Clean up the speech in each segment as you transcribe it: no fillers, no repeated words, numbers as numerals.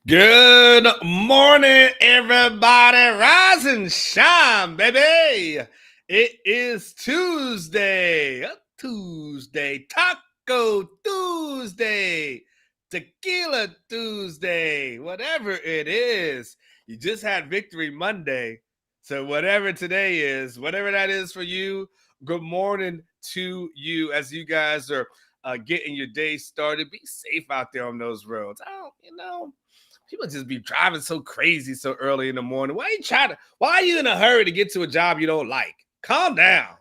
Good morning, everybody. Rise and shine, baby. It is Tuesday. Taco Tuesday, Tequila Tuesday, whatever it is. You just had Victory Monday. So, whatever today is, whatever that is for you, good morning to you as you guys are getting your day started. Be safe out there on those roads. People just be driving so crazy so early in the morning. Why are you in a hurry to get to a job you don't like? Calm down,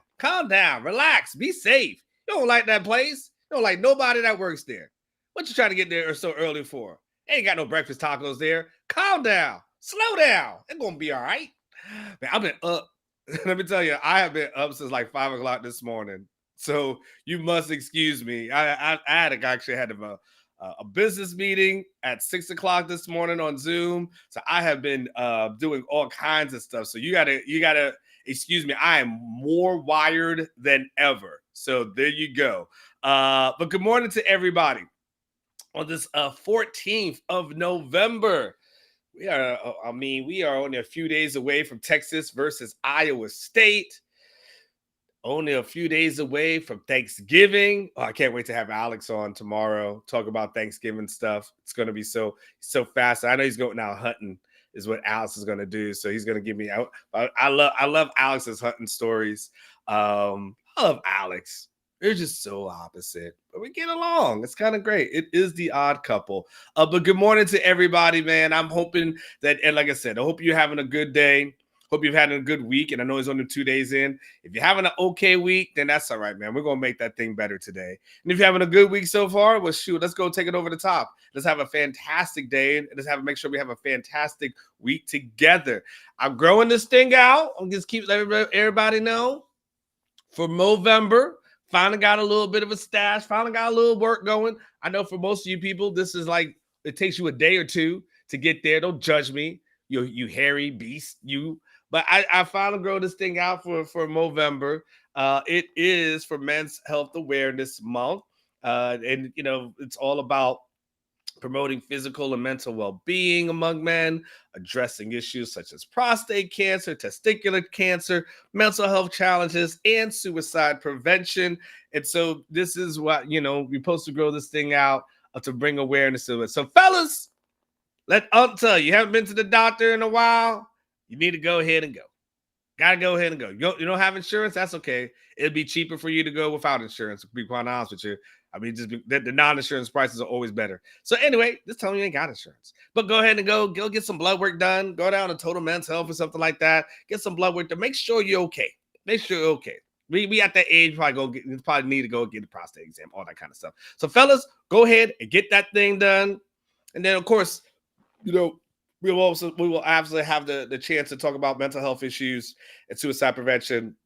relax, be safe. You don't like that place. You don't like nobody that works there. What you trying to get there so early for? Ain't got no breakfast tacos there. Calm down, slow down. It's gonna be all right. Man, I've been up. Let me tell you, I have been up since like 5 o'clock this morning. So you must excuse me. I actually had a business meeting at 6 o'clock this morning on Zoom. So I have been doing all kinds of stuff. So you gotta excuse me. I am more wired than ever. So there you go. But good morning to everybody on this 14th of November. We are only a few days away from Texas versus Iowa State. Only a few days away from Thanksgiving. Oh, I can't wait to have Alex on tomorrow, talk about Thanksgiving stuff. It's going to be so fast. I know he's going out hunting is what Alex is going to do. So he's going to give me out. I love Alex's hunting stories. I love Alex. They're just so opposite, but we get along. It's kind of great. It is the odd couple. But good morning to everybody, man. I'm hoping that, and like I said, I hope you're having a good day. Hope you've had a good week, and I know it's only 2 days in. If you're having an okay week, then that's all right, man. We're going to make that thing better today. And if you're having a good week so far, well, shoot, let's go take it over the top. Let's have a fantastic day, and make sure we have a fantastic week together. I'm growing this thing out. I'm just keep letting everybody know for Movember. Finally got a little bit of a stash. Finally got a little work going. I know for most of you people, this is like, it takes you a day or two to get there. Don't judge me. You hairy beast, you. But I finally grow this thing out for Movember. It is for Men's Health Awareness Month. And, it's all about promoting physical and mental well-being among men, addressing issues such as prostate cancer, testicular cancer, mental health challenges, and suicide prevention. And so this is what, we're supposed to grow this thing out to bring awareness to it. So, fellas, I'll tell you, haven't been to the doctor in a while, you need to go ahead and go. Gotta go ahead and go. You don't have insurance? That's okay. It'd be cheaper for you to go without insurance, to be quite honest with you. I mean, the non-insurance prices are always better. So anyway, just tell me you ain't got insurance. But go ahead and go get some blood work done. Go down to Total Men's Health or something like that. Get some blood work to make sure you're okay. Make sure you're okay. We at that age probably need to go get a prostate exam, all that kind of stuff. So fellas, go ahead and get that thing done. And then, of course, we will absolutely have the chance to talk about mental health issues and suicide prevention,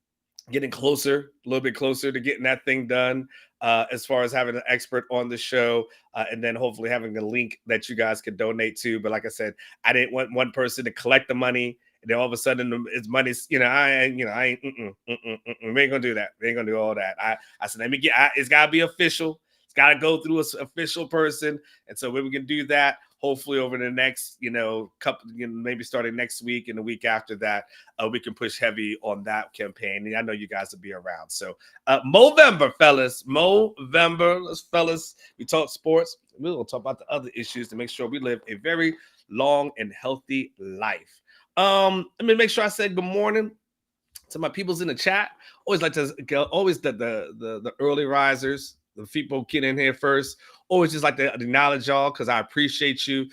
getting a little bit closer to getting that thing done, as far as having an expert on the show, and then hopefully having a link that you guys can donate to. But like I said, I didn't want one person to collect the money, and then all of a sudden it's money. We ain't gonna do that. We ain't gonna do all that. I said, it's gotta be official. It's gotta go through an official person, and so when we can do that, hopefully over the next, couple, maybe starting next week and the week after that, we can push heavy on that campaign. And I know you guys will be around. So Movember, fellas. Fellas. We talk sports. We're going to talk about the other issues to make sure we live a very long and healthy life. Let me make sure I said good morning to my peoples in the chat. Always like to go, always the early risers, the people get in here first. Always just like to acknowledge y'all because I appreciate you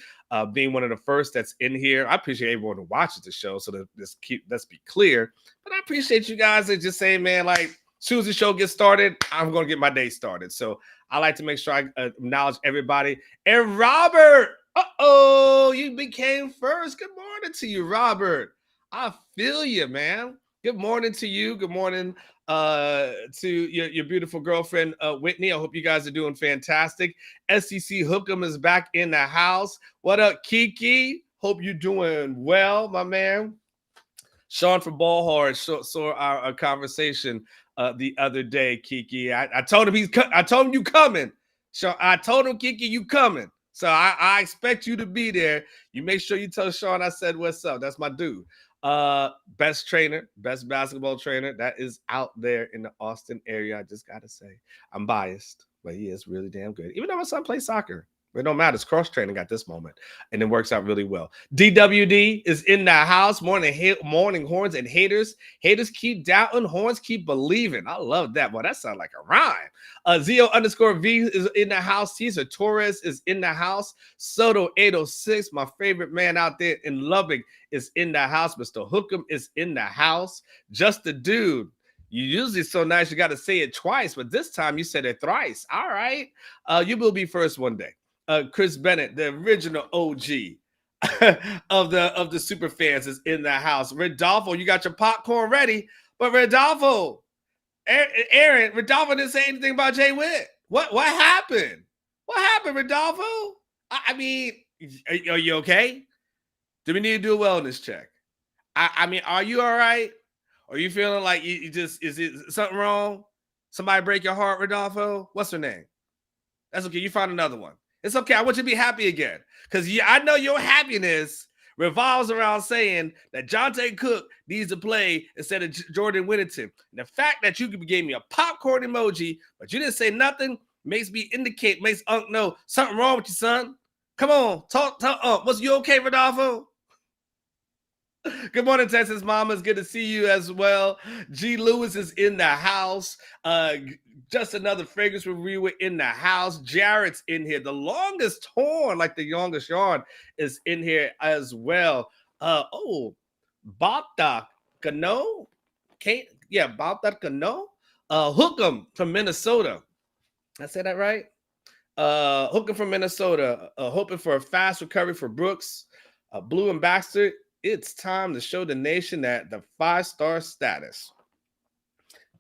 being one of the first that's in here. I appreciate everyone who watches the show. So let's be clear. But I appreciate you guys that just saying, man, like, as soon as the show gets started, I'm going to get my day started. So I like to make sure I acknowledge everybody. And Robert, you became first. Good morning to you, Robert. I feel you, man. Good morning to you. Good morning to your beautiful girlfriend, Whitney. I hope you guys are doing fantastic. SEC Hookem is back in the house. What up, Kiki? Hope you're doing well, my man. Sean from Ball Hard saw our conversation the other day, Kiki. I told him I told him you coming. Sean, I told him, Kiki, you coming. So I expect you to be there. You make sure you tell Sean I said what's up. That's my dude. Best trainer, best basketball trainer that is out there in the Austin area. I just gotta say, I'm biased, but he is really damn good. Even though my son plays soccer, it don't matter. It's cross training at this moment, and it works out really well. DWD is in the house. Morning horns and haters. Haters keep doubting, horns keep believing. I love that. Boy, that sounds like a rhyme. Zio_V is in the house. Cesar Torres is in the house. Soto 806, my favorite man out there in Lubbock, is in the house. Mr. Hookham is in the house. Just the dude. You usually so nice you got to say it twice, but this time you said it thrice. All right. You will be first one day. Chris Bennett, the original OG of the super fans, is in the house. Rodolfo, you got your popcorn ready, but Rodolfo, Aaron, Rodolfo didn't say anything about Jay Witt. What happened? What happened, Rodolfo? I mean, are you okay? Do we need to do a wellness check? I mean, are you all right? Are you feeling like you just, is it something wrong? Somebody break your heart, Rodolfo? What's her name? That's okay. You found another one. It's okay. I want you to be happy again. Because I know your happiness revolves around saying that Jonte Cook needs to play instead of Jordan Whittington. And the fact that you gave me a popcorn emoji, but you didn't say nothing, makes Unc know something wrong with you, son. Come on, talk. Was you okay, Rodolfo? Good morning, Texas Mama. It's good to see you as well. G. Lewis is in the house. Just another fragrance reviewer in the house. Jarrett's in here. The longest horn, like the longest yarn, is in here as well. Bobda Cano. Bobda Cano. Hookham from Minnesota. Did I say that right? Hookham from Minnesota. Hoping for a fast recovery for Brooks. Blue and Baxter. It's time to show the nation that the 5-star status.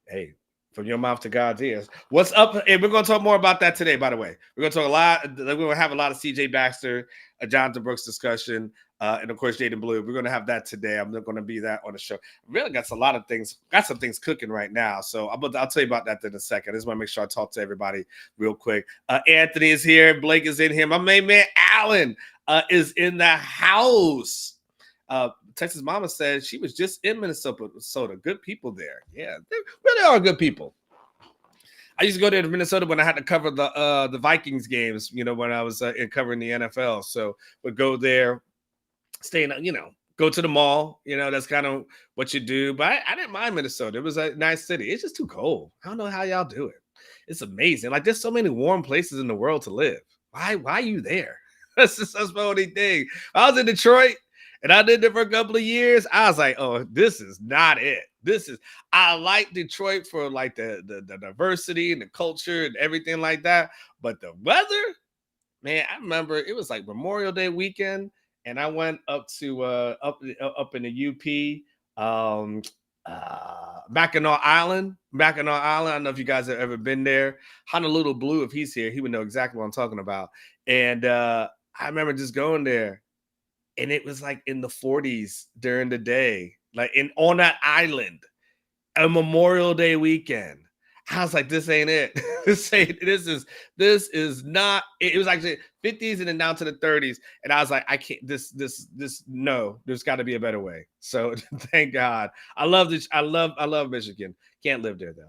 Hey, from your mouth to God's ears. What's up? Hey, we're going to talk more about that today, by the way. We're going to talk a lot. We're going to have a lot of CJ Baxter, Jonathan Brooks discussion, and of course, Jaydon Blue. We're going to have that today. I'm not going to be that on the show. Really got some things cooking right now. So I'll tell you about that in a second. I just want to make sure I talk to everybody real quick. Anthony is here. Blake is in here. My main man, Alan, is in the house. Texas Mama said she was just in Minnesota. Good people there. Yeah, they really are good people. I used to go there to Minnesota when I had to cover the Vikings games, when I was covering the NFL. So would go there, stay go to the mall. That's kind of what you do. But I didn't mind Minnesota. It was a nice city. It's just too cold. I don't know how y'all do it. It's amazing. Like, there's so many warm places in the world to live. Why are you there? That's my only thing. I was in Detroit. And I did it for a couple of years. I was like, oh, this is not it. I like Detroit for like the diversity and the culture and everything like that. But the weather, man, I remember it was like Memorial Day weekend. And I went up to up in the UP, Mackinac Island. I don't know if you guys have ever been there. Honolulu Blue, if he's here, he would know exactly what I'm talking about. And I remember just going there. And it was like in the 40s during the day, like on that island, a Memorial Day weekend. I was like, this ain't it. This is not. It was actually 50s and then down to the 30s, and I was like, I can't. No. There's got to be a better way. So thank God. I love this. I love Michigan. Can't live there though.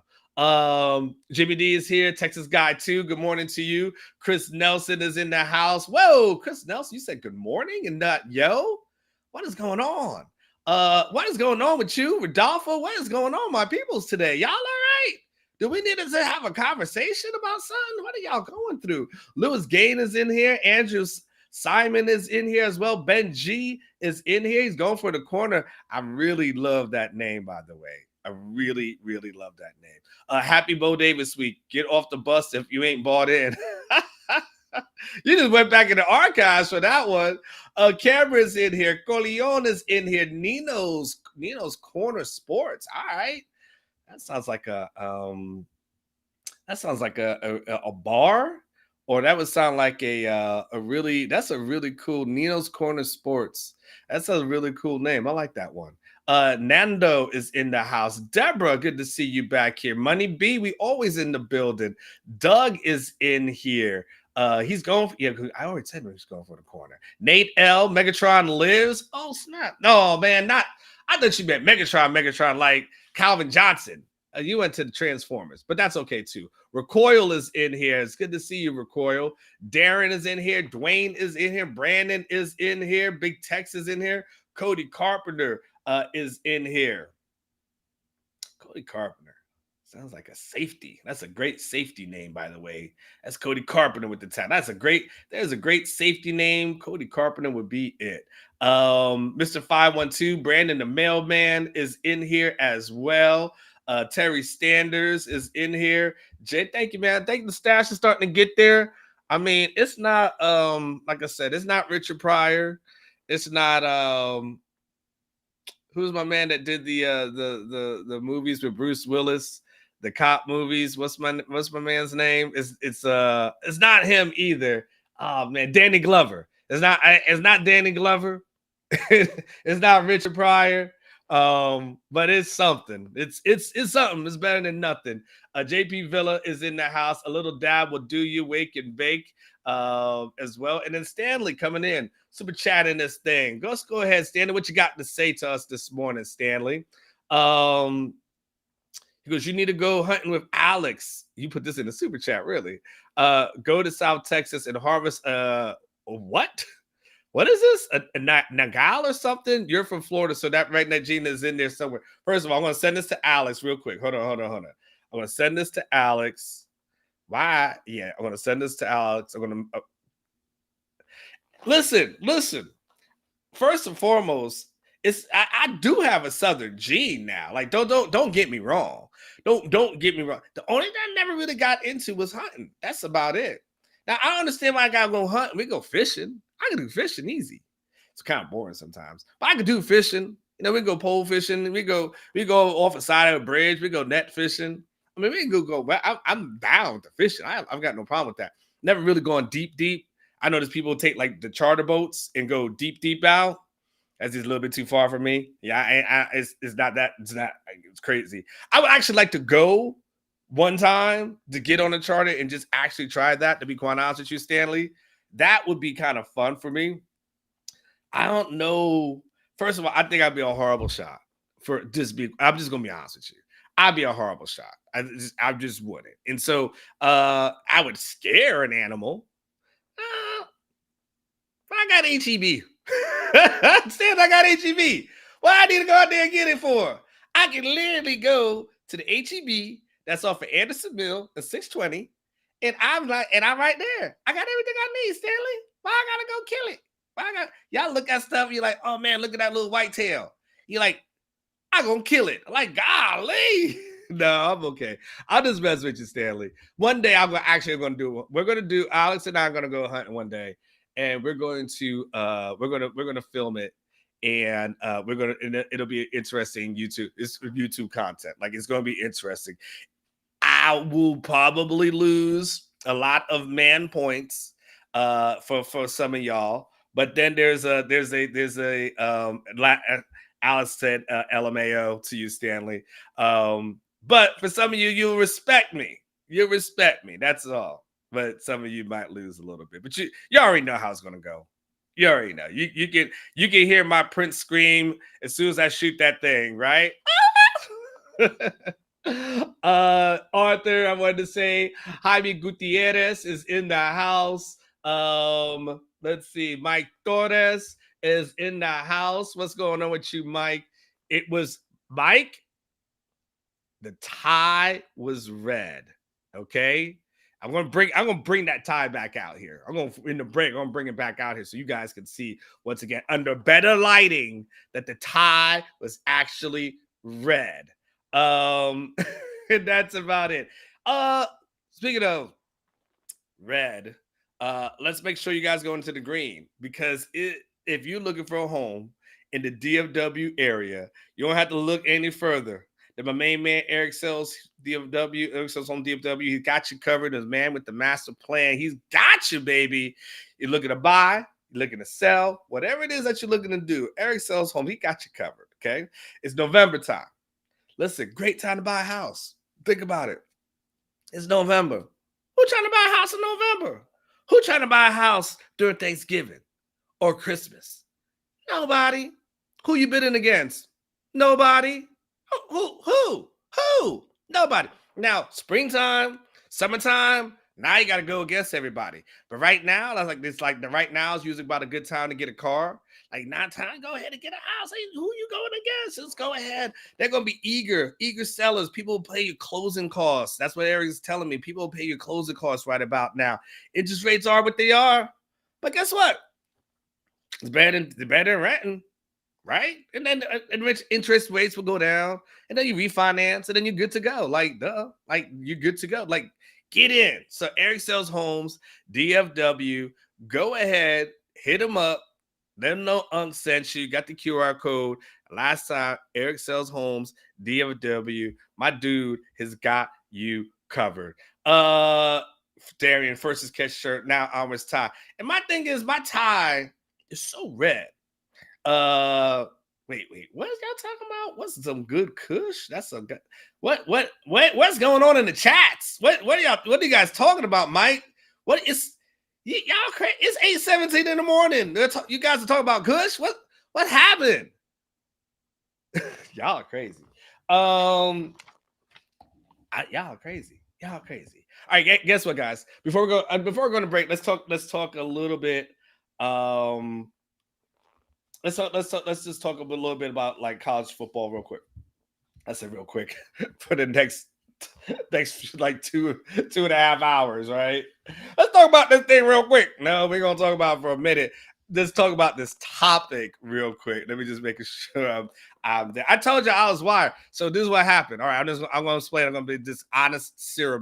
Jimmy D is here. Texas guy too. Good morning to you. Chris Nelson is in the house. Whoa, Chris Nelson, you said good morning and not yo. What is going on? What is going on with you, Rodolfo? What is going on, my peoples today? Y'all all right? Do we need to have a conversation about something? What are y'all going through? Lewis Gain is in here. Andrew Simon is in here as well. Ben G is in here. He's going for the corner. I really love that name, by the way. I really, really love that name. Happy Bo Davis week. Get off the bus if you ain't bought in. You just went back in the archives for that one. Cameron's in here. Corleone is in here. Nino's Corner Sports. All right. That sounds like a bar, or that would sound like that's a really cool Nino's Corner Sports. That's a really cool name. I like that one. Nando is in the house. Deborah, good to see you back here. Money B, we always in the building. Doug is in here. He's going. Yeah, I already said he's going for the corner. Nate L. Megatron lives. Oh snap! No man, not. I thought you meant Megatron. Megatron like Calvin Johnson. You went to the Transformers, but that's okay too. Recoil is in here. It's good to see you, Recoil. Darren is in here. Dwayne is in here. Brandon is in here. Big Tex is in here. Cody Carpenter is in here. Cody Carpenter. Sounds like a safety. That's a great safety name, by the way. That's Cody Carpenter with the tag. There's a great safety name. Cody Carpenter would be it. Mr. 512, Brandon the Mailman is in here as well. Terry Standers is in here. Jay, thank you, man. I think the stash is starting to get there. I mean, it's not like I said, it's not Richard Pryor. It's not who's my man that did the movies with Bruce Willis, the cop movies. What's my man's name? It's not him either. Oh man, Danny Glover. It's not Danny Glover. It's not Richard Pryor. But it's something. It's something. It's better than nothing. JP Villa is in the house. A little dab will do you. Wake and bake as well. And then Stanley coming in, super chatting this thing. Let's go ahead, Stanley. What you got to say to us this morning, Stanley? He goes, you need to go hunting with Alex. You put this in the super chat, really. Go to South Texas and harvest. What? What is this? A Nagal or something? You're from Florida, so that right now Gina is in there somewhere. First of all, I'm going to send this to Alex real quick. Hold on. I'm going to send this to Alex. Why? Yeah, I'm going to send this to Alex. I'm going to listen. First and foremost, I do have a Southern gene now. Like, don't get me wrong. Don't get me wrong. The only thing I never really got into was hunting. That's about it. Now I understand why I gotta go hunting. We go fishing. I can do fishing easy. It's kind of boring sometimes, but I can do fishing. You know, we go pole fishing. We go off the side of a bridge. We go net fishing. I mean, we can go. I'm down to fishing. I've got no problem with that. Never really going deep. I know there's people who take like the charter boats and go deep out. That's just a little bit too far for me. Yeah, it's not that. It's crazy. I would actually like to go one time to get on a charter and just actually try that, to be quite honest with you, Stanley. That would be kind of fun for me. I don't know. First of all, I think I'd be a horrible shot for I'm just going to be honest with you. I'd be a horrible shot. I just wouldn't. And so I would scare an animal. I got HEB. Stan, I got HEB. What I need to go out there and get it for? I can literally go to the HEB that's off of Anderson Mill and 620, and I'm right there. I got everything I need, Stanley. Why I gotta go kill it? Y'all look at stuff, you're like, oh man, look at that little white tail. You're like, I'm gonna kill it. I'm like, golly. No, I'm okay. I'll just mess with you, Stanley. One day we're gonna do Alex and I are gonna go hunting one day. And we're going to film it, and it'll be interesting YouTube content. Like, it's going to be interesting. I will probably lose a lot of man points for some of y'all, but then there's a Alice said LMAO to you, Stanley. But for some of you, you'll respect me. You'll respect me. That's all. But some of you might lose a little bit. But you already know how it's gonna go. You already know. You can hear my Prince scream as soon as I shoot that thing, right? Arthur, I wanted to say Jaime Gutierrez is in the house. Let's see. Mike Torres is in the house. What's going on with you, Mike? It was Mike. The tie was red. Okay. I'm gonna bring that tie back out here. I'm gonna bring it back out here so you guys can see once again under better lighting that the tie was actually red. And that's about it. Speaking of red, let's make sure you guys go into the green, because if you're looking for a home in the DFW area, you don't have to look any further. That my main man Eric Sells DFW, Eric Sells Home DFW. He got you covered. As man with the master plan, he's got you, baby. You're looking to buy, you're looking to sell, whatever it is that you're looking to do. Eric Sells Home, he got you covered. Okay, it's November time. Listen, great time to buy a house. Think about it. It's November. Who's trying to buy a house in November? Who trying to buy a house during Thanksgiving or Christmas? Nobody. Who you bidding against? Nobody. Who? Nobody. Now, springtime, summertime, now you got to go against everybody. But right now, that's like this. Like the right now is usually about a good time to get a car. Like not time, go ahead and get a house. Hey, who you going against? Just go ahead. They're gonna be eager sellers. People will pay your closing costs. That's what Eric's telling me. People will pay your closing costs right about now. Interest rates are what they are. But guess what? It's better than renting, right? And then interest rates will go down, and then you refinance, and then you're good to go. Like, duh, like you're good to go. Like, get in. So Eric Sells Homes, DFW. Go ahead, hit them up. Let them know Unc sent you. Got the QR code. Last time, Eric Sells Homes, DFW. My dude has got you covered. Darian, first is catch shirt. Now Almo's tie. And my thing is, my tie is so red. Wait, what is y'all talking about? What's some good kush? That's some good. What's going on in the chats? What are you guys talking about, Mike? What is y'all crazy? It's 8:17 in the morning. You guys are talking about kush? What happened? Y'all are crazy. Y'all are crazy. Y'all crazy. All right, guess what, guys? Before we go to break, let's talk a little bit. Let's just talk a little bit about like college football real quick. I said real quick for the next like 2.5 hours, right? Let's talk about this thing real quick. No, we're gonna talk about it for a minute. Let's talk about this topic real quick. Let me just make sure I'm there. I told you I was wired. So this is what happened. All right, I'm gonna explain. I'm gonna be this honest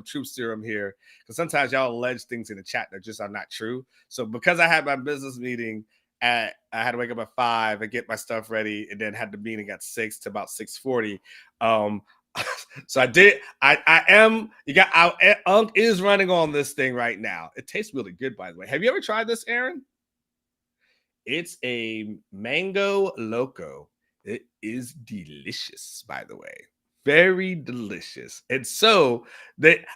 truth serum here. Because sometimes y'all allege things in the chat that just are not true. So because I had my business meeting I had to wake up at 5 and get my stuff ready, and then had the meeting at 6 to about 6:40. So I did. Unc is running on this thing right now. It tastes really good, by the way. Have you ever tried this, Aaron? It's a mango loco. It is delicious, by the way. Very delicious. And so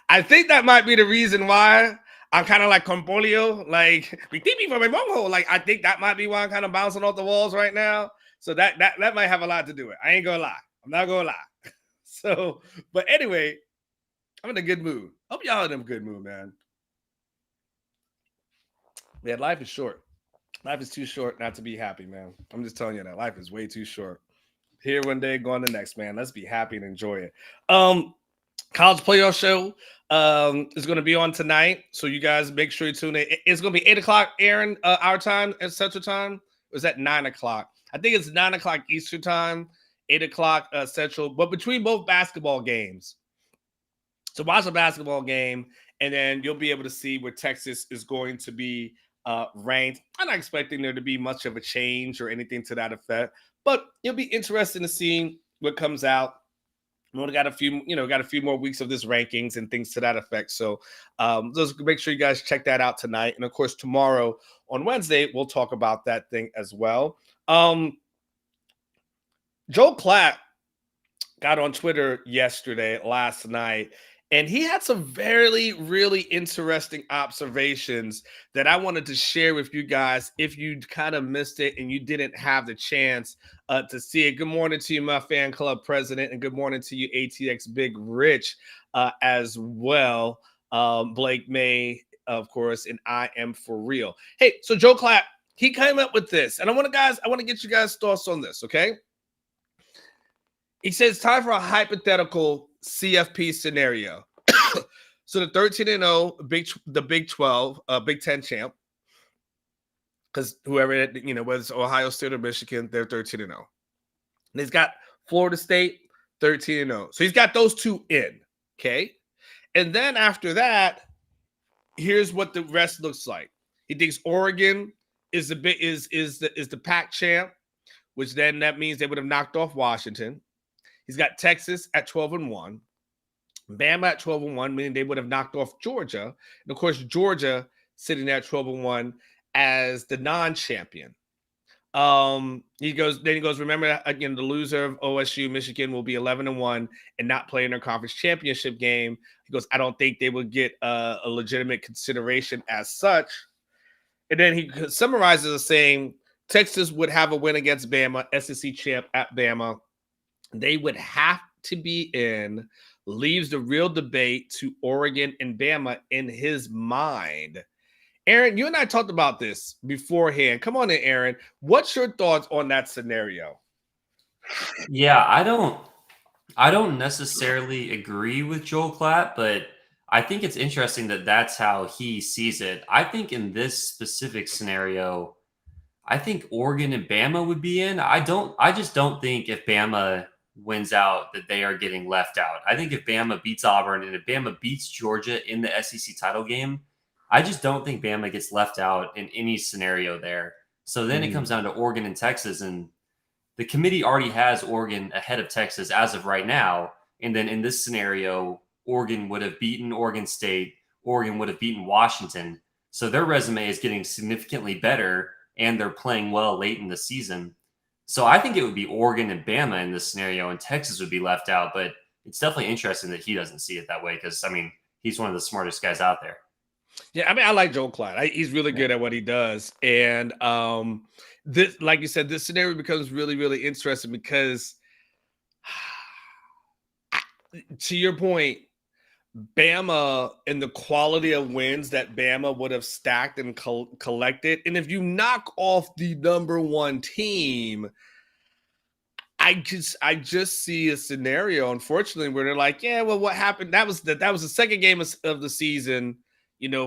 I think that might be the reason why I'm kind of like Compolio, like like I think that might be why I'm kind of bouncing off the walls right now. So that might have a lot to do with it. I ain't gonna lie. I'm not gonna lie. So, but anyway, I'm in a good mood. Hope y'all in a good mood, man. Man, life is short. Life is too short not to be happy, man. I'm just telling you that life is way too short. Here one day, gone the next, man. Let's be happy and enjoy it. College playoff show is going to be on tonight, so you guys make sure you tune in. It's going to be 8 o'clock, Aaron, our time at Central Time. Or is that 9 o'clock? I think it's 9 o'clock Eastern Time, 8 o'clock Central. But between both basketball games, so watch a basketball game, and then you'll be able to see where Texas is going to be ranked. I'm not expecting there to be much of a change or anything to that effect, but it'll be interesting to see what comes out. We only got a few more weeks of this rankings and things to that effect. So just make sure you guys check that out tonight. And of course, tomorrow on Wednesday, we'll talk about that thing as well. Joe Klatt got on Twitter last night, and he had some very, really interesting observations that I wanted to share with you guys if you kind of missed it and you didn't have the chance to see it. Good morning to you, my fan club president, and good morning to you, ATX Big Rich, as well. Blake May, of course, and I Am For Real. Hey, so Joe Klatt, he came up with this, and I want to get you guys' thoughts on this, okay? He says, time for a hypothetical CFP scenario. So the 13-0, the Big 12, Big 10 champ, because whoever, whether it's Ohio State or Michigan, they're 13-0. And he's got Florida State, 13-0. So he's got those two in, okay? And then after that, here's what the rest looks like. He thinks Oregon is the Pac champ, which then that means they would have knocked off Washington. He's got Texas at 12-1. Bama at 12-1, meaning they would have knocked off Georgia. And of course, Georgia sitting at 12-1 as the non-champion. He goes, remember, again, the loser of OSU, Michigan, will be 11-1 and not play in their conference championship game. He goes, I don't think they would get a legitimate consideration as such. And then he summarizes as saying Texas would have a win against Bama, SEC champ at Bama. They would have to be in, leaves the real debate to Oregon and Bama in his mind. Aaron, you and I talked about this beforehand. Come on in, Aaron. What's your thoughts on that scenario? Yeah, I don't necessarily agree with Joel Klatt, but I think it's interesting that that's how he sees it. I think in this specific scenario, I think Oregon and Bama would be in. I just don't think if Bama wins out that they are getting left out. I think if Bama beats Auburn and if Bama beats Georgia in the SEC title game, I just don't think Bama gets left out in any scenario there. So then it comes down to Oregon and Texas, and the committee already has Oregon ahead of Texas as of right now. And then in this scenario, Oregon would have beaten Oregon State, Oregon would have beaten Washington. So their resume is getting significantly better and they're playing well late in the season. So I think it would be Oregon and Bama in this scenario, and Texas would be left out. But it's definitely interesting that he doesn't see it that way because, I mean, he's one of the smartest guys out there. Yeah, I mean, I like Joel Klatt. He's really good at what he does. And this, like you said, this scenario becomes really, really interesting because, to your point, Bama and the quality of wins that Bama would have stacked and collected. And if you knock off the number one team, I just see a scenario, unfortunately, where they're like, yeah, well, what happened? That was the second game of the season,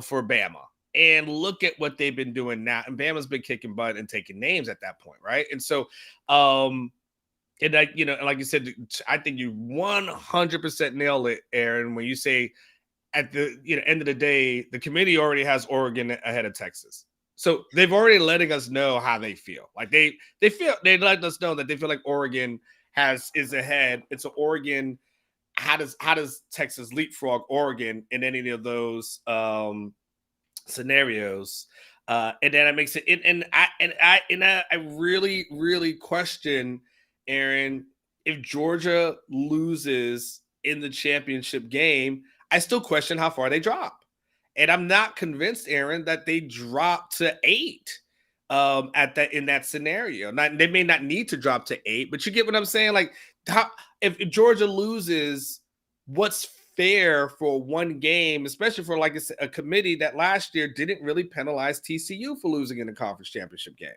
for Bama. And look at what they've been doing now. And Bama's been kicking butt and taking names at that point, right? And so, and like you said, I think you 100% nail it, Aaron, when you say at the end of the day, the committee already has Oregon ahead of Texas. So they've already letting us know how they feel. Like they let us know that they feel like Oregon is ahead. It's an Oregon. How does Texas leapfrog Oregon in any of those scenarios? And then it makes it. And I really, really question, Aaron, if Georgia loses in the championship game, I still question how far they drop. And I'm not convinced, Aaron, that they drop to 8 in that scenario. They may not need to drop to 8, but you get what I'm saying? Like, if Georgia loses, what's fair for one game, especially for like a committee that last year didn't really penalize TCU for losing in the conference championship game?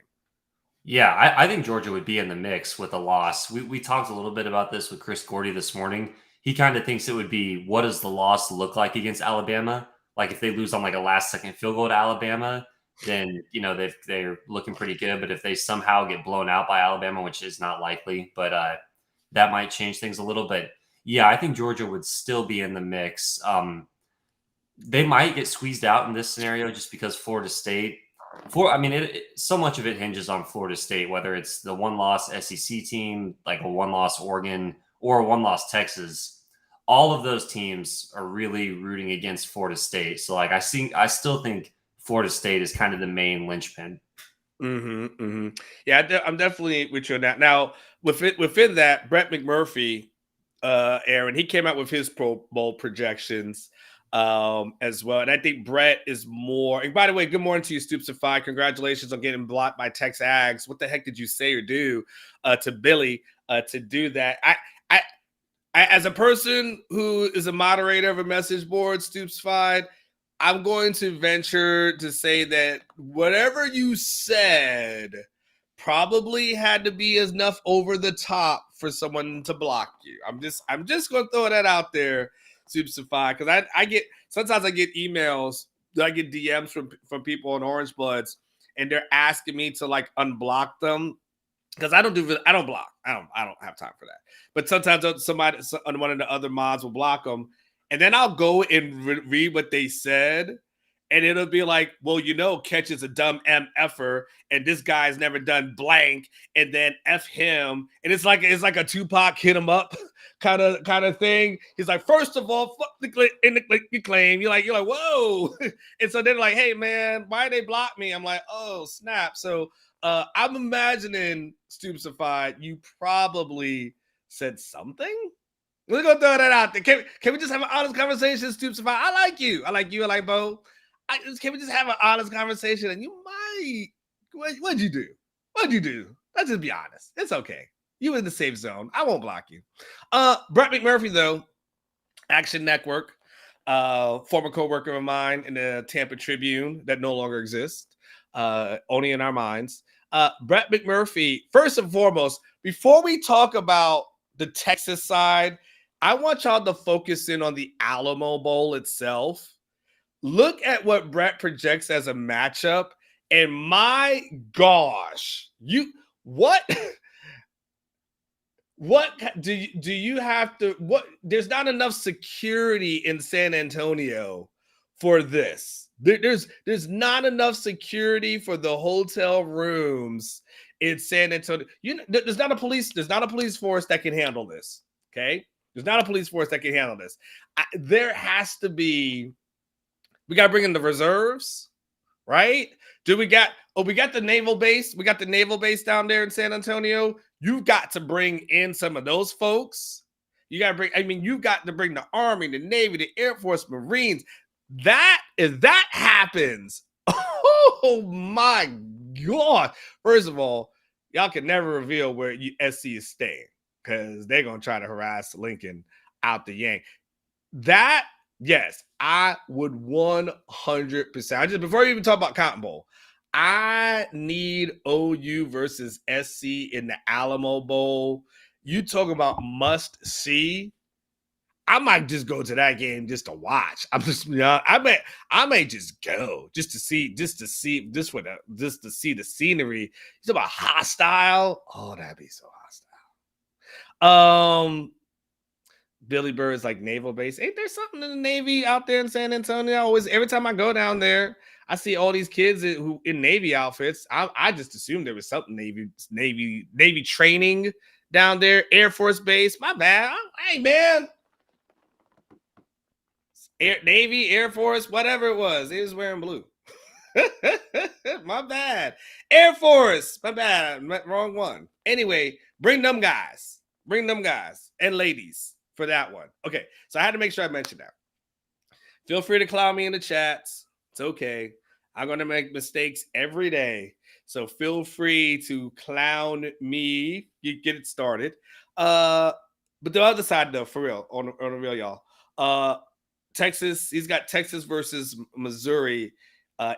Yeah, I think Georgia would be in the mix with a loss. We talked a little bit about this with Chris Gordy this morning. He kind of thinks it would be, what does the loss look like against Alabama? Like if they lose on like a last second field goal to Alabama, then they're looking pretty good. But if they somehow get blown out by Alabama, which is not likely, but that might change things a little. But yeah, I think Georgia would still be in the mix. They might get squeezed out in this scenario just because Florida State. So much of it hinges on Florida State, whether it's the one-loss SEC team, like a one-loss Oregon, or a one-loss Texas. All of those teams are really rooting against Florida State. So, like, I still think Florida State is kind of the main linchpin. Yeah, I'm definitely with you on that. Now, within that, Brett McMurphy, Aaron, he came out with his Pro Bowl projections as well. And I think Brett is more. And by the way, good morning to you, Stoops of Five. Congratulations on getting blocked by Tex Ags. What the heck did you say or do to Billy to do that? I, as a person who is a moderator of a message board, Stoops Five, I'm going to venture to say that whatever you said probably had to be enough over the top for someone to block you. I'm just going to throw that out there, Supersify, because sometimes I get emails, I get DMs from people on Orange Bloods, and they're asking me to like unblock them because I don't block. I don't have time for that. But sometimes one of the other mods will block them, and then I'll go and read what they said. And it'll be like, well, Catch is a dumb MFer, and this guy's never done blank, and then F him. And it's like a Tupac hit him up kind of thing. He's like, first of all, fuck the claim. You're like, whoa. And so they're like, hey man, why they block me? I'm like, oh snap. So I'm imagining, Stoopsified, you probably said something. We're gonna throw that out there. Can we just have an honest conversation, Stoopsified? I like you. I like Bo. Can we just have an honest conversation? And you might, what'd you do? What'd you do? Let's just be honest. It's okay. You in the safe zone. I won't block you. Brett McMurphy, though, Action Network, former co-worker of mine in the Tampa Tribune that no longer exists, only in our minds. Brett McMurphy, first and foremost, before we talk about the Texas side, I want y'all to focus in on the Alamo Bowl itself. Look at what Brett projects as a matchup, and my gosh, what do you have to? There's not enough security in San Antonio for this. There's not enough security for the hotel rooms in San Antonio. There's not a police force that can handle this. Okay, there's not a police force that can handle this. There has to be. We got to bring in the reserves, right? We got the naval base. We got the naval base down there in San Antonio. You've got to bring in some of those folks. You've got to bring the Army, the Navy, the Air Force, Marines. If that happens, oh my God. First of all, y'all can never reveal where SC is staying because they're going to try to harass Lincoln out the yank. Yes, I would 100%. Before you even talk about Cotton Bowl, I need OU versus SC in the Alamo Bowl. You talk about must see. I might just go to that game just to watch. I may just go just to see the scenery. You talk about hostile. Oh, that'd be so hostile. Billy Bird's like naval base. Ain't there something in the Navy out there in San Antonio? Every time I go down there, I see all these kids who in Navy outfits. I just assumed there was something Navy training down there. Air Force Base. My bad. Hey man, Navy, Air Force, whatever it was. He was wearing blue. My bad. Air Force. My bad. Wrong one. Anyway, bring them guys and ladies. For that one. Okay, so I had to make sure I mentioned that. Feel free to clown me in the chats. It's okay. I'm going to make mistakes every day. So feel free to clown me. You get it started. But the other side, though, for real, on the real, y'all. Texas, he's got Texas versus Missouri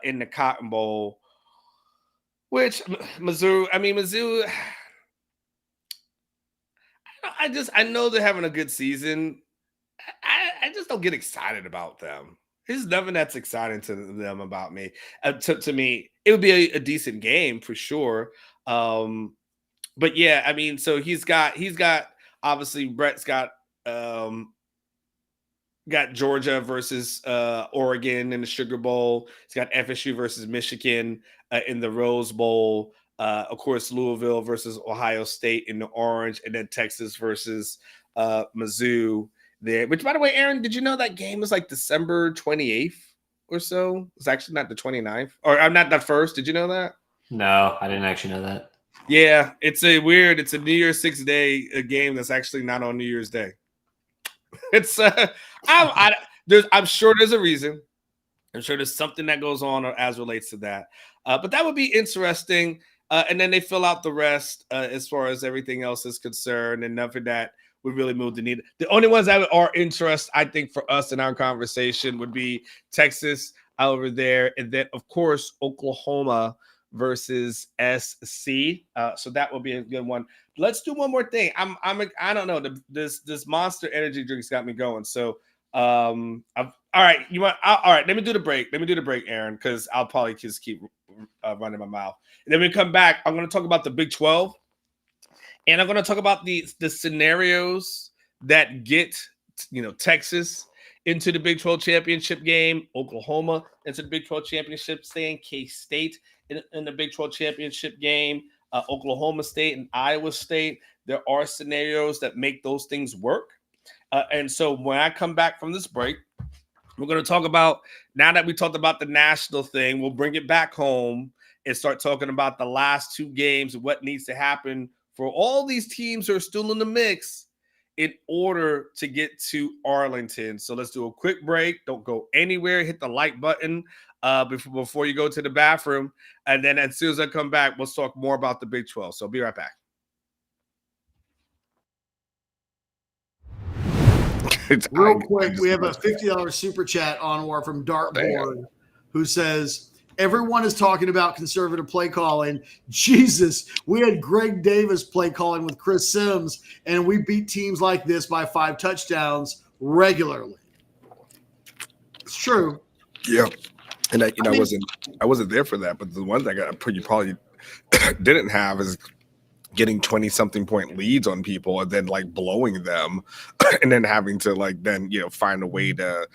in the Cotton Bowl. Which, Mizzou... I know they're having a good season. I just don't get excited about them. There's nothing that's exciting to them about me. To me, it would be a decent game for sure. But yeah, so he's got obviously Brett's got Georgia versus Oregon in the Sugar Bowl. He's got FSU versus Michigan in the Rose Bowl. Of course, Louisville versus Ohio State in the orange, and then Texas versus Mizzou there. Which, by the way, Aaron, did you know that game was like December 28th or so? It's actually not the 29th. Or I'm not the 1st. Did you know that? No, I didn't actually know that. Yeah, it's a New Year's 6th day a game that's actually not on New Year's Day. It's I'm sure there's a reason. I'm sure there's something that goes on as relates to that. But that would be interesting. And then they fill out the rest as far as everything else is concerned, and nothing that would really move the needle. The only ones that are interest, I think, for us in our conversation would be Texas over there, and then of course Oklahoma versus SC. So that will be a good one. Let's do one more thing. I don't know. This Monster Energy drink's got me going. So all right. All right. Let me do the break. Aaron, because I'll probably just keep running my mouth. And then when we come back, I'm going to talk about the Big 12, and I'm going to talk about the scenarios that get Texas into the Big 12 championship game, Oklahoma into the Big 12 championship game, K-State in the Big 12 championship game, Oklahoma State and Iowa State. There are scenarios that make those things work. And so when I come back from this break, we're going to talk about, now that we talked about the national thing, we'll bring it back home and start talking about the last two games and what needs to happen for all these teams who are still in the mix in order to get to Arlington. So let's do a quick break. Don't go anywhere. Hit the like button before you go to the bathroom. And then as soon as I come back, we'll talk more about the Big 12. So be right back. Real quick, we have a $50 super chat, Anwar, from Dartboard, who says, everyone is talking about conservative play calling. Jesus, we had Greg Davis play calling with Chris Sims, and we beat teams like this by 5 touchdowns regularly. It's true. Yeah. And I wasn't there for that, but the one thing you probably didn't have is getting 20-something point leads on people and then like blowing them and then having to like then find a way to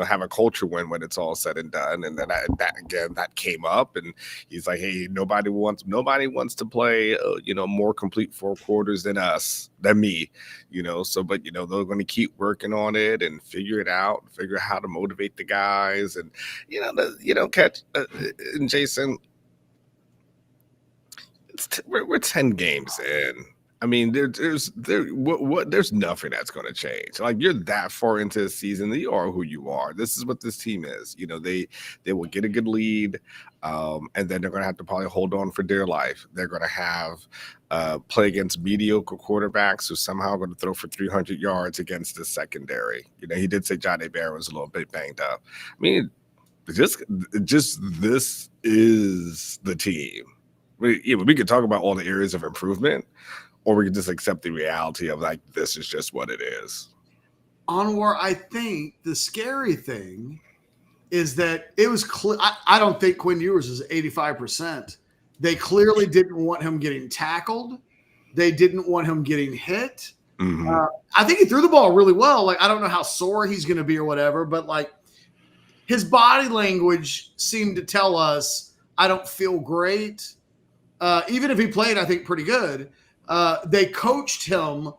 have a culture win when it's all said and done. And then that came up, and he's like, hey, nobody wants to play more complete 4 quarters than me, so but they're going to keep working on it and figure it out, figure out how to motivate the guys. And catch and Jason, we're 10 games in. I mean, there's nothing that's going to change. Like, you're that far into the season, you are who you are. This is what this team is. They will get a good lead, and then they're going to have to probably hold on for dear life. They're going to have play against mediocre quarterbacks who somehow are going to throw for 300 yards against the secondary. He did say Johnny Bear was a little bit banged up. I mean, just this is the team. We could talk about all the areas of improvement, or we could just accept the reality of like, this is just what it is. Anwar, I think the scary thing is that it was clear. I don't think Quinn Ewers is 85%. They clearly didn't want him getting tackled. They didn't want him getting hit. Mm-hmm. I think he threw the ball really well. Like, I don't know how sore he's going to be or whatever, but like, his body language seemed to tell us, I don't feel great. Even if he played, I think, pretty good. They coached him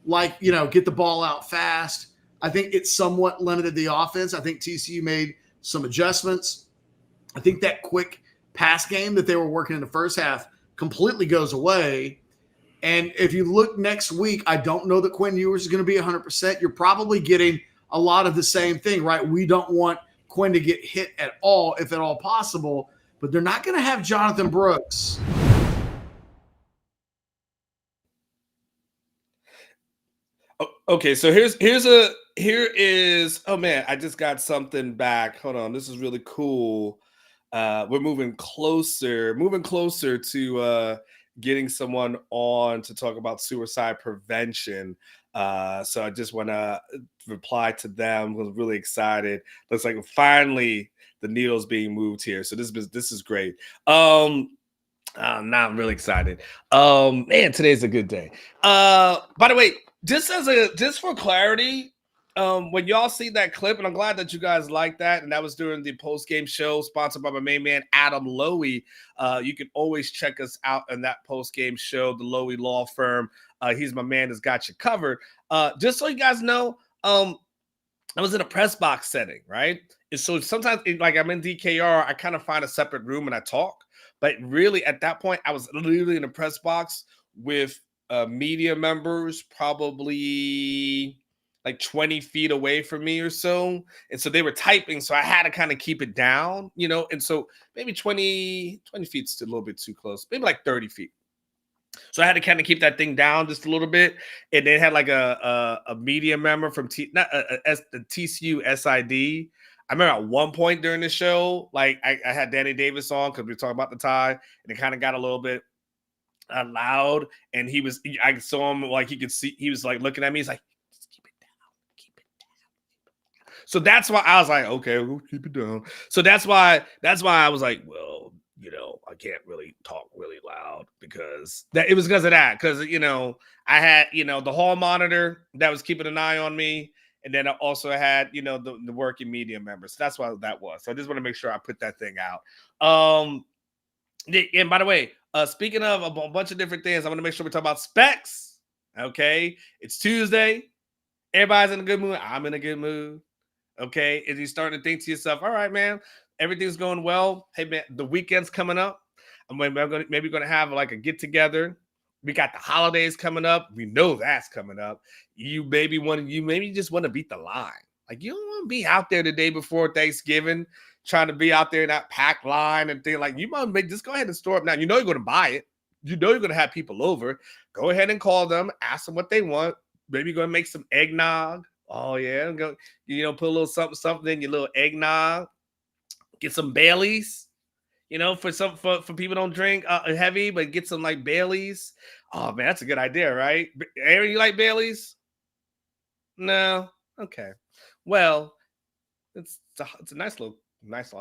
like, get the ball out fast. I think it somewhat limited the offense. I think TCU made some adjustments. I think that quick pass game that they were working in the first half completely goes away. And if you look next week, I don't know that Quinn Ewers is going to be 100%. You're probably getting a lot of the same thing, right? We don't want Quinn to get hit at all, if at all possible. But they're not going to have Jonathan Brooks. Okay, so here is oh man, I just got something back. Hold on, this is really cool. We're moving closer to getting someone on to talk about suicide prevention. So I just want to reply to them. Was really excited. Looks like finally the needle's being moved here. So this is great. Now I'm really excited. Man, today's a good day. By the way, just for clarity, when y'all see that clip, and I'm glad that you guys like that, and that was during the post-game show sponsored by my main man Adam Lowy. You can always check us out in that post-game show, the Lowy Law Firm. He's my man that's got you covered. Just so you guys know, I was in a press box setting, right? And so sometimes, like, I'm in DKR, I kind of find a separate room and I talk. But really, at that point, I was literally in a press box with media members, probably like 20 feet away from me or so. And so they were typing, so I had to kind of keep it down, and so maybe 20 feet's a little bit too close, maybe like 30 feet. So I had to kind of keep that thing down just a little bit. And they had like a media member from the TCU SID. I remember at one point during the show, like I had Danny Davis on because we were talking about the tie, and it kind of got a little bit loud. And I saw him, like, he could see, he was like looking at me. He's like, just keep it down. So that's why I was like, okay, we'll keep it down. So that's why I was like, well, I can't really talk really loud because it was because of that. Because, I had, the hall monitor that was keeping an eye on me. And then I also had, the working media members. So that's why that was. So I just want to make sure I put that thing out. And by the way, speaking of a bunch of different things, I want to make sure we talk about specs. Okay. It's Tuesday. Everybody's in a good mood. I'm in a good mood. Okay. And you're starting to think to yourself, all right, man, everything's going well. Hey, man, the weekend's coming up. I'm maybe going to have like a get together, We got the holidays coming up. We know that's coming up. You maybe just want to beat the line. Like, you don't want to be out there the day before Thanksgiving trying to be out there in that packed line and thing. Like, you might just go ahead and store up now. You know you're going to buy it. You know you're going to have people over. Go ahead and call them. Ask them what they want. Maybe go and make some eggnog. Oh, yeah. Go, put a little something in your little eggnog. Get some Baileys. For people don't drink heavy, but get some like Baileys. Oh, man, that's a good idea, right? Aaron, you like Baileys? No? Okay. Well, it's a nice little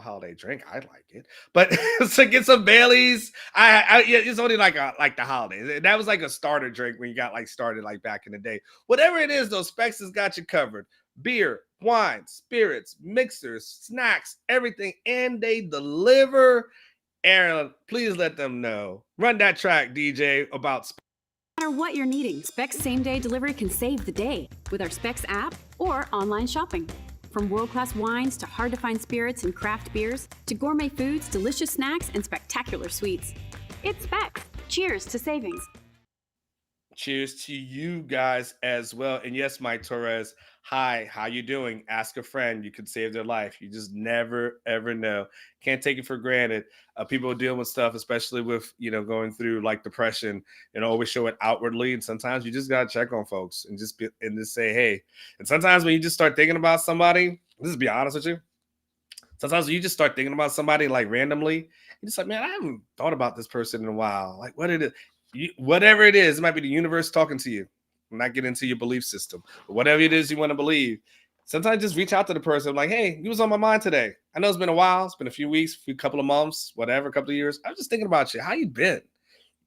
holiday drink. I like it, but so get some Baileys. It's only like the holidays. That was like a starter drink when you got like started like back in the day. Whatever it is, those Specs has got you covered. Beer, wine, spirits, mixers, snacks, everything, and they deliver. Aaron, please let them know. Run that track, DJ, about Specs. No matter what you're needing, Specs same-day delivery can save the day with our Specs app or online shopping. From world-class wines to hard-to-find spirits and craft beers to gourmet foods, delicious snacks, and spectacular sweets. It's Specs. Cheers to savings. Cheers to you guys as well. And yes, Mike Torres, hi, how you doing? Ask a friend. You could save their life. You just never, ever know. Can't take it for granted. People deal with stuff, especially with, going through like depression and always show it outwardly. And sometimes you just got to check on folks and just say, hey. And sometimes when you just start thinking about somebody, let's be honest with you. Sometimes when you just start thinking about somebody like randomly, you're just like, man, I haven't thought about this person in a while. Like whatever it is, it might be the universe talking to you. I'm not getting into your belief system, but whatever it is you want to believe, sometimes just reach out to the person like, hey, you was on my mind today. I know it's been a while. It's been a few weeks, a couple of months, whatever, a couple of years. I was just thinking about you. How you been?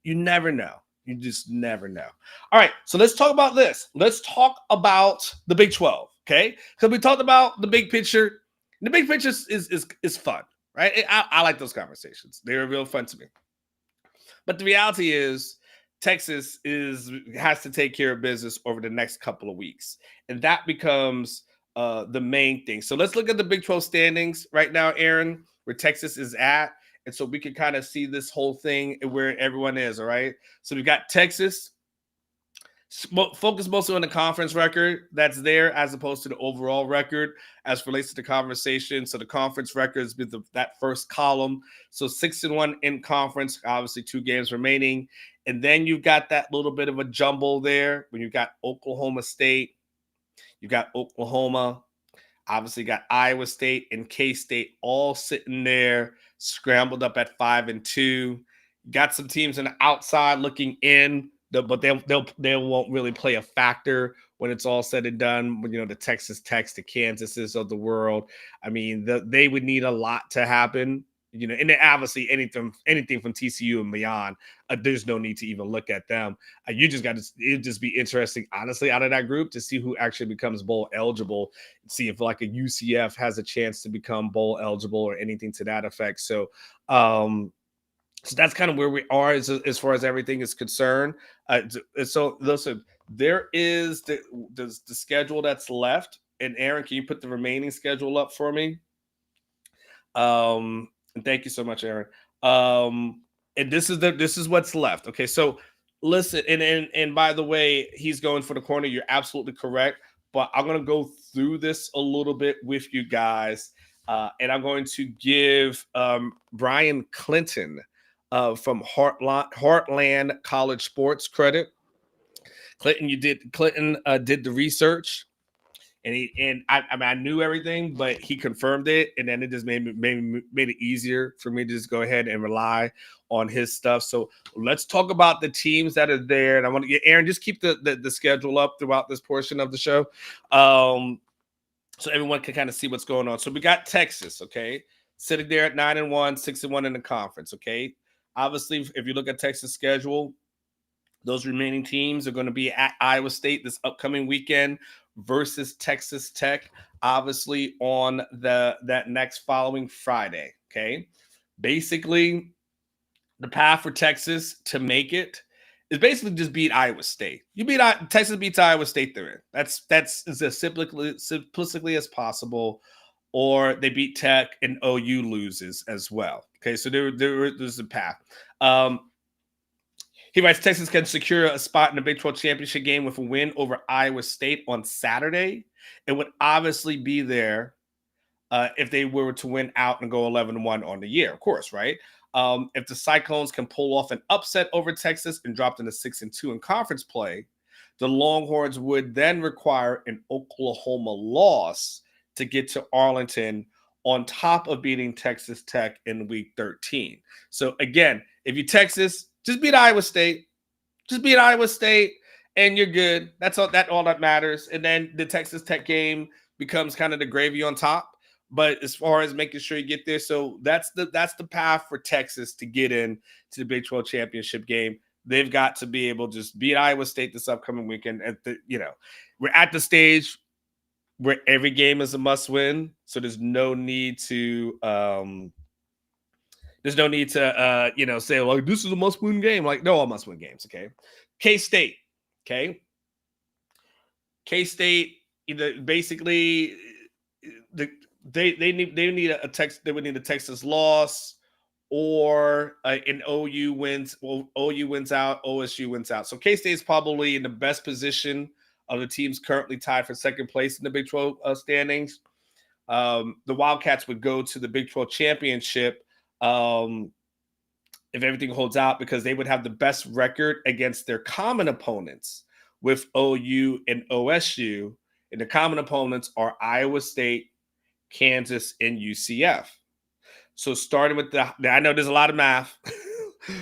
You never know. You just never know. All right, so let's talk about this. Let's talk about the Big 12, okay? Because we talked about the big picture. The big picture is fun, right? I like those conversations. They're real fun to me. But the reality is Texas has to take care of business over the next couple of weeks. And that becomes the main thing. So let's look at the Big 12 standings right now, Aaron, where Texas is at. And so we can kind of see this whole thing and where everyone is, all right? So we've got Texas, focus mostly on the conference record that's there as opposed to the overall record as relates to the conversation. So the conference record has been that first column. So 6-1 in conference, obviously 2 games remaining. And then you've got that little bit of a jumble there when you've got Oklahoma State, you've got Oklahoma, obviously got Iowa State and K-State all sitting there, scrambled up at 5-2. Got some teams on the outside looking in, but they won't really play a factor when it's all said and done. The Texas Techs, the Kansases of the world. I mean, they would need a lot to happen. And then obviously anything from TCU and beyond, there's no need to even look at them. It'd just be interesting, honestly, out of that group to see who actually becomes bowl eligible, see if like a UCF has a chance to become bowl eligible or anything to that effect. So that's kind of where we are as far as everything is concerned. So listen, there is the schedule that's left. And Aaron, can you put the remaining schedule up for me? And thank you so much, Aaron. And this is what's left. Okay, so listen, and by the way, he's going for the corner. You're absolutely correct. But I'm gonna go through this a little bit with you guys, and I'm going to give Brian Clinton from Heartland College Sports credit. Clinton did the research. And I knew everything, but he confirmed it, and then it just made it easier for me to just go ahead and rely on his stuff. So let's talk about the teams that are there, and I want to get Aaron, just keep the schedule up throughout this portion of the show, so everyone can kind of see what's going on. So we got Texas, okay, sitting there at 9-1, 6-1 in the conference, okay. Obviously, if you look at Texas' schedule, those remaining teams are going to be at Iowa State this upcoming weekend versus Texas Tech, obviously on that next following Friday. Okay, basically the path for Texas to make it is basically just beat Iowa State. Texas beats Iowa State, they're in. That's as simplistically as possible, or they beat Tech and OU loses as well. Okay, so there's a path. He writes, Texas can secure a spot in the Big 12 championship game with a win over Iowa State on Saturday. It would obviously be there if they were to win out and go 11-1 on the year, of course, right? If the Cyclones can pull off an upset over Texas and drop into 6-2 in conference play, the Longhorns would then require an Oklahoma loss to get to Arlington on top of beating Texas Tech in week 13. So again, if you Texas, just beat Iowa State. Just beat Iowa State and you're good. That's all that matters. And then the Texas Tech game becomes kind of the gravy on top. But as far as making sure you get there, so that's the path for Texas to get in to the Big 12 championship game. They've got to be able to just beat Iowa State this upcoming weekend. We're at the stage where every game is a must win. So there's no need to say like this is a must win game. Like, no, all must win games. Okay. K-State. Okay. K-State, basically they need a Texas loss or an OU wins. Well, OU wins out, OSU wins out. So K-State is probably in the best position of the teams currently tied for second place in the Big 12 standings. The Wildcats would go to the Big 12 championship if everything holds out, because they would have the best record against their common opponents with OU and OSU. And the common opponents are Iowa State, Kansas, and UCF. So starting with I know there's a lot of math,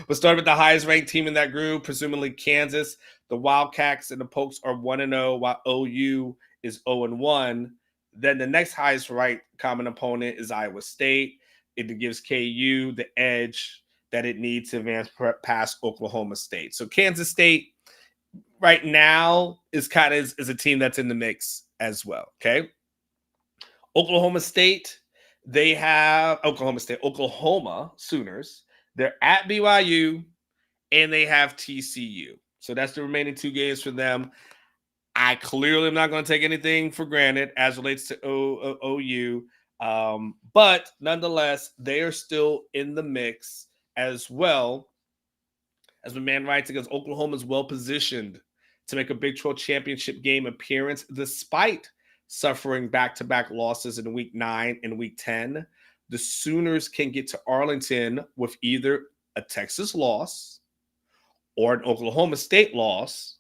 but starting with the highest ranked team in that group, presumably Kansas, the Wildcats and the Pokes are 1-0, while OU is 0-1. Then the next highest ranked common opponent is Iowa State. It gives KU the edge that it needs to advance past Oklahoma State. So Kansas State right now is a team that's in the mix as well. Okay. Oklahoma Sooners. They're at BYU and they have TCU. So that's the remaining two games for them. I clearly am not going to take anything for granted as relates to OU. But nonetheless, they are still in the mix as well. As my man writes, because Oklahoma is well positioned to make a Big 12 championship game appearance despite suffering back-to-back losses in week 9 and week 10. The Sooners can get to Arlington with either a Texas loss or an Oklahoma State loss,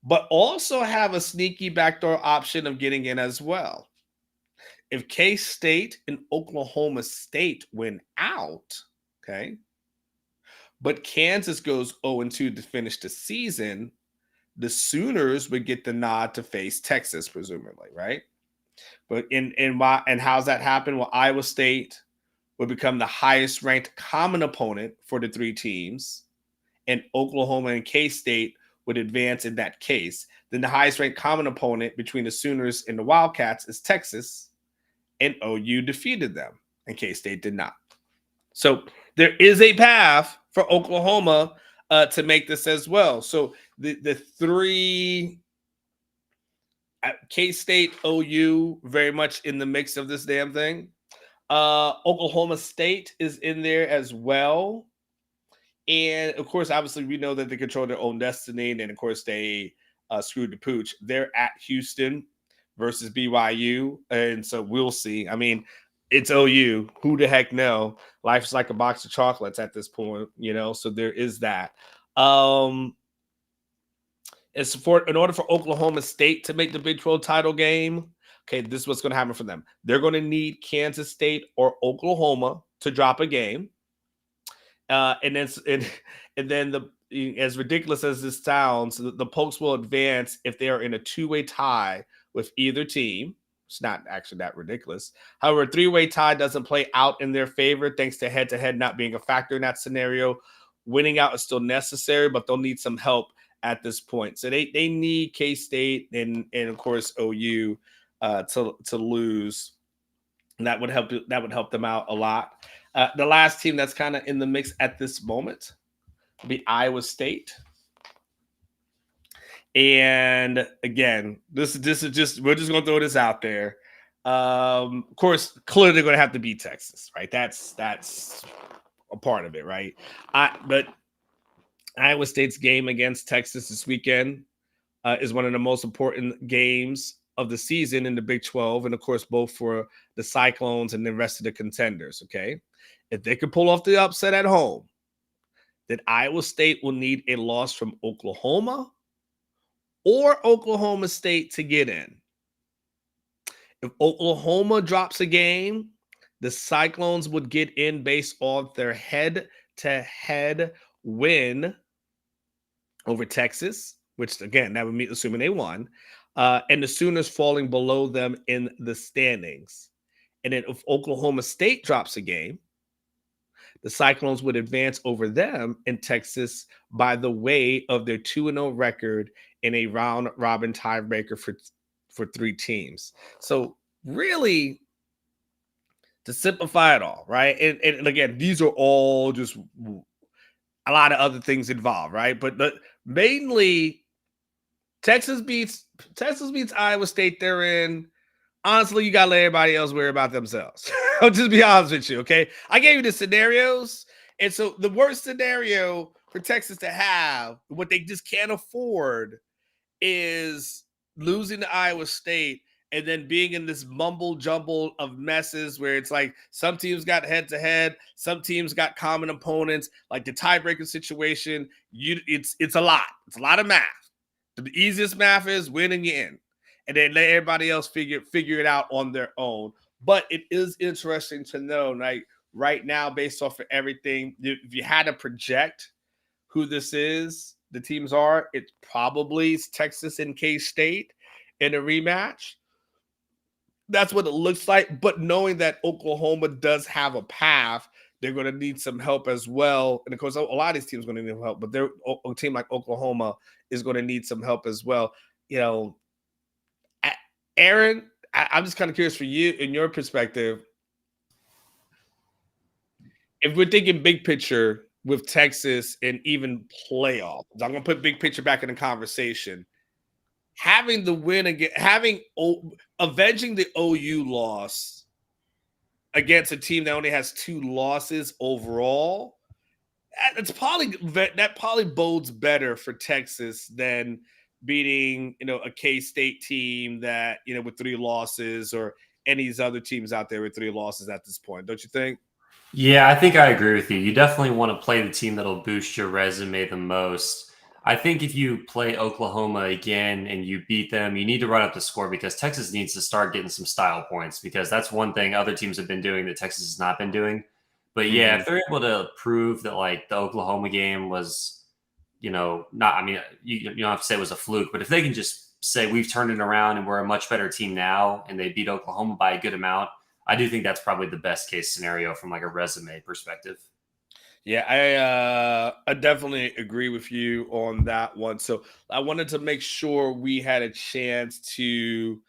but also have a sneaky backdoor option of getting in as well. If K-State and Oklahoma State win out, okay, but Kansas goes 0-2 to finish the season, the Sooners would get the nod to face Texas, presumably, right? But and how's that happen? Well, Iowa State would become the highest ranked common opponent for the three teams, and Oklahoma and K-State would advance in that case. Then the highest ranked common opponent between the Sooners and the Wildcats is Texas, and OU defeated them, and K-State did not. So there is a path for Oklahoma to make this as well. So the three, K-State, OU, very much in the mix of this damn thing. Oklahoma State is in there as well. And, of course, obviously, we know that they control their own destiny. And then, of course, they screwed the pooch. They're at Houston versus BYU. And so we'll see. I mean, it's OU. Who the heck know? Life's like a box of chocolates at this point, so there is that. In order for Oklahoma State to make the Big 12 title game, okay, this is what's going to happen for them. They're going to need Kansas State or Oklahoma to drop a game. And then as ridiculous as this sounds, the Pokes will advance if they are in a two-way tie with either team. It's not actually that ridiculous. However, a three-way tie doesn't play out in their favor thanks to head-to-head not being a factor in that scenario. Winning out is still necessary, but they'll need some help at this point. So they need K-State and of course OU to lose. And that would help them out a lot. The last team that's kind of in the mix at this moment will be Iowa State. And again, this is just, we're just gonna throw this out there. Of course, clearly they're gonna have to beat Texas, right? That's a part of it, right? But Iowa State's game against Texas this weekend is one of the most important games of the season in the Big 12, and of course, both for the Cyclones and the rest of the contenders. Okay, if they could pull off the upset at home, then Iowa State will need a loss from Oklahoma or Oklahoma State to get in. If Oklahoma drops a game, the Cyclones would get in based on their head-to-head win over Texas, which, again, that would mean assuming they won, and the Sooners falling below them in the standings. And then if Oklahoma State drops a game, the Cyclones would advance over them in Texas by the way of their 2-0 record in a round-robin tiebreaker for 3 teams. So really, to simplify it all, right? And again, these are all just a lot of other things involved, right? But mainly, Texas beats Iowa State. They're in. Honestly, you got to let everybody else worry about themselves. I'll just be honest with you, okay? I gave you the scenarios. And so the worst scenario for Texas to have, what they just can't afford, is losing to Iowa State and then being in this mumble jumble of messes where it's like some teams got head-to-head, some teams got common opponents, like the tiebreaker situation. It's a lot. It's a lot of math. The easiest math is win and you in. And then let everybody else figure it out on their own. But it is interesting to know, like right now, based off of everything, if you had to project who this is, the teams are, it's probably Texas and K-State in a rematch. That's what it looks like. But knowing that Oklahoma does have a path, they're going to need some help as well. And of course, a lot of these teams are going to need help, but a team like Oklahoma is going to need some help as well. You know, Aaron, I'm just kind of curious for you, in your perspective, if we're thinking big picture with Texas and even playoffs, I'm going to put big picture back in the conversation. Having the win again, avenging the OU loss against a team that only has 2 losses overall, that probably bodes better for Texas than beating, a K-State team that, with 3 losses, or any of these other teams out there with 3 losses at this point. Don't you think? Yeah, I think I agree with you. You definitely want to play the team that'll boost your resume the most. I think if you play Oklahoma again and you beat them, you need to run up the score, because Texas needs to start getting some style points, because that's one thing other teams have been doing that Texas has not been doing. But yeah, if they're able to prove that like the Oklahoma game was, not, I mean, you don't have to say it was a fluke, but if they can just say we've turned it around and we're a much better team now, and they beat Oklahoma by a good amount, I do think that's probably the best case scenario from like a resume perspective. Yeah, I definitely agree with you on that one. So I wanted to make sure we had a chance to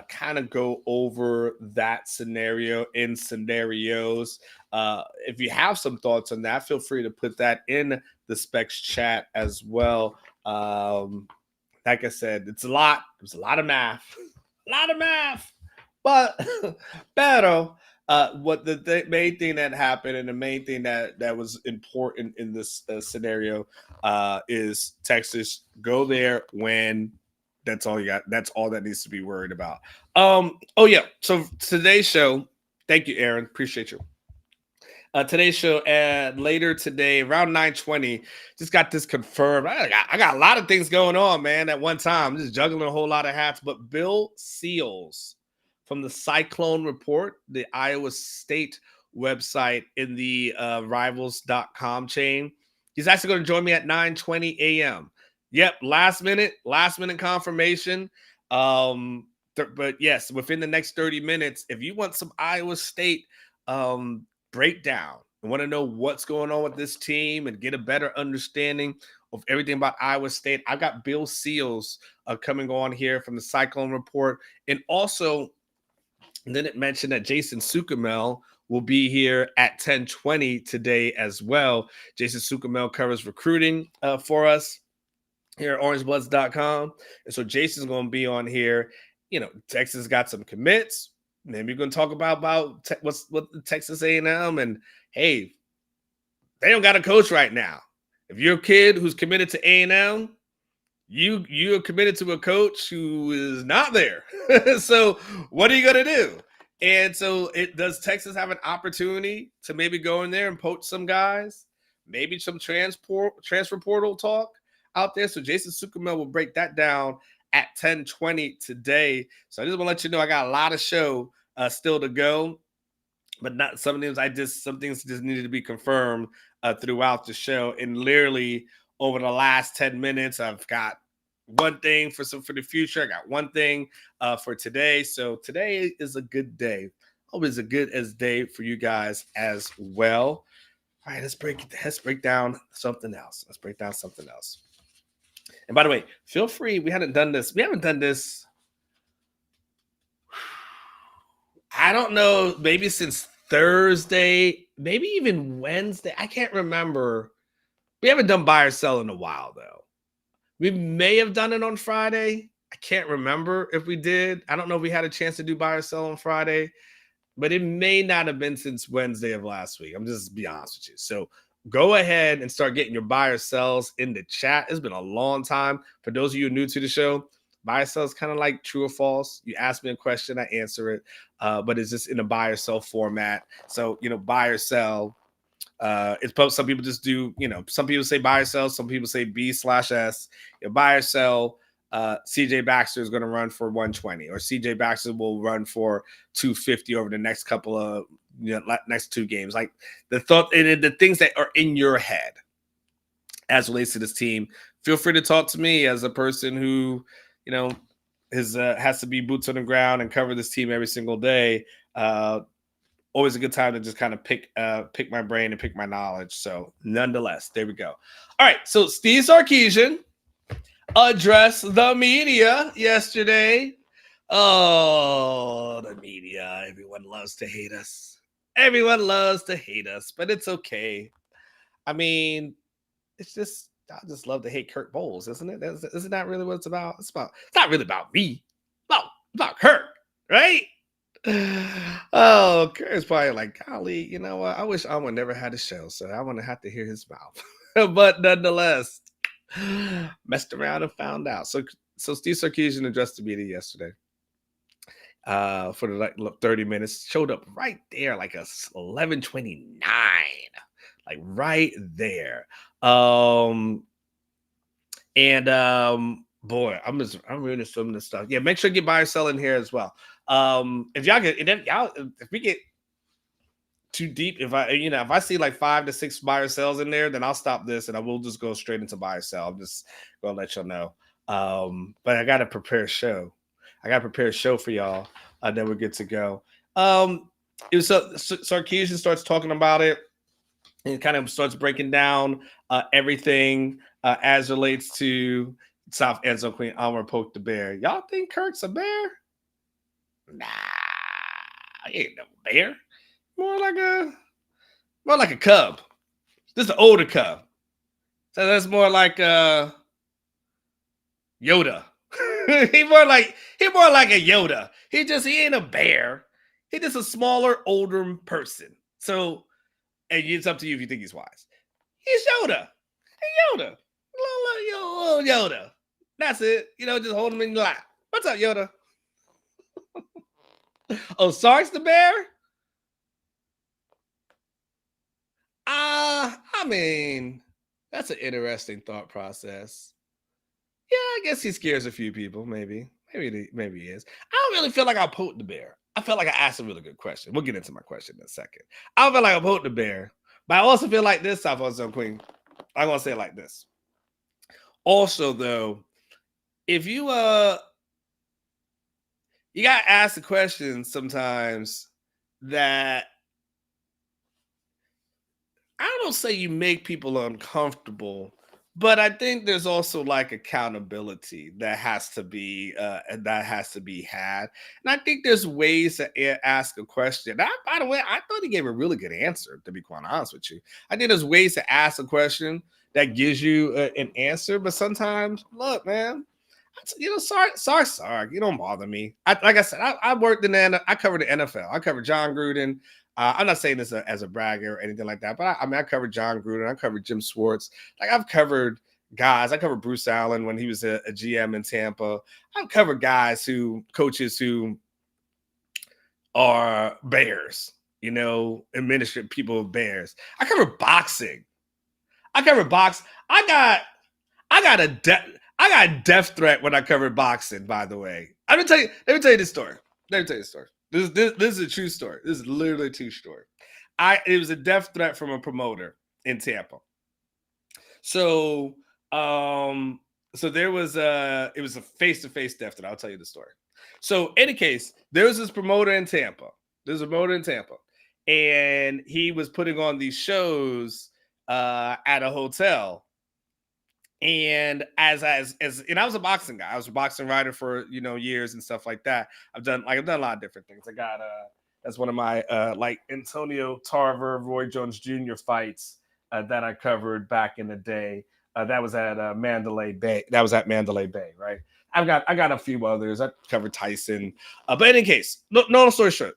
kind of go over that scenario in scenarios. If you have some thoughts on that, feel free to put that in the Specs chat as well. Like I said, it's a lot. There's a lot of math. But what the main thing that happened, and the main thing that was important in this scenario is Texas go there, win. That's all you got. That's all that needs to be worried about. Oh yeah. So today's show. Thank you, Aaron. Appreciate you. Today's show later today around 9:20. Just got this confirmed. I got a lot of things going on, man, at one time. I'm just juggling a whole lot of hats. But Bill Seals from the CycloneReport, the Iowa State website in the rivals.com chain, he's actually going to join me at 9:20 a.m. Yep, last minute confirmation. But yes, within the next 30 minutes, if you want some Iowa State breakdown and want to know what's going on with this team and get a better understanding of everything about Iowa State, I've got Bill Seals coming on here from the CycloneReport. And also, then it mentioned that Jason Suchomel will be here at 10:20 today as well. Jason Suchomel covers recruiting for us here at orangebloods.com. And so Jason's going to be on here. Texas got some commits. Maybe we're going to talk about what the Texas A&M, and hey, they don't got a coach right now. If you're a kid who's committed to A&M, you're committed to a coach who is not there. So what are you going to do? And so does Texas have an opportunity to maybe go in there and poach some guys? Maybe some transfer portal talk out there. So Jason Suchomel will break that down at 10:20 today. So I just want to let you know I got a lot of show still to go, but not some things just needed to be confirmed throughout the show. And literally over the last 10 minutes, I've got one thing for the future. I got one thing for today. So today is a good day. Always a good day for you guys as well. All right, let's break down something else. And by the way, feel free. We haven't done this. I don't know, maybe since Thursday, maybe even Wednesday. I can't remember. We haven't done buy or sell in a while, though. We may have done it on Friday. I can't remember if we did. I don't know if we had a chance to do buy or sell on Friday, but it may not have been since Wednesday of last week. I'm just be honest with you. So go ahead and start getting your buy or sells in the chat. It's been a long time. For those of you new to the show, buy or sell is kind of like true or false. You ask me a question, I answer it, but it's just in a buy or sell format. So, buy or sell. It's some people just do, some people say buy or sell, some people say B/S. Buy or sell, CJ Baxter is going to run for 120, or CJ Baxter will run for 250 over the next couple of next two games. Like the thought and the things that are in your head as relates to this team. Feel free to talk to me as a person who, has to be boots on the ground and cover this team every single day. Always a good time to just kind of pick my brain and pick my knowledge. So nonetheless, there we go. All right. So Steve Sarkeesian addressed the media yesterday. Oh, the media. Everyone loves to hate us. But it's okay. I mean, I just love to hate Kurt Bowles, isn't it? Isn't that really what it's about? It's not really about me. It's about Kurt, right? Oh, Kurt's probably like, golly, you know what? I wish Anwar never had a show, so I want to have to hear his mouth. But nonetheless, messed around and found out. So Steve Sarkeesian addressed the media yesterday for the 30 minutes. Showed up right there, like a 11:29, like right there. Boy, I'm reading some of this stuff. Yeah, make sure you get buy or sell in here as well. If we get too deep, if I see like 5 to 6 buy or sells in there, then I'll stop this and I will just go straight into buy or sell. I'm just gonna let y'all know. But I gotta prepare a show. For y'all. Then we're good to go. Sarkeesian starts talking about it and kind of starts breaking down everything as relates to South End Zone Queen Anwar poked the bear. Y'all think Kurt's a bear? Nah, he ain't no bear. More like a cub. This is an older cub. So that's more like Yoda. he more like a Yoda. He ain't a bear. He's just a smaller, older person. So, and it's up to you if you think he's wise. He's Yoda. Hey, Yoda. Little Yoda. That's it. Just hold him in your lap. What's up, Yoda? Oh, Sark's the bear? I mean, that's an interesting thought process. Yeah, I guess he scares a few people, maybe. Maybe he is. I don't really feel like I poked the bear. I felt like I asked a really good question. We'll get into my question in a second. I don't feel like I poked the bear, but I also feel like this, South Zone Queen. I'm going to say it like this. Also, though, if you you got to ask the question sometimes that I don't say you make people uncomfortable, but I think there's also like accountability that has to be had. And I think there's ways to ask a question. By the way, I thought he gave a really good answer, to be quite honest with you. I think there's ways to ask a question that gives you an answer, but sometimes, look, man, Sark. You don't bother me. Like I said, I worked I covered the NFL. I covered John Gruden. I'm not saying this as a bragger or anything like that, but I covered John Gruden. I covered Jim Schwartz. Like I've covered guys. I covered Bruce Allen when he was a GM in Tampa. I've covered coaches who are Bears, administrative people of Bears. I covered boxing. I got a death threat when I covered boxing, by the way. Let me tell you this story. This is a true story. This is literally a true story. It was a death threat from a promoter in Tampa. So it was a face-to-face death threat. I'll tell you the story. So in any case, there was this promoter in Tampa. And he was putting on these shows at a hotel. And as I was a boxing guy. I was a boxing writer for years and stuff like that. I've done a lot of different things. I got that's one of my like Antonio Tarver, Roy Jones Jr. fights that I covered back in the day. That was at Mandalay Bay. Right? I got a few others. I covered Tyson. But in any case, no story short.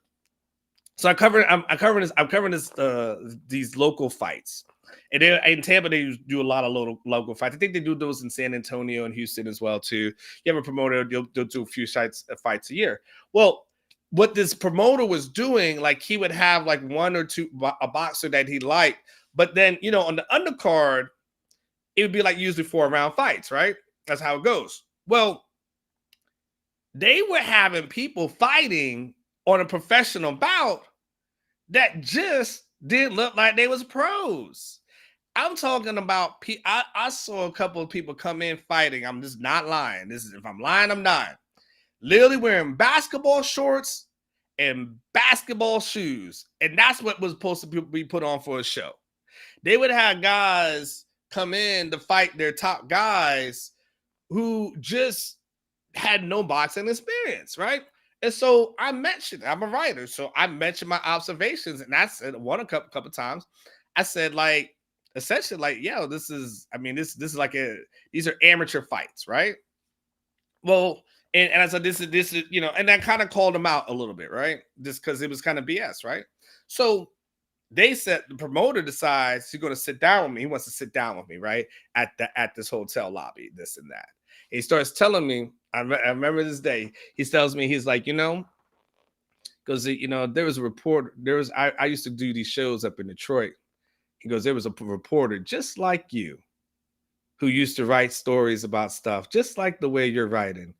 So I'm covering these local fights. And in Tampa, they do a lot of local fights. I think they do those in San Antonio and Houston as well, too. You have a promoter, they'll do a few fights a year. Well, what this promoter was doing, like he would have like one or two, a boxer that he liked. But then, on the undercard, it would be like usually 4-round fights, right? That's how it goes. Well, they were having people fighting on a professional bout that just didn't look like they was pros. I'm talking about, I saw a couple of people come in fighting. I'm just not lying. If I'm lying, I'm not. Literally wearing basketball shorts and basketball shoes. And that's what was supposed to be put on for a show. They would have guys come in to fight their top guys who just had no boxing experience, right? And so I mentioned, I'm a writer, so I mentioned my observations, and I said a couple times, I said like, essentially like, yeah, this is like these are amateur fights, right? Well, and I said, this is, and I kind of called them out a little bit, right? Just because it was kind of BS, right? So they said the promoter decides he's going to sit down with me. He wants to sit down with me, right? At this hotel lobby, this and that. And he starts telling me, I remember this day. He tells me, he's like, because there was a reporter. I used to do these shows up in Detroit. He goes, there was a reporter just like you who used to write stories about stuff just like the way you're writing.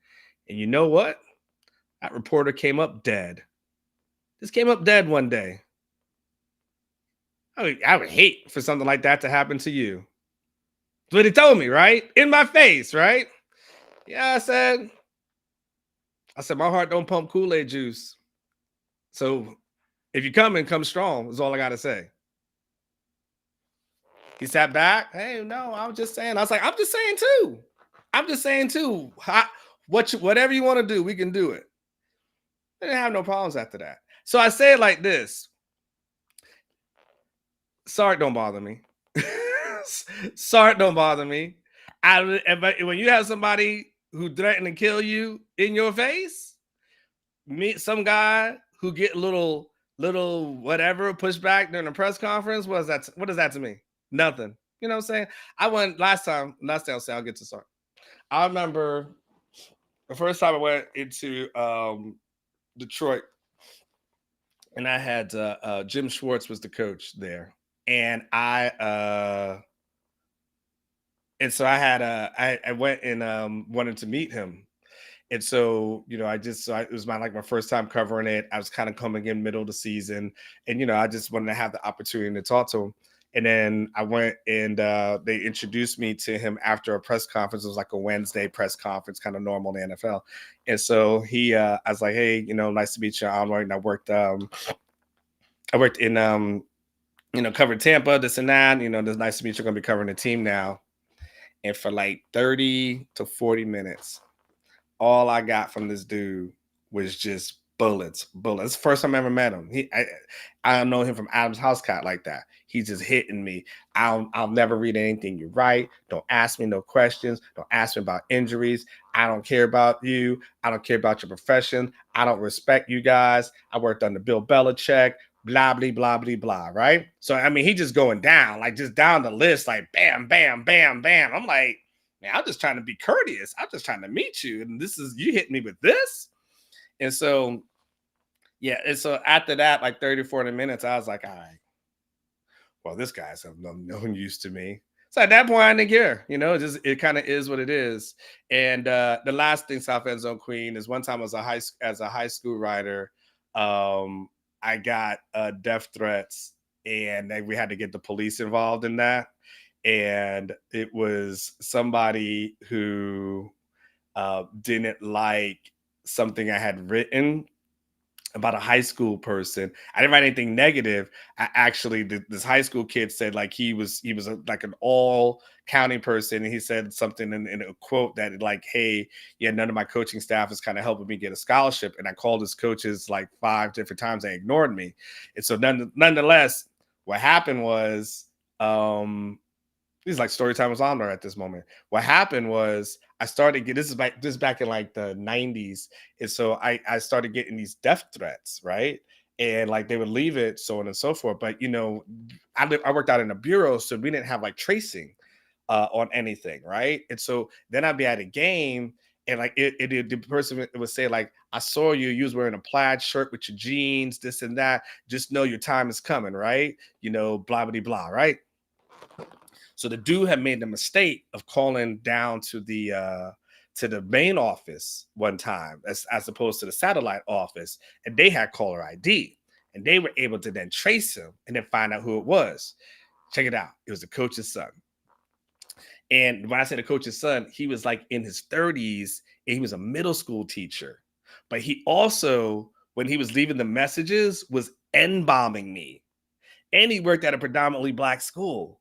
And you know what? That reporter came up dead. Just came up dead one day. I would hate for something like that to happen to you. That's what he told me, right? In my face, right? Yeah, I said, my heart don't pump Kool-Aid juice. So if you come strong, is all I got to say. He sat back. Hey, no, I was just saying. I was like, I'm just saying too. Whatever you want to do, we can do it. I didn't have no problems after that. So I say it like this. Sark don't bother me. Sark don't bother me. When you have somebody who threatened to kill you in your face, meet some guy who get little whatever pushback during a press conference. What is that to me? Nothing. You know what I'm saying? I went last time I'll say I'll get to Sark. I remember the first time I went into Detroit, and I had Jim Schwartz was the coach there. And I went and wanted to meet him. And so, it was my first time covering it. I was kind of coming in middle of the season, and, I just wanted to have the opportunity to talk to him. And then I went and they introduced me to him after a press conference. It was like a Wednesday press conference, kind of normal in the NFL. And so I was like, hey, nice to meet you, Anwar. And I worked in, covered Tampa, this and that. It's nice to meet you. Going to be covering the team now. And for like 30 to 40 minutes, all I got from this dude was just bullets. First time I ever met him. I don't know him from Adam's house cat like that. He's just hitting me. I'll never read anything you write. Don't ask me no questions. Don't ask me about injuries. I don't care about you. I don't care about your profession. I don't respect you guys. I worked under Bill Belichick. Blah, blah, blah, blah, blah, right? So, I mean, he just going down, like just down the list, like bam, bam, bam, bam. I'm like, man, I'm just trying to be courteous. I'm just trying to meet you. And this is, you hitting me with this? And so, yeah. And so after that, like 30, 40 minutes, I was like, all right, well, this guy's of no use to me. So at that point, I didn't care, it kind of is what it is. And the last thing, South End Zone Queen, is one time as a high school writer, I got death threats, and we had to get the police involved in that. And it was somebody who didn't like something I had written about a high school person. I didn't write anything negative. This high school kid said like he was like an all county person, and he said something in a quote that like, hey, yeah, none of my coaching staff is kind of helping me get a scholarship, and I called his coaches like 5 different times. They ignored me. And so nonetheless, what happened was he's like story time was on there at this moment. What happened was I started getting, this is back in like the 90s. And so I started getting these death threats, right? And like they would leave it, so on and so forth. But I worked out in a bureau, so we didn't have like tracing on anything, right? And so then I'd be at a game, and like the person would say like, I saw you was wearing a plaid shirt with your jeans, this and that. Just know your time is coming, right? Blah, blah, blah, right? So the dude had made the mistake of calling down to the main office one time, as opposed to the satellite office, and they had caller ID, and they were able to then trace him and then find out who it was. Check it out. It was the coach's son. And when I say the coach's son, he was like in his 30s, and he was a middle school teacher. But he also, when he was leaving the messages, was N-bombing me. And he worked at a predominantly Black school.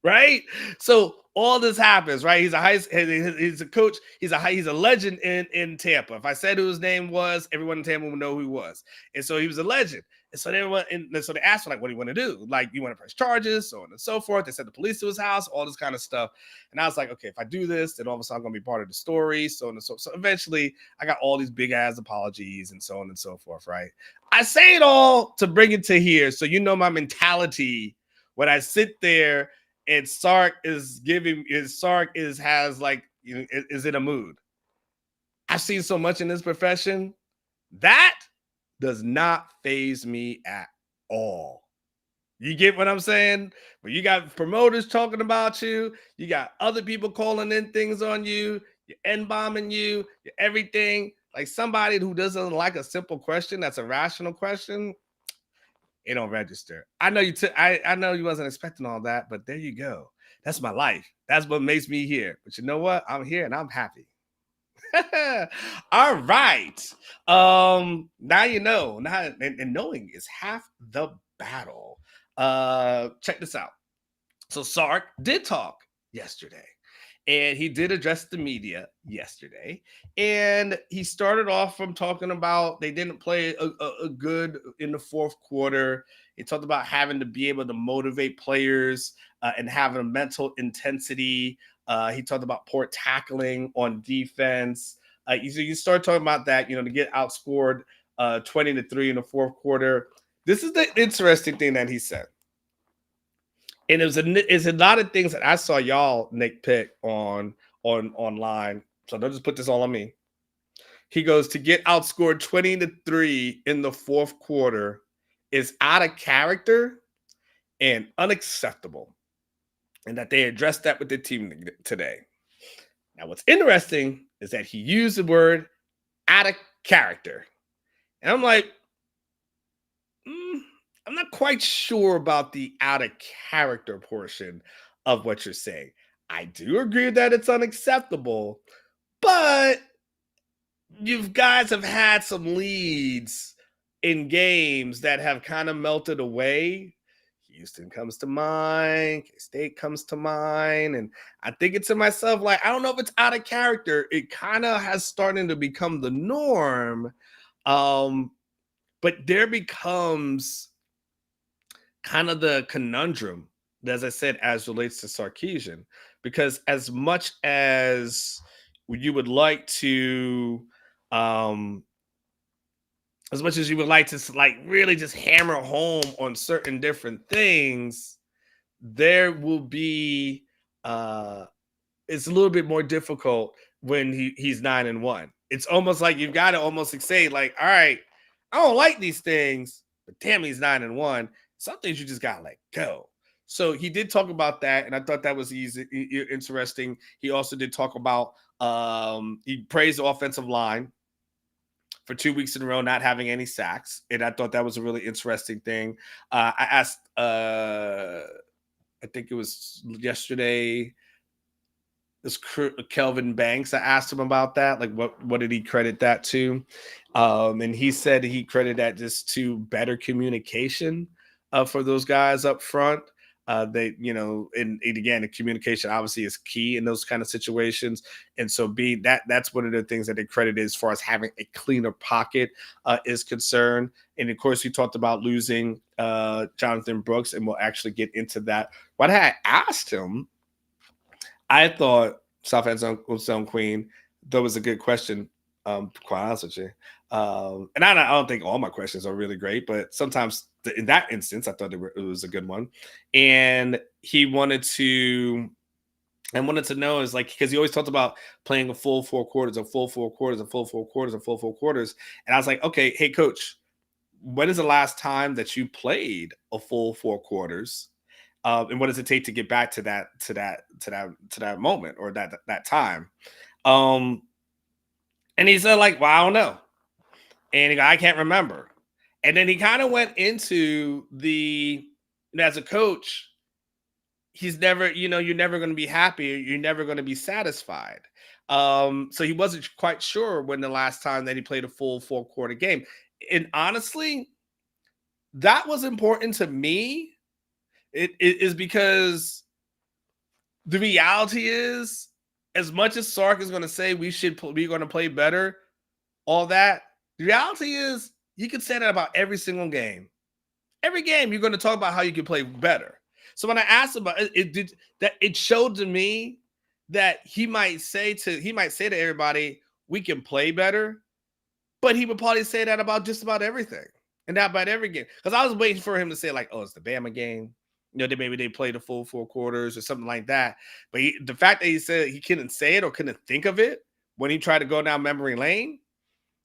Right, so all this happens, right? He's a coach. He's a legend in Tampa. If I said who his name was, everyone in Tampa would know who he was. And so he was a legend. And so they asked him like, "What do you want to do? Like, you want to press charges, so on and so forth?" They sent the police to his house, all this kind of stuff. And I was like, "Okay, if I do this, then all of a sudden I'm going to be part of the story, so on and so." So eventually, I got all these big ass apologies and so on and so forth. Right? I say it all to bring it to here, so my mentality when I sit there. And Sark is in a mood. I've seen so much in this profession that does not faze me at all. You get what I'm saying? When you got promoters talking about you, you got other people calling in things on you, you're N-bombing you, you're everything. Like somebody who doesn't like a simple question, that's a rational question, it don't register. I know I know you wasn't expecting all that, but there you go. That's my life. That's what makes me here. But you know what? I'm here and I'm happy. All right. Now you know. Now and knowing is half the battle. Check this out. So Sark did talk yesterday. And he did address the media yesterday. And he started off from talking about they didn't play a good in the fourth quarter. He talked about having to be able to motivate players and having a mental intensity. He talked about poor tackling on defense. You start talking about that, to get outscored 20-3 in the fourth quarter. This is the interesting thing that he said. And it's a lot of things that I saw y'all nitpick on online. So don't just put this all on me. He goes, to get outscored 20-3 in the fourth quarter is out of character and unacceptable. And that they addressed that with the team today. Now, what's interesting is that he used the word out of character. And I'm like, I'm not quite sure about the out of character portion of what you're saying. I do agree that it's unacceptable, but you guys have had some leads in games that have kind of melted away. Houston comes to mind, K-State comes to mind, and I think to myself, like, I don't know if it's out of character. It kind of has started to become the norm But there becomes kind of the conundrum, as I said, as relates to Sarkeesian, because as much as you would like to, as much as you would like to like really just hammer home on certain different things, there will be it's a little bit more difficult when he's 9-1. It's almost like you've got to almost say, like, all right, I don't like these things, but damn, he's 9-1. Some things you just gotta let go. So he did talk about that, and I thought that was interesting. He also did talk about he praised the offensive line for 2 weeks in a row not having any sacks, and I thought that was a really interesting thing. I asked, I think it was yesterday, this Kelvin Banks. I asked him about that, like what did he credit that to? And he said he credited that just to better communication for those guys up front. They, and again, the communication obviously is key in those kind of situations. And so that's one of the things that they credited as far as having a cleaner pocket is concerned. And of course, he talked about losing Jonathan Brooks, and we'll actually get into that. What I asked him, I thought South End Zone Queen, that was a good question, quite honest with you. And I don't think all my questions are really great, but sometimes in that instance, I thought it was a good one. And he wanted to know is like, because he always talked about playing a full 4 quarters, a full 4 quarters, a full 4 quarters, a full 4 quarters. And I was like, okay, hey coach, when is the last time that you played a full 4 quarters? And what does it take to get back to that moment or that time? And he said, like, well, I don't know. And he go, I can't remember. And then he kind of went into as a coach, he's never, you're never going to be happy. You're never going to be satisfied. So he wasn't quite sure when the last time that he played a full 4 quarter game. And honestly, that was important to me. It is because the reality is, as much as Sark is going to say we're going to play better, all that, the reality is you can say that about every single game. Every game you're going to talk about how you can play better. So when I asked about it, it showed to me that he might say to everybody, we can play better, but he would probably say that about just about everything and that about every game. Because I was waiting for him to say, like, oh, it's the Bama game. Maybe they played the full 4 quarters or something like that. But the fact that he said he couldn't say it or couldn't think of it when he tried to go down memory lane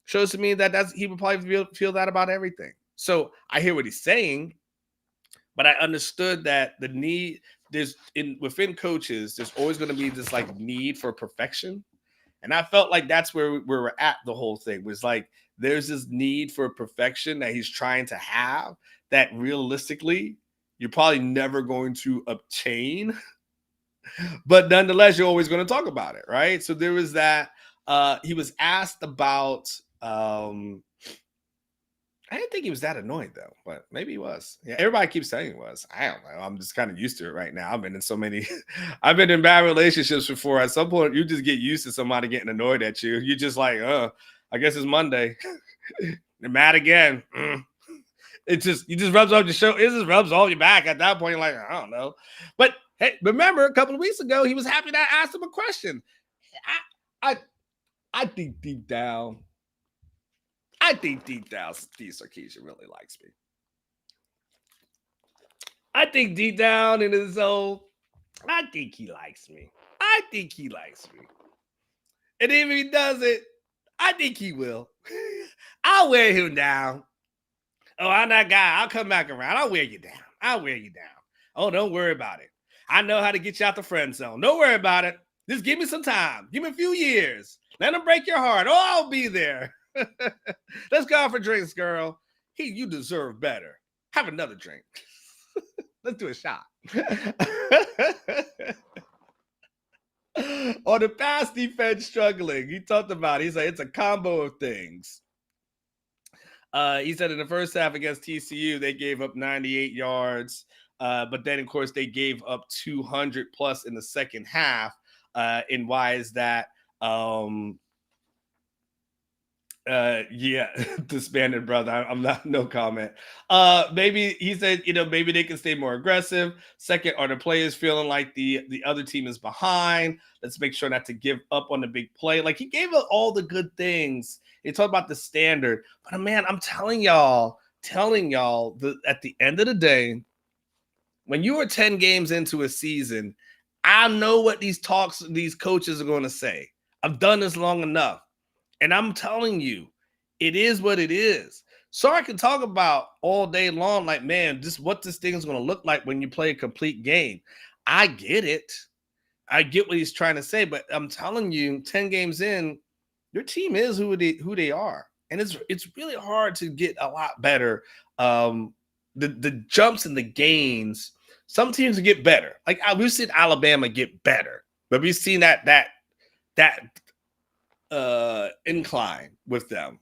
shows to me that he would probably feel that about everything. So I hear what he's saying, but I understood that the need within coaches, there's always going to be this like need for perfection. And I felt like that's where we're at. The whole thing was like, there's this need for perfection that he's trying to have that realistically you're probably never going to obtain, but nonetheless, you're always going to talk about it, right? So there was that. He was asked about, I didn't think he was that annoyed though, but maybe he was. Yeah, everybody keeps saying he was. I don't know. I'm just kind of used to it right now. I've been in so many, I've been in bad relationships before. At some point, you just get used to somebody getting annoyed at you. You're just like, I guess it's Monday. They're mad again. You just rubs off your show. It just rubs off your back at that point. You're like, I don't know. But hey, remember a couple of weeks ago, he was happy that I asked him a question. I think deep down, Steve Sarkeesian really likes me. I think deep down in his soul, I think he likes me. And if he does it, I think he will. I'll wear him down. Oh, I'm that guy. I'll come back around. I'll wear you down. Oh, don't worry about it. I know how to get you out the friend zone. Don't worry about it. Just give me some time. Give me a few years. Let him break your heart. Oh, I'll be there. Let's go out for drinks, girl. You deserve better. Have another drink. Let's do a shot. On the pass defense struggling, he talked about it. He's like, it's a combo of things. He said in the first half against TCU, they gave up 98 yards. But then, of course, they gave up 200 plus in the second half. And why is that? Yeah, disbanded brother. I'm not, no comment. Maybe he said, maybe they can stay more aggressive. Second, are the players feeling like the other team is behind? Let's make sure not to give up on the big play. Like, he gave us all the good things. He talked about the standard, but man, I'm telling y'all that at the end of the day, when you are 10 games into a season, I know what these coaches are going to say. I've done this long enough. And I'm telling you, it is what it is. Sark can talk about all day long, like, man, what this thing is going to look like when you play a complete game. I get it. I get what he's trying to say, but I'm telling you, 10 games in, your team is who they are. And it's really hard to get a lot better. The jumps and the gains, some teams get better. Like, we've seen Alabama get better, but we've seen that incline with them.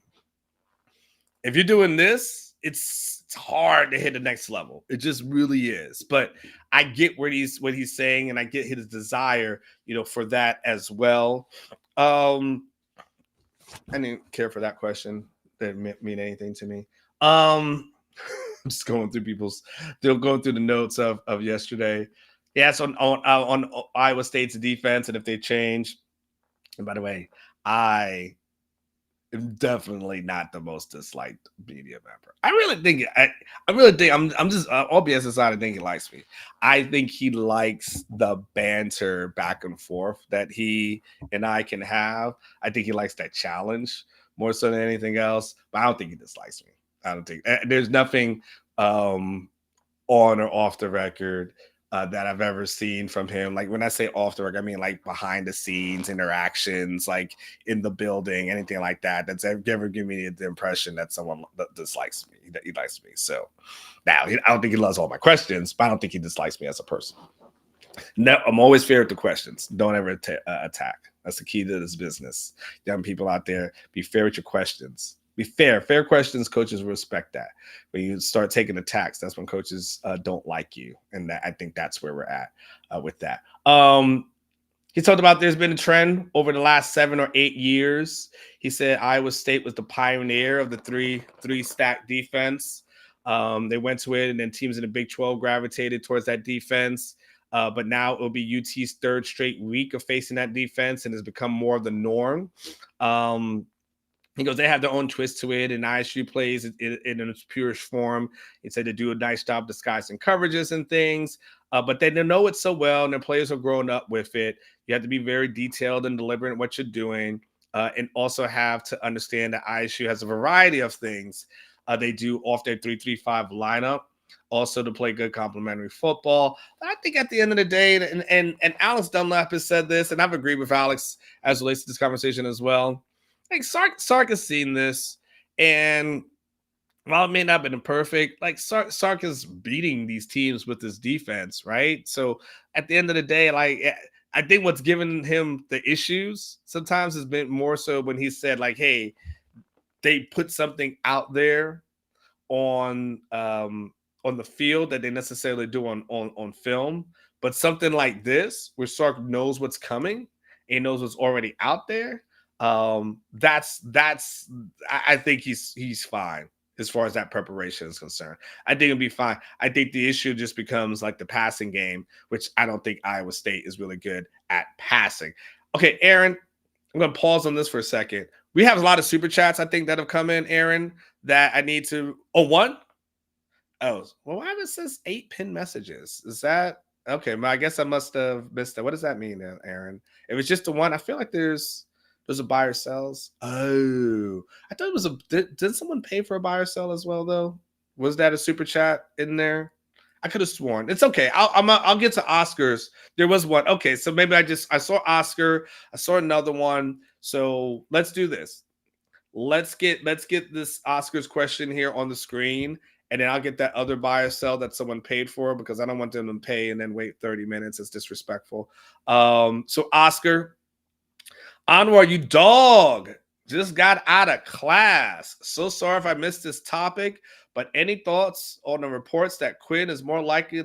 If you're doing this, it's hard to hit the next level. It just really is. But I get what he's saying, and I get his desire, for that as well. I didn't care for that question. That didn't mean anything to me. I'm just going through the notes of yesterday. Yes, on Iowa State's defense, and if they change. And by the way, I am definitely not the most disliked media member. I really think I'm just all BS aside. I think he likes me. I think he likes the banter back and forth that he and I can have. I think he likes that challenge more so than anything else. But I don't think he dislikes me. I don't think there's nothing on or off the record that I've ever seen from him. Like, when I say off the record, I mean like behind the scenes interactions, like in the building, anything like that. That's ever given me the impression that someone dislikes me, that he likes me. So now, I don't think he loves all my questions, but I don't think he dislikes me as a person. No, I'm always fair with the questions. Don't ever attack. That's the key to this business. Young people out there, be fair with your questions. Be fair. Fair questions, coaches respect that. When you start taking attacks, that's when coaches don't like you. And I think that's where we're at with that. He talked about there's been a trend over the last 7 or 8 years. He said Iowa State was the pioneer of the three stack defense. They went to it, and then teams in the Big 12 gravitated towards that defense. But now it will be UT's third straight week of facing that defense, and has become more of the norm. He goes, they have their own twist to it, and ISU plays in its purest form. He said they do a nice job disguising coverages and things, but they know it so well, and their players have grown up with it. You have to be very detailed and deliberate in what you're doing, and also have to understand that ISU has a variety of things they do off their 3-3-5 lineup, also to play good complementary football. But I think at the end of the day, and Alex Dunlap has said this, and I've agreed with Alex as it relates to this conversation as well. Like, Sark has seen this, and while it may not have been perfect, like Sark is beating these teams with his defense, right? So at the end of the day, like, I think what's given him the issues sometimes has been more so when he said, like, hey, they put something out there on the field that they necessarily do on film, but something like this where Sark knows what's coming and knows what's already out there. I think he's fine as far as that preparation is concerned. I think it'll be fine. I think the issue just becomes like the passing game, which I don't think Iowa State is really good at passing. Okay, Aaron, I'm going to pause on this for a second. We have a lot of super chats, I think, that have come in, Aaron, that I need to. Oh, one? Oh, well, why does it says 8 pinned messages? Is that okay? Well, I guess I must have missed that. What does that mean, Aaron? If it's just the one, I feel like there's a buy or sells. Oh, I thought it was did someone pay for a buy or sell as well, though? Was that a super chat in there? I could have sworn. It's okay. I'll get to Oscars. There was one. Okay, so maybe I saw Oscar. I saw another one. So let's do this. Let's get this Oscars question here on the screen, and then I'll get that other buy or sell that someone paid for, because I don't want them to pay and then wait 30 minutes. It's disrespectful. So Oscar, Anwar, you dog, just got out of class. So sorry if I missed this topic, but any thoughts on the reports that Quinn is more likely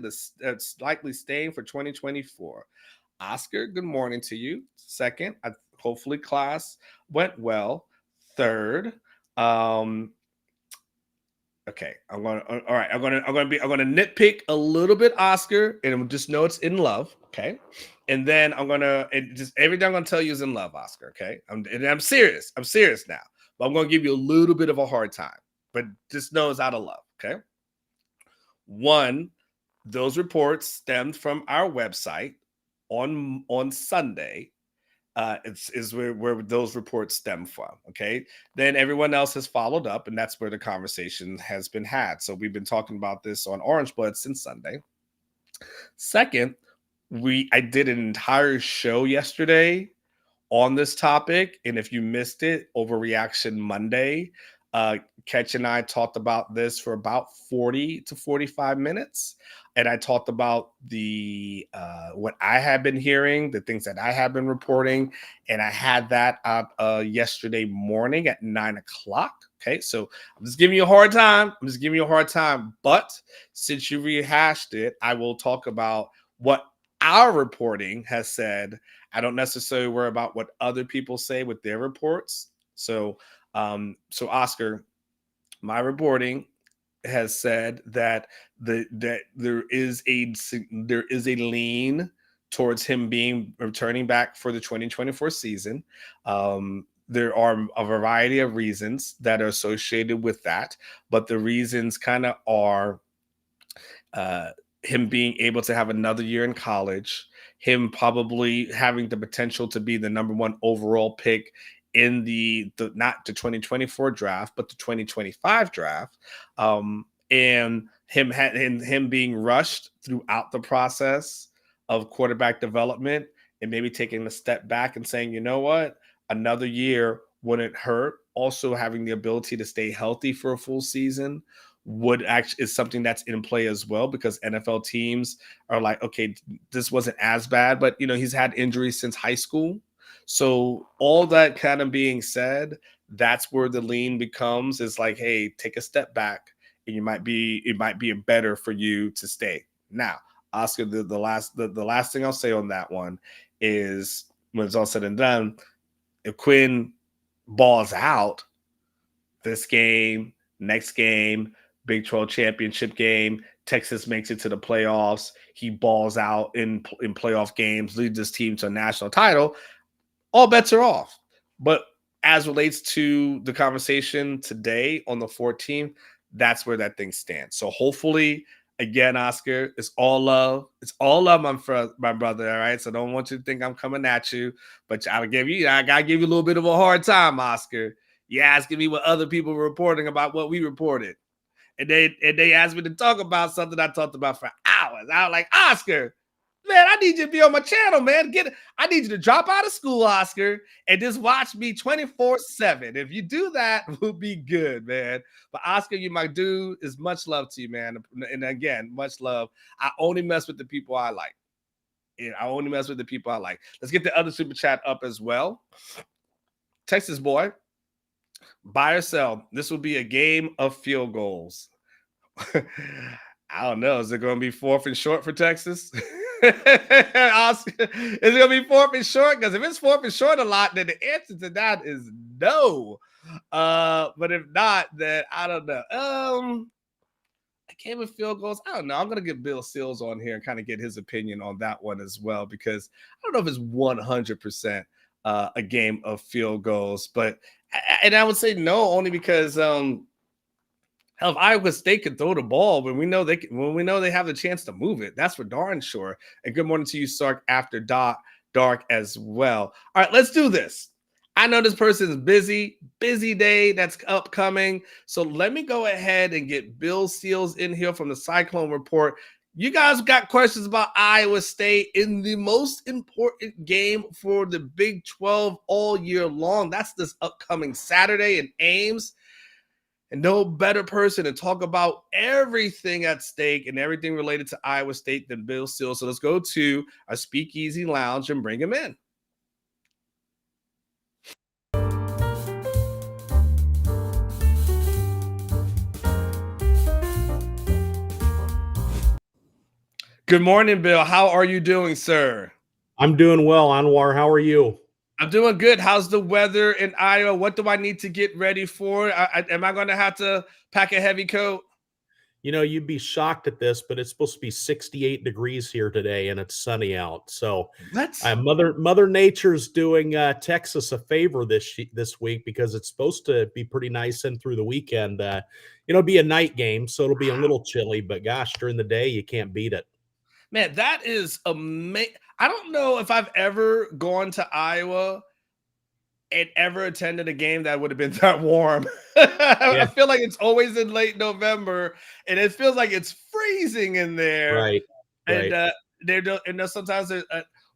staying for 2024? Oscar, good morning to you. Second, hopefully class went well. Third, Okay, I'm gonna. All right, I'm gonna nitpick a little bit, Oscar, and just know it's in love. Okay, and then just everything I'm gonna tell you is in love, Oscar. Okay, I'm serious. I'm serious now, but I'm gonna give you a little bit of a hard time, but just know it's out of love. Okay. One, those reports stemmed from our website on Sunday. Is where those reports stem from. Okay. Then everyone else has followed up, and that's where the conversation has been had. So we've been talking about this on Orange Blood since Sunday. Second, I did an entire show yesterday on this topic. And if you missed it, Overreaction Monday, Ketch and I talked about this for about 40 to 45 minutes. And I talked about the what I have been hearing, the things that I have been reporting. And I had that out yesterday morning at 9 o'clock. Okay, so I'm just giving you a hard time. But since you rehashed it, I will talk about what our reporting has said. I don't necessarily worry about what other people say with their reports. So Oscar, my reporting has said that there is a lean towards him returning back for the 2024 season. There are a variety of reasons that are associated with that, but the reasons kind of are him being able to have another year in college, him probably having the potential to be the number one overall pick in the not the 2024 draft, but the 2025 draft, and him being rushed throughout the process of quarterback development, and maybe taking a step back and saying, you know what, another year wouldn't hurt. Also, having the ability to stay healthy for a full season is something that's in play as well, because NFL teams are like, okay, this wasn't as bad, but he's had injuries since high school. So all that kind of being said, that's where the lean becomes, is like, hey, take a step back, and it might be better for you to stay. Now, Oscar, the last thing I'll say on that one is, when it's all said and done, if Quinn balls out this game, next game, Big 12 championship game, Texas makes it to the playoffs, he balls out in playoff games, leads his team to a national title, all bets are off. But as relates to the conversation today on the 14th, that's where that thing stands. So hopefully, again, Oscar, it's all love. It's all love, my brother. All right. So don't want you to think I'm coming at you, but I gotta give you a little bit of a hard time, Oscar. You asking me what other people were reporting about what we reported. And they asked me to talk about something I talked about for hours. I was like, Oscar, man, I need you to be on my channel, man. I need you to drop out of school, Oscar, and just watch me 24/7. If you do that, we'll be good, man. But Oscar, you my dude, is much love to you, man. And again, much love. I only mess with the people I like. Let's get the other super chat up as well. Texas boy, buy or sell. This will be a game of field goals. I don't know. Is it going to be 4th and short for Texas? Oscar, is it going to be 4th and short? Because if it's 4th and short a lot, then the answer to that is no. But if not, then I don't know. A game of field goals. I don't know. I'm going to get Bill Seals on here and kind of get his opinion on that one as well, because I don't know if it's 100% a game of field goals, but I would say no, only because hell, if Iowa State can throw the ball, when we know they have the chance to move it, that's for darn sure. And good morning to you, Sark, after dark as well. All right, let's do this. I know this person's busy day that's upcoming. So let me go ahead and get Bill Seals in here from the Cyclone Report. You guys got questions about Iowa State in the most important game for the Big 12 all year long. That's this upcoming Saturday in Ames. And no better person to talk about everything at stake and everything related to Iowa State than Bill Seals. So let's go to our Speakeasy Lounge and bring him in. Good morning, Bill. How are you doing, sir? I'm doing well, Anwar. How are you? I'm doing good. How's the weather in Iowa? What do I need to get ready for? Am I going to have to pack a heavy coat? You know, you'd be shocked at this, but it's supposed to be 68 degrees here today, and it's sunny out. So, Let's. Mother Nature's doing Texas a favor this week because it's supposed to be pretty nice in through the weekend. It'll be a night game, so it'll be a little chilly. But gosh, during the day, you can't beat it. Man, that is amazing. I don't know if I've ever gone to Iowa and ever attended a game that would have been that warm. I feel like it's always in late November, and it feels like it's freezing in there. Right. And sometimes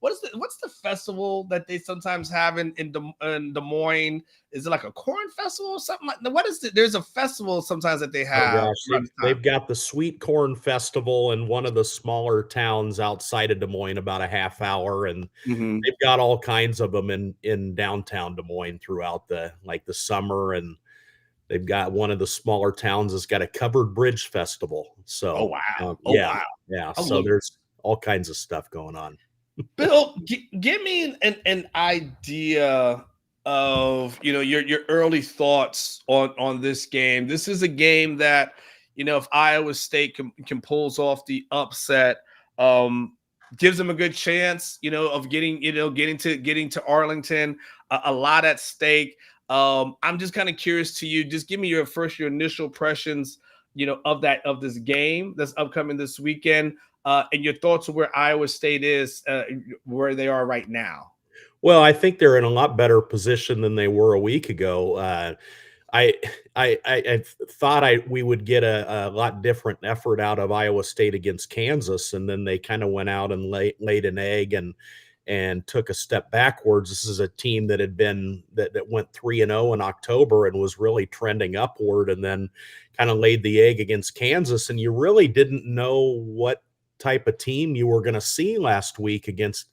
what's the festival that they sometimes have in Des Moines? Is it like a corn festival or something like that? What is it? There's a festival sometimes that they have. Oh gosh, they've got the Sweet Corn Festival in one of the smaller towns outside of Des Moines, about a half hour, and they've got all kinds of them in downtown Des Moines throughout the summer, and they've got one of the smaller towns that's got a covered bridge festival. So, wow, yeah. So there's all kinds of stuff going on. Bill, give me an idea of your early thoughts on this game. This is a game that if Iowa State can pulls off the upset, gives them a good chance of getting to Arlington. A lot at stake. I'm just kind of curious to you. Just give me your initial impressions of this game that's upcoming this weekend. And your thoughts of where Iowa State is, where they are right now. Well, I think they're in a lot better position than they were a week ago. I thought we would get a lot different effort out of Iowa State against Kansas, and then they kind of went out and laid an egg and took a step backwards. This is a team that went 3-0 in October and was really trending upward, and then kind of laid the egg against Kansas, and you really didn't know what type of team you were going to see last week against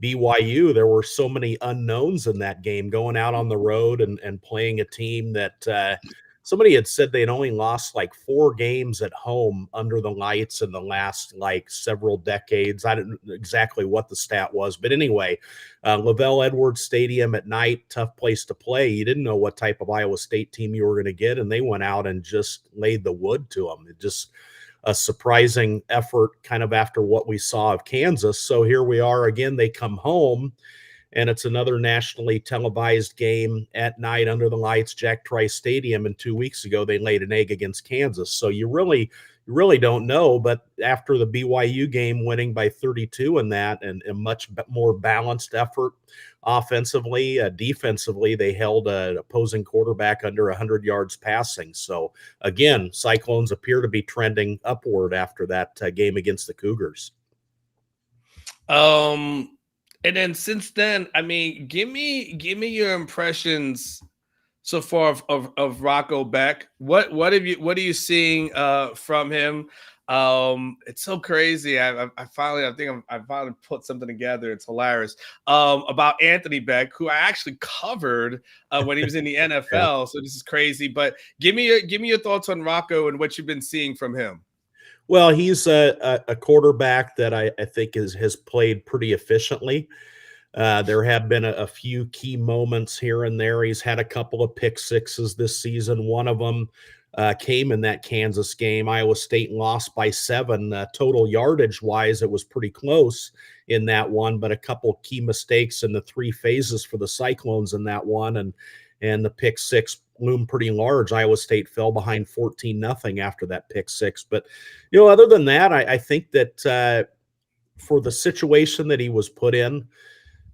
BYU. There were so many unknowns in that game, going out on the road and playing a team that somebody had said they'd only lost like 4 games at home under the lights in the last several decades. I don't know exactly what the stat was, but anyway, Lavelle Edwards Stadium at night, tough place to play. You didn't know what type of Iowa State team you were going to get, and they went out and just laid the wood to them. It just a surprising effort kind of after what we saw of Kansas. So here we are again. They come home, and it's another nationally televised game at night under the lights, Jack Trice Stadium. And 2 weeks ago, they laid an egg against Kansas. So you really don't know. But after the BYU game, winning by 32 in that, and a much more balanced effort offensively, defensively, they held an opposing quarterback under 100 yards passing. So again, Cyclones appear to be trending upward after that game against the Cougars. And then since then, I mean, give me your impressions so far of Rocco Beck. What are you seeing from him? It's so crazy. I finally put something together. It's hilarious. About Anthony Beck, who I actually covered when he was in the NFL. Yeah. So this is crazy. But give me your thoughts on Rocco and what you've been seeing from him. Well, he's a quarterback that I think has played pretty efficiently. There have been a few key moments here and there. He's had a couple of pick sixes this season. One of them came in that Kansas game. Iowa State lost by 7. Total yardage wise, it was pretty close in that one, but a couple key mistakes in the 3 phases for the Cyclones in that one, and the pick 6 loomed pretty large. Iowa State fell behind 14-0 after that pick 6. But other than that, I think that for the situation that he was put in,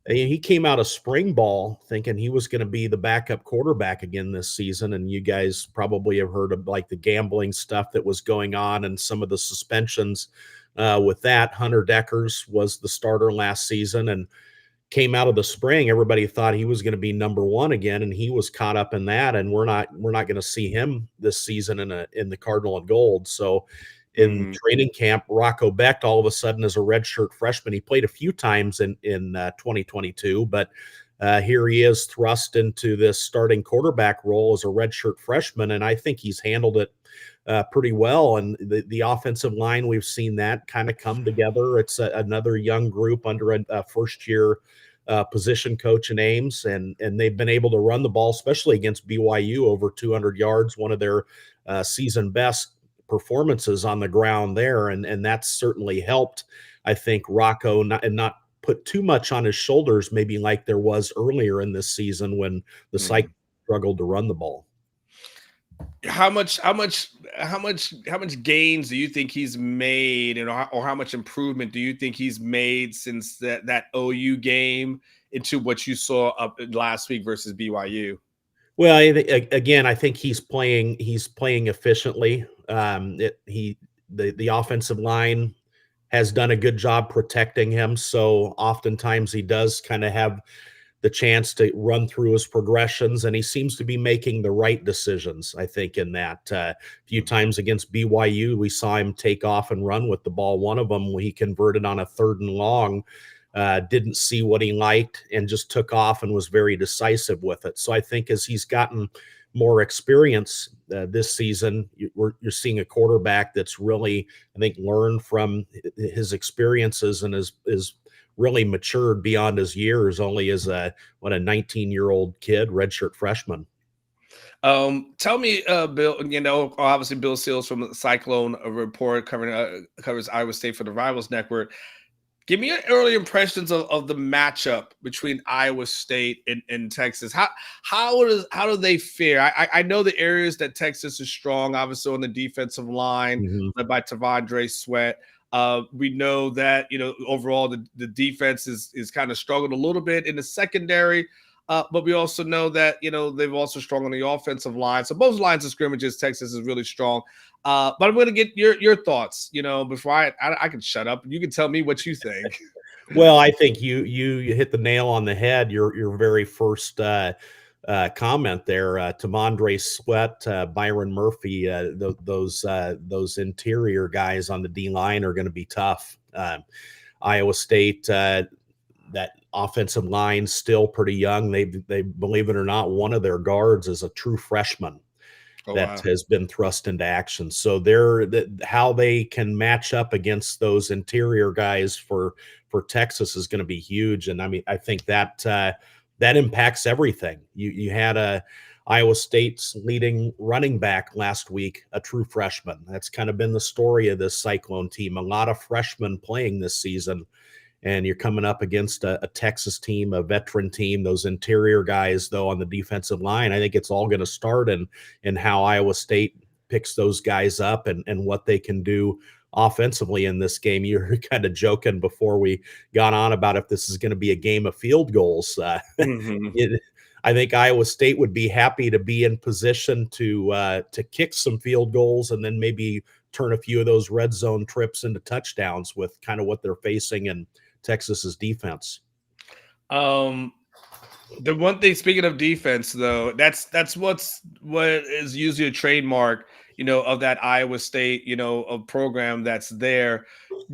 he came out of spring ball thinking he was going to be the backup quarterback again this season. And you guys probably have heard of the gambling stuff that was going on and some of the suspensions with that. Hunter Deckers was the starter last season and came out of the spring. Everybody thought he was going to be number 1 again, and he was caught up in that. And we're not going to see him this season in the Cardinal and Gold. So in training camp, Rocco Beck all of a sudden is a redshirt freshman. He played a few times in 2022, but here he is thrust into this starting quarterback role as a redshirt freshman, and I think he's handled it pretty well. And the offensive line, we've seen that kind of come together. It's another young group under a first-year position coach in Ames, and they've been able to run the ball, especially against BYU, over 200 yards, one of their season best performances on the ground there, and that's certainly helped, I think, Rocco not put too much on his shoulders, maybe like there was earlier in this season when the Cyclones struggled to run the ball. How much gains do you think he's made, or how much improvement do you think he's made since that OU game into what you saw up last week versus BYU? Well, I think he's playing efficiently. The offensive line has done a good job protecting him, so oftentimes he does kind of have the chance to run through his progressions, and he seems to be making the right decisions, I think, in that. Few times against BYU, we saw him take off and run with the ball. One of them, he converted on a 3rd and long, didn't see what he liked and just took off and was very decisive with it. So I think as he's gotten more experience this season, you're seeing a quarterback that's really, I think, learned from his experiences and is really matured beyond his years, only as a 19-year-old kid, redshirt freshman. Tell me, Bill, obviously Bill Seals from the Cyclone Report covers Iowa State for the Rivals Network. Give me your early impressions of the matchup between Iowa State and Texas. How do they fare? I know the areas that Texas is strong, obviously on the defensive line, led by T'Vondre Sweat. We know that, overall the defense is kind of struggled a little bit in the secondary, but we also know that, they've also strong on the offensive line. So both lines of scrimmages, Texas is really strong. But I'm going to get your thoughts, before I can shut up. You can tell me what you think. Well, I think you hit the nail on the head. Your very first comment there, T'Vondre Sweat, Byron Murphy, those interior guys on the D line are going to be tough. Iowa State, that offensive line still pretty young. They believe it or not, one of their guards is a true freshman has been thrust into action. So how they can match up against those interior guys for Texas is going to be huge. And I mean, I think that impacts everything. You had Iowa State's leading running back last week, a true freshman. That's kind of been the story of this Cyclone team. A lot of freshmen playing this season, and you're coming up against a Texas team, a veteran team. Those interior guys, though, on the defensive line, I think it's all going to start in how Iowa State picks those guys up and what they can do offensively in this game. You're kind of joking before we got on about if this is going to be a game of field goals. I think Iowa State would be happy to be in position to kick some field goals and then maybe turn a few of those red zone trips into touchdowns with kind of what they're facing in Texas's defense. The one thing, speaking of defense, though, that's what is usually a trademark, of that Iowa State, a program that's there.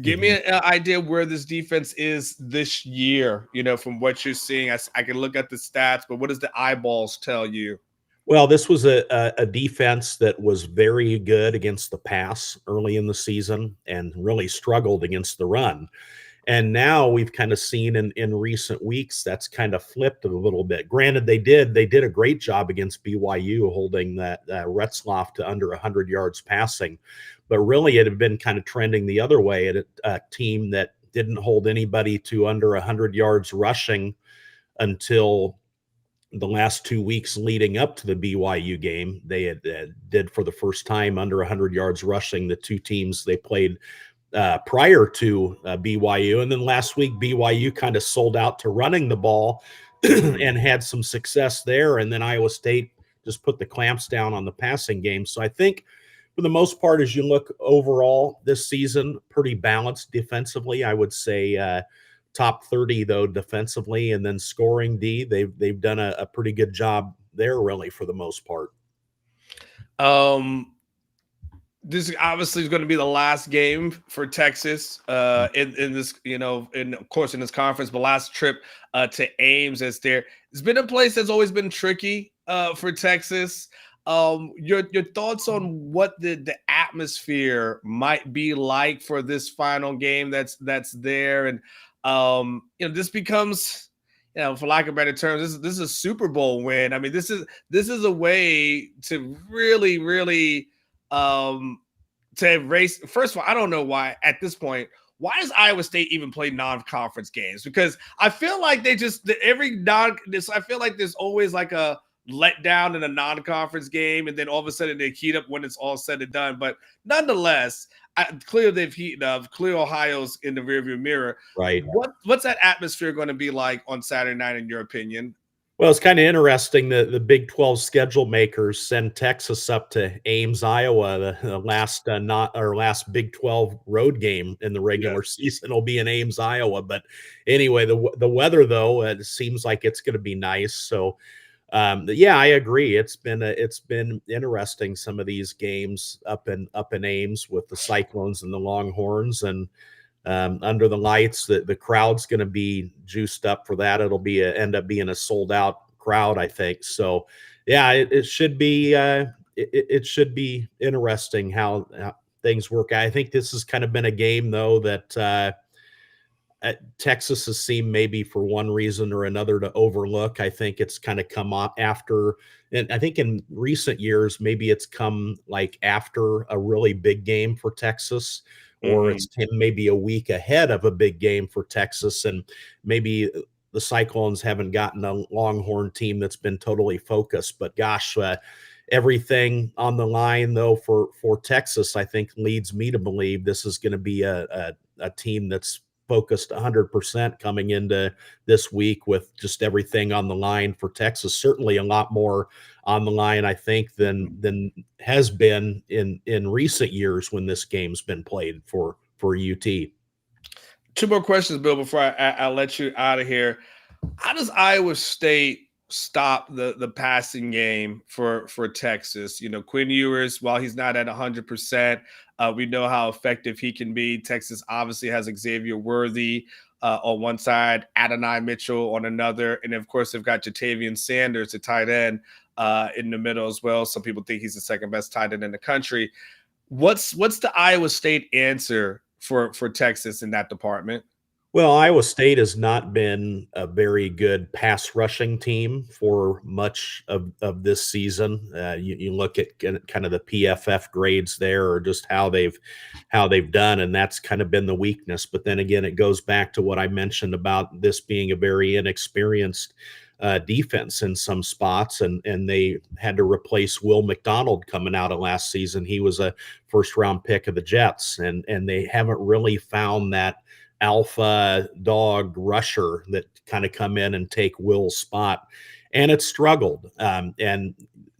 Give me an idea where this defense is this year, from what you're seeing. I can look at the stats, but what does the eyeballs tell you? Well, this was a defense that was very good against the pass early in the season and really struggled against the run. And now we've kind of seen in recent weeks that's kind of flipped a little bit. Granted, they did a great job against BYU holding that Retzloff to under 100 yards passing, but really it had been kind of trending the other way at a team that didn't hold anybody to under 100 yards rushing until the last 2 weeks leading up to the BYU game. They did for the first time under 100 yards rushing, the two teams they played prior to BYU. And then last week, BYU kind of sold out to running the ball and had some success there. And then Iowa State just put the clamps down on the passing game. So I think for the most part, as you look overall this season, pretty balanced defensively. I would say top 30, though, defensively, and then scoring D, they've done a pretty good job there, really, for the most part. This obviously is going to be the last game for Texas in this, and of course in this conference. But last trip to Ames, it's been a place that's always been tricky for Texas. Your thoughts on what the atmosphere might be like for this final game that's there, and this becomes for lack of better terms, this is a Super Bowl win. I mean, this is a way to really to erase. First of all, I don't know why at this point. Why does Iowa State even play non-conference games? Because I feel like I feel like there's always like a letdown in a non-conference game, and then all of a sudden they heat up when it's all said and done. But nonetheless, clear they've heated up. Clear Ohio's in the rearview mirror. Right. What's that atmosphere going to be like on Saturday night, in your opinion? Well, it's kind of interesting that the Big 12 schedule makers send Texas up to Ames, Iowa. The last Big 12 road game in the regular season will be in Ames, Iowa. But anyway, the weather though, it seems like it's going to be nice. So, I agree. It's been interesting, some of these games up in Ames with the Cyclones and the Longhorns, and under the lights. The crowd's going to be juiced up for that. It'll be end up being a sold out crowd, I think. So, yeah, it should be it should be interesting how things work. I think this has kind of been a game though that Texas has seemed, maybe for one reason or another, to overlook. I think it's kind of come up after, and I think in recent years maybe it's come like after a really big game for Texas. Or it's maybe a week ahead of a big game for Texas, and maybe the Cyclones haven't gotten a Longhorn team that's been totally focused. But gosh, everything on the line though for Texas, I think, leads me to believe this is going to be a team that's focused 100% coming into this week, with just everything on the line for Texas. Certainly a lot more on the line, I think, than has been in recent years when this game's been played for UT. Two more questions, Bill, before I let you out of here. How does Iowa State stop the passing game for Texas? Quinn Ewers, while he's not at 100%, we know how effective he can be. Texas obviously has Xavier Worthy on one side, Adonai Mitchell on another, and of course they've got Jatavian Sanders, the tight end, in the middle as well. Some people think he's the second best tight end in the country. What's the Iowa State answer for Texas in that department? Well, Iowa State has not been a very good pass rushing team for much of this season. You look at kind of the PFF grades there, or just how they've done, and that's kind of been the weakness. But then again, it goes back to what I mentioned about this being a very inexperienced defense in some spots, and they had to replace Will McDonald coming out of last season. He was a first-round pick of the Jets, and they haven't really found that alpha dog rusher that kind of come in and take Will's spot, and it struggled. And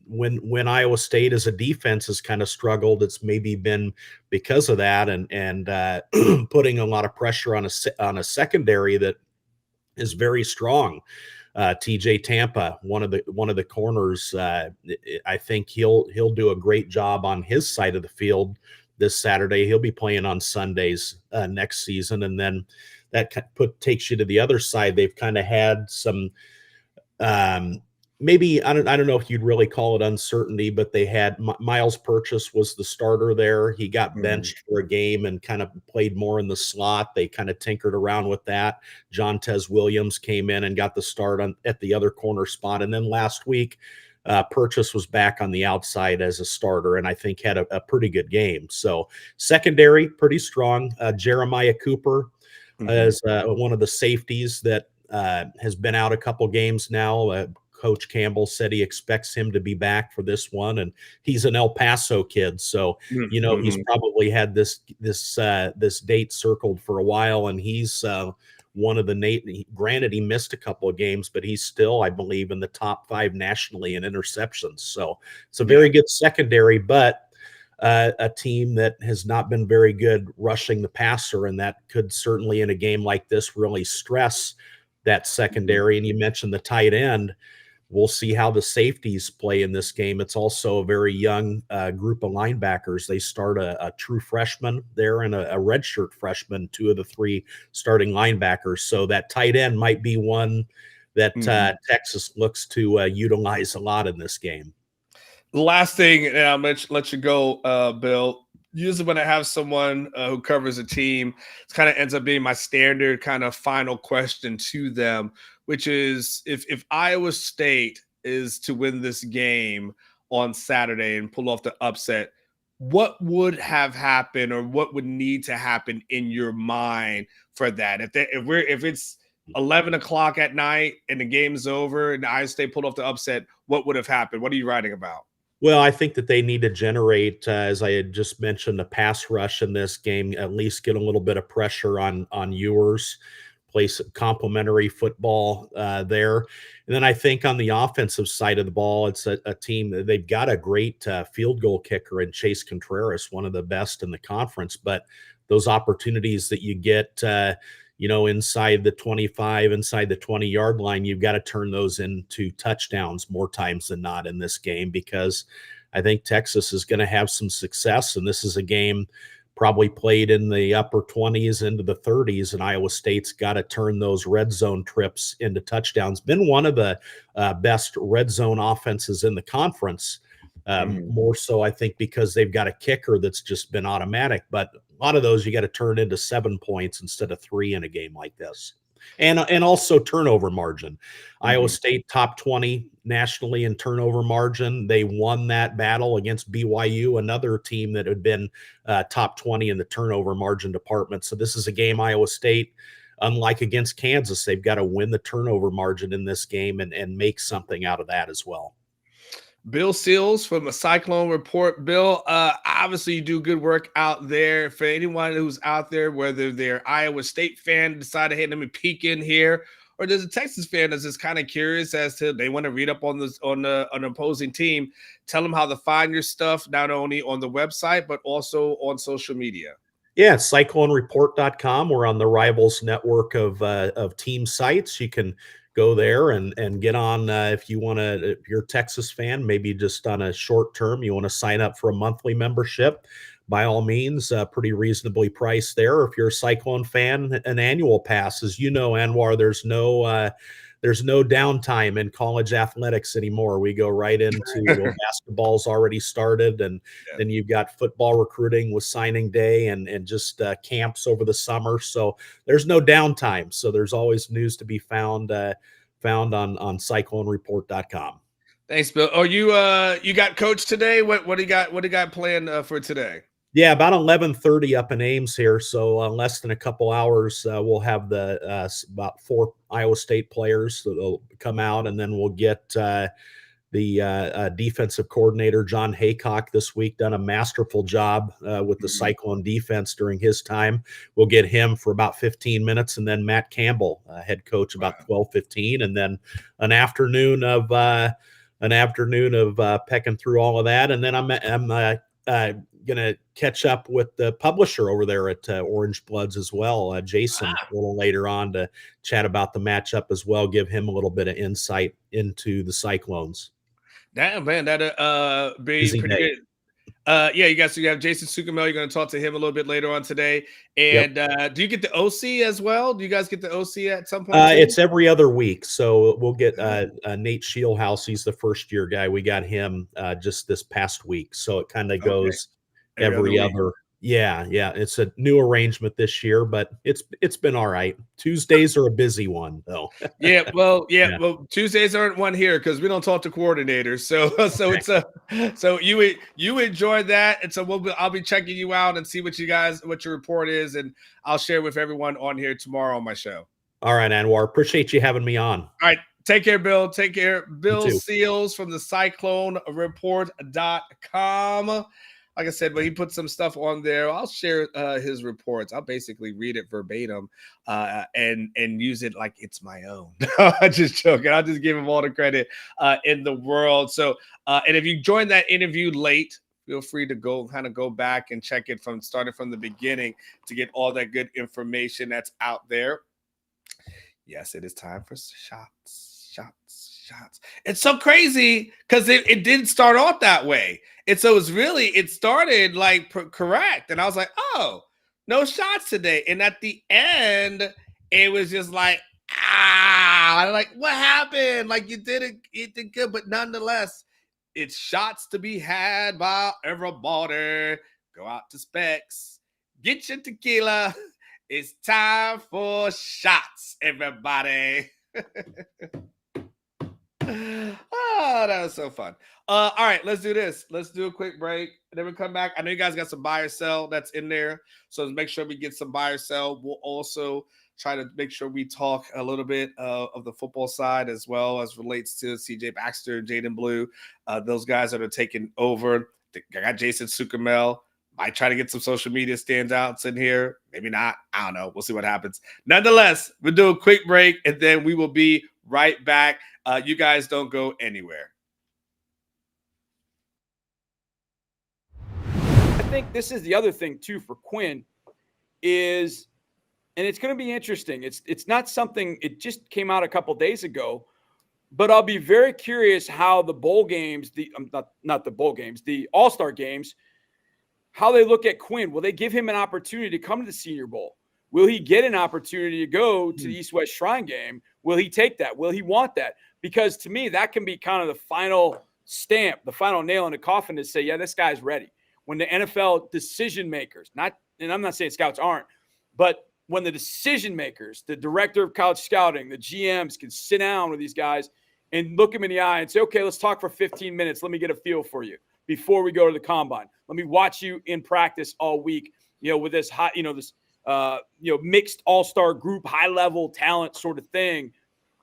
when Iowa State as a defense has kind of struggled, it's maybe been because of that, and putting a lot of pressure on a secondary that is very strong. TJ Tampa, one of the corners, I think he'll do a great job on his side of the field this Saturday. He'll be playing on Sundays next season, and then that takes you to the other side. They've kind of had some maybe I don't know if you'd really call it uncertainty, but they had Miles Purchase was the starter there. He got benched for a game and kind of played more in the slot. They kind of tinkered around with that. Jontez Williams came in and got the start at the other corner spot, and then last week Purchase was back on the outside as a starter, and I think had a pretty good game. So secondary, pretty strong. Jeremiah Cooper is one of the safeties that has been out a couple games now. Coach Campbell said he expects him to be back for this one, and he's an El Paso kid, so he's probably had this date circled for a while, and he's one of the granted he missed a couple of games, but he's still, I believe, in the top 5 nationally in interceptions. So it's a very good secondary, but a team that has not been very good rushing the passer, and that could certainly in a game like this really stress that secondary. And you mentioned the tight end. We'll see how the safeties play in this game. It's also a very young group of linebackers. They start a true freshman there and a redshirt freshman, 2 of the 3 starting linebackers. So that tight end might be one that Texas looks to utilize a lot in this game. The last thing, and I'll let you go, Bill. usually when I have someone who covers a team, it kind of ends up being my standard kind of final question to them, which is if Iowa State is to win this game on Saturday and pull off the upset, what would have happened or what would need to happen in your mind for that? If it's 11 o'clock at night and the game's over and Iowa State pulled off the upset, what would have happened? What are you writing about? Well, I think that they need to generate, as I had just mentioned, a pass rush in this game, at least get a little bit of pressure on Ewers, play some complementary football there. And then I think on the offensive side of the ball, it's a team that they've got a great field goal kicker in Chase Contreras, one of the best in the conference. But those opportunities that you get, inside the 25, inside the 20-yard line, you've got to turn those into touchdowns more times than not in this game, because I think Texas is going to have some success. And this is a game probably played in the upper 20s into the 30s, and Iowa State's got to turn those red zone trips into touchdowns. Been one of the best red zone offenses in the conference. More so, I think, because they've got a kicker that's just been automatic. But a lot of those you got to turn into 7 points instead of 3 in a game like this. And also turnover margin. Iowa State top 20 nationally in turnover margin. They won that battle against BYU, another team that had been top 20 in the turnover margin department. So this is a game Iowa State, unlike against Kansas, they've got to win the turnover margin in this game and make something out of that as well. Bill Seals from the CycloneReport. Bill, obviously you do good work out there. For anyone who's out there, whether they're Iowa State fan, decided, hey, let me peek in here, or there's a Texas fan that's just kind of curious as to they want to read up on this on an opposing team, tell them how to find your stuff, not only on the website, but also on social media. Yeah, CycloneReport.com. We're on the Rivals network of team sites. You can go there and get on if you're a Texas fan, maybe just on a short term, you want to sign up for a monthly membership. By all means, pretty reasonably priced there. If you're a Cyclone fan, an annual pass. As you know, Anwar, there's no downtime in college athletics anymore. We go right into basketball's already started, and then you've got football recruiting with signing day and just camps over the summer. So there's no downtime. So there's always news to be found on CycloneReport.com. Thanks, Bill. Oh, you got coach today? What do you got? What do you got planned for today? Yeah, about 11:30 up in Ames here. So less than a couple hours, we'll have the about 4 Iowa State players that'll come out, and then we'll get the defensive coordinator, John Haycock, this week, done a masterful job with the Cyclone defense during his time. We'll get him for about 15 minutes, and then Matt Campbell, head coach, about 12:15, and then an afternoon of pecking through all of that. And then I'm going to catch up with the publisher over there at Orange Bloods as well, Jason, a little later on, to chat about the matchup as well, give him a little bit of insight into the Cyclones. Damn, man, that'll be pretty good. You have Jason Suchomel. You're going to talk to him a little bit later on today. And do you get the OC as well? Do you guys get the OC at some point? It's every other week. So we'll get Nate Shieldhouse. He's the first-year guy. We got him just this past week. So it kind of goes every other. Yeah. It's a new arrangement this year, but it's been all right. Tuesdays are a busy one, though. Well, Tuesdays aren't one here because we don't talk to coordinators. So you enjoy that, and so I'll be checking you out and see what your report is, and I'll share with everyone on here tomorrow on my show. All right, Anwar, appreciate you having me on. All right, take care, Bill. Take care, Bill Seals from the CycloneReport.com. Like I said, but he put some stuff on there. I'll share his reports. I'll basically read it verbatim and use it like it's my own. I'm just joking. I'll just give him all the credit in the world. So, and if you joined that interview late, feel free to go back and check it starting from the beginning to get all that good information that's out there. Yes, it is time for shots. It's so crazy because it didn't start off that way. It started like correct. And I was like, oh, no shots today. And at the end, it was just like, like, what happened? Like, you did good, but nonetheless, it's shots to be had by everybody. go out to Specs, get your tequila. It's time for shots, everybody. Oh, that was so fun. All right, let's do this. Let's do a quick break, and then we come back. I know you guys got some buy or sell that's in there, so let's make sure we get some buy or sell. We'll also try to make sure we talk a little bit of the football side as well as relates to CJ Baxter, Jaydon Blue, those guys that are taking over. I got Jason Suchomel. Might try to get some social media standouts in here. Maybe not. I don't know. We'll see what happens. Nonetheless, we'll do a quick break, and then we will be right back. You guys don't go anywhere. I think this is the other thing, too, for Quinn is, and it's going to be interesting. It's not something, it just came out a couple days ago, but I'll be very curious how the bowl games, not the bowl games, the All-Star games, how they look at Quinn. Will they give him an opportunity to come to the Senior Bowl? Will he get an opportunity to go to the East-West Shrine game? Will he take that? Will he want that? Because to me, that can be kind of the final stamp, the final nail in the coffin to say, yeah, this guy's ready. When the NFL decision makers, and I'm not saying scouts aren't, but when the decision makers, the director of college scouting, the GMs can sit down with these guys and look them in the eye and say, okay, let's talk for 15 minutes. Let me get a feel for you before we go to the combine. Let me watch you in practice all week, with this hot, this mixed all-star group, high-level talent sort of thing.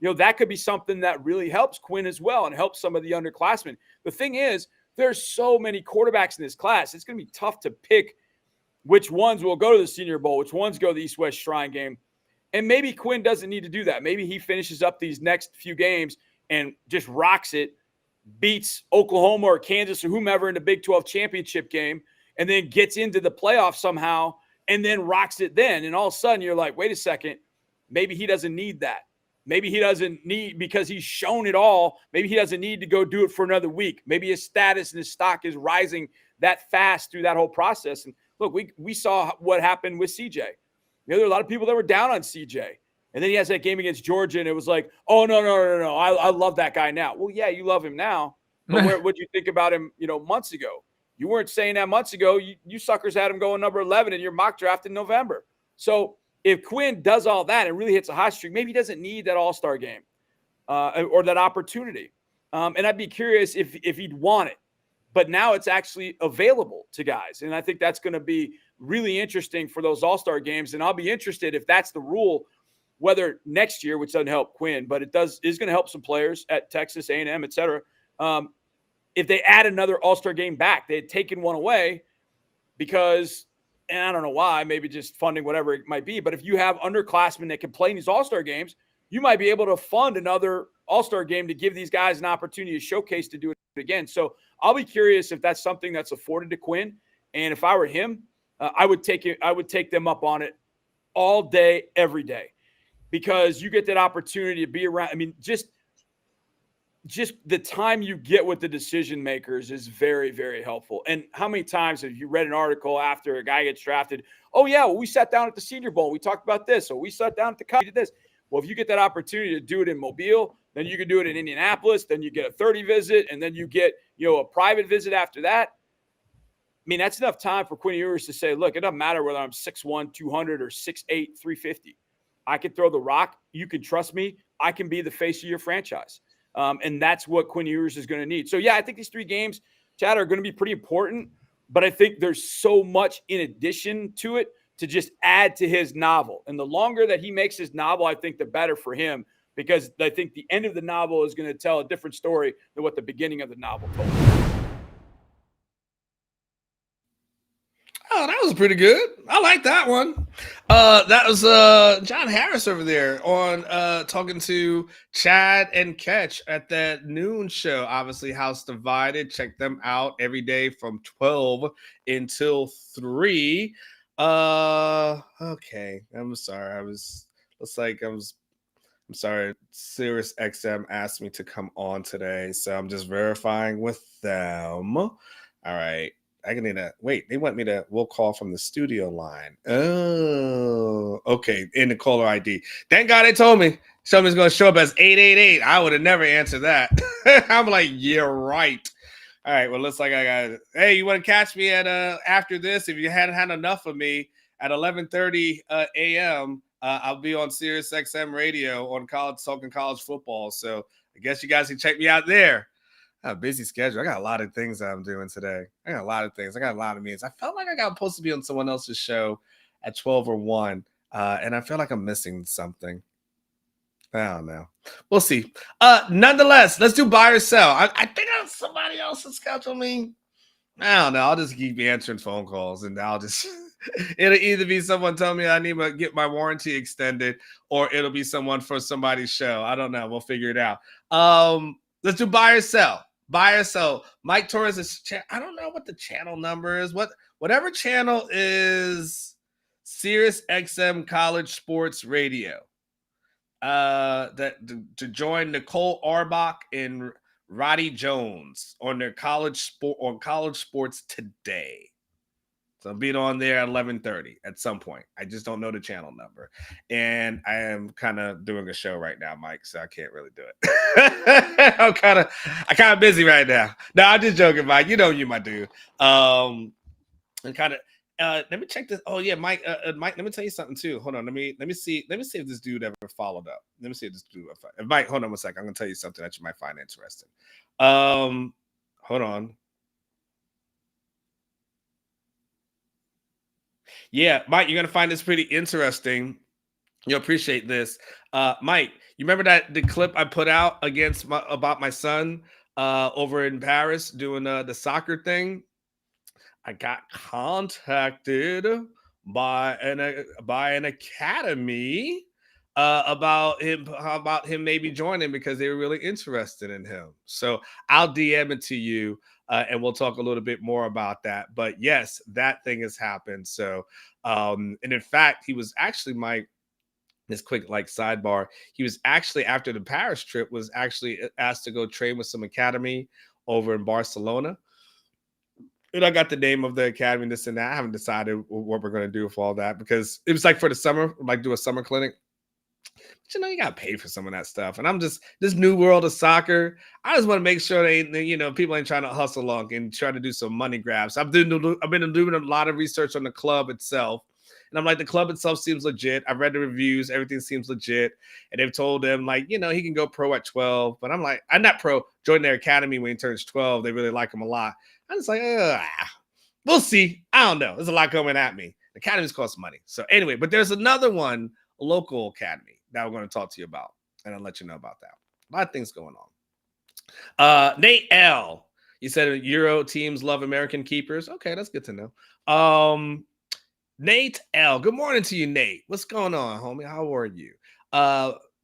That could be something that really helps Quinn as well and helps some of the underclassmen. The thing is, there's so many quarterbacks in this class. It's going to be tough to pick which ones will go to the Senior Bowl, which ones go to the East-West Shrine game. And maybe Quinn doesn't need to do that. Maybe he finishes up these next few games and just rocks it, beats Oklahoma or Kansas or whomever in the Big 12 championship game, and then gets into the playoffs somehow and then rocks it then. And all of a sudden you're like, wait a second, maybe he doesn't need that. Maybe he doesn't need, because he's shown it all, maybe he doesn't need to go do it for another week. Maybe his status and his stock is rising that fast through that whole process. And look, we saw what happened with CJ. There were a lot of people that were down on CJ. And then he has that game against Georgia, and it was like, oh, no. I love that guy now. Well, yeah, you love him now. But what did you think about him, months ago? You weren't saying that months ago. You suckers had him going number 11 in your mock draft in November. So if Quinn does all that and really hits a hot streak, maybe he doesn't need that all-star game or that opportunity. And I'd be curious if he'd want it. But now it's actually available to guys. And I think that's going to be really interesting for those all-star games. And I'll be interested if that's the rule, whether next year, which doesn't help Quinn, but is going to help some players at Texas, A&M, et cetera. If they add another all-star game back, they had taken one away because, and I don't know why, maybe just funding, whatever it might be. But if you have underclassmen that can play in these all-star games, you might be able to fund another all-star game to give these guys an opportunity to showcase to do it again. So I'll be curious if that's something that's afforded to Quinn. And if I were him, I would take them up on it all day, every day, because you get that opportunity to be around. I mean, just the time you get with the decision makers is very, very helpful. And how many times have you read an article after a guy gets drafted? Oh yeah, well, we sat down at the Senior Bowl. We talked about this. Or we sat down at the college, we did this. Well, if you get that opportunity to do it in Mobile, then you can do it in Indianapolis. Then you get a 30 visit, and then you get a private visit after that. I mean, that's enough time for Quinn Ewers to say, look, it doesn't matter whether I'm 6'1", 200 or 6'8", 350. I can throw the rock. You can trust me. I can be the face of your franchise. And that's what Quinn Ewers is going to need. So, yeah, I think these 3 games, Chad, are going to be pretty important. But I think there's so much in addition to it to just add to his novel. And the longer that he makes his novel, I think the better for him, because I think the end of the novel is going to tell a different story than what the beginning of the novel told. Oh, that was pretty good. I like that one. That was John Harris over there on talking to Chad and Ketch at that noon show. Obviously, House Divided. Check them out every day from 12 until 3. Okay. I'm sorry. I'm sorry. Sirius XM asked me to come on today, so I'm just verifying with them. All right. They want me to, we'll call from the studio line. Oh, okay. In the caller ID. Thank God they told me somebody's going to show up as 888. I would have never answered that. I'm like, yeah, right. All right. Well, looks like I got it. Hey, you want to catch me at after this? If you hadn't had enough of me at 11:30 a.m., I'll be on Sirius XM radio on talking college football. So I guess you guys can check me out there. I have a busy schedule. I got a lot of things that I'm doing today. I got a lot of things. I got a lot of meetings. I felt like I got supposed to be on someone else's show at 12 or 1, and I feel like I'm missing something. I don't know. We'll see. Nonetheless, let's do buy or sell. I think somebody else has scheduled me. I don't know. I'll just keep answering phone calls, and I'll just it'll either be someone telling me I need to get my warranty extended, or it'll be someone for somebody's show. I don't know. We'll figure it out. Let's do buy or sell. Buy or sell. Mike Torres is. I don't know what the channel number is. Whatever channel is Sirius XM College Sports Radio. To join Nicole Arbach and Roddy Jones on their college sports today. So I'll be on there at 11:30 at some point. I just don't know the channel number, and I am kind of doing a show right now, Mike, so I can't really do it. I'm kind of busy right now. No, I'm just joking, Mike. You know you, my dude. And kind of. Let me check this. Oh yeah, Mike. Mike, let me tell you something too. Hold on. Let me see. Let me see if this dude ever followed up. Let me see if this dude. Mike, hold on 1 second. I'm gonna tell you something that you might find interesting. Hold on. Yeah, Mike, you're gonna find this pretty interesting. You'll appreciate this. Mike, you remember the clip I put out about my son over in Paris doing the soccer thing? I got contacted by an academy about him maybe joining because they were really interested in him. So I'll DM it to you and we'll talk a little bit more about that. But yes, that thing has happened. So and in fact, he was actually this quick sidebar. He was actually, after the Paris trip, was actually asked to go train with some academy over in Barcelona. And I got the name of the academy, this and that. I haven't decided what we're going to do for all that because it was for the summer, do a summer clinic. But you got to pay for some of that stuff. And I'm just, this new world of soccer, I just want to make sure people ain't trying to hustle along and try to do some money grabs. I've been doing a lot of research on the club itself. And I'm like, the club itself seems legit. I've read the reviews. Everything seems legit. And they've told him, he can go pro at 12. But I'm like, I'm not pro. Join their academy when he turns 12. They really like him a lot. I'm just like, we'll see. I don't know. There's a lot coming at me. The academies cost money. So anyway, but there's another one, a local academy that we're going to talk to you about. And I'll let you know about that. A lot of things going on. Nate L. You said Euro teams love American keepers. Okay, that's good to know. Nate L. Good morning to you, Nate. What's going on, homie? How are you?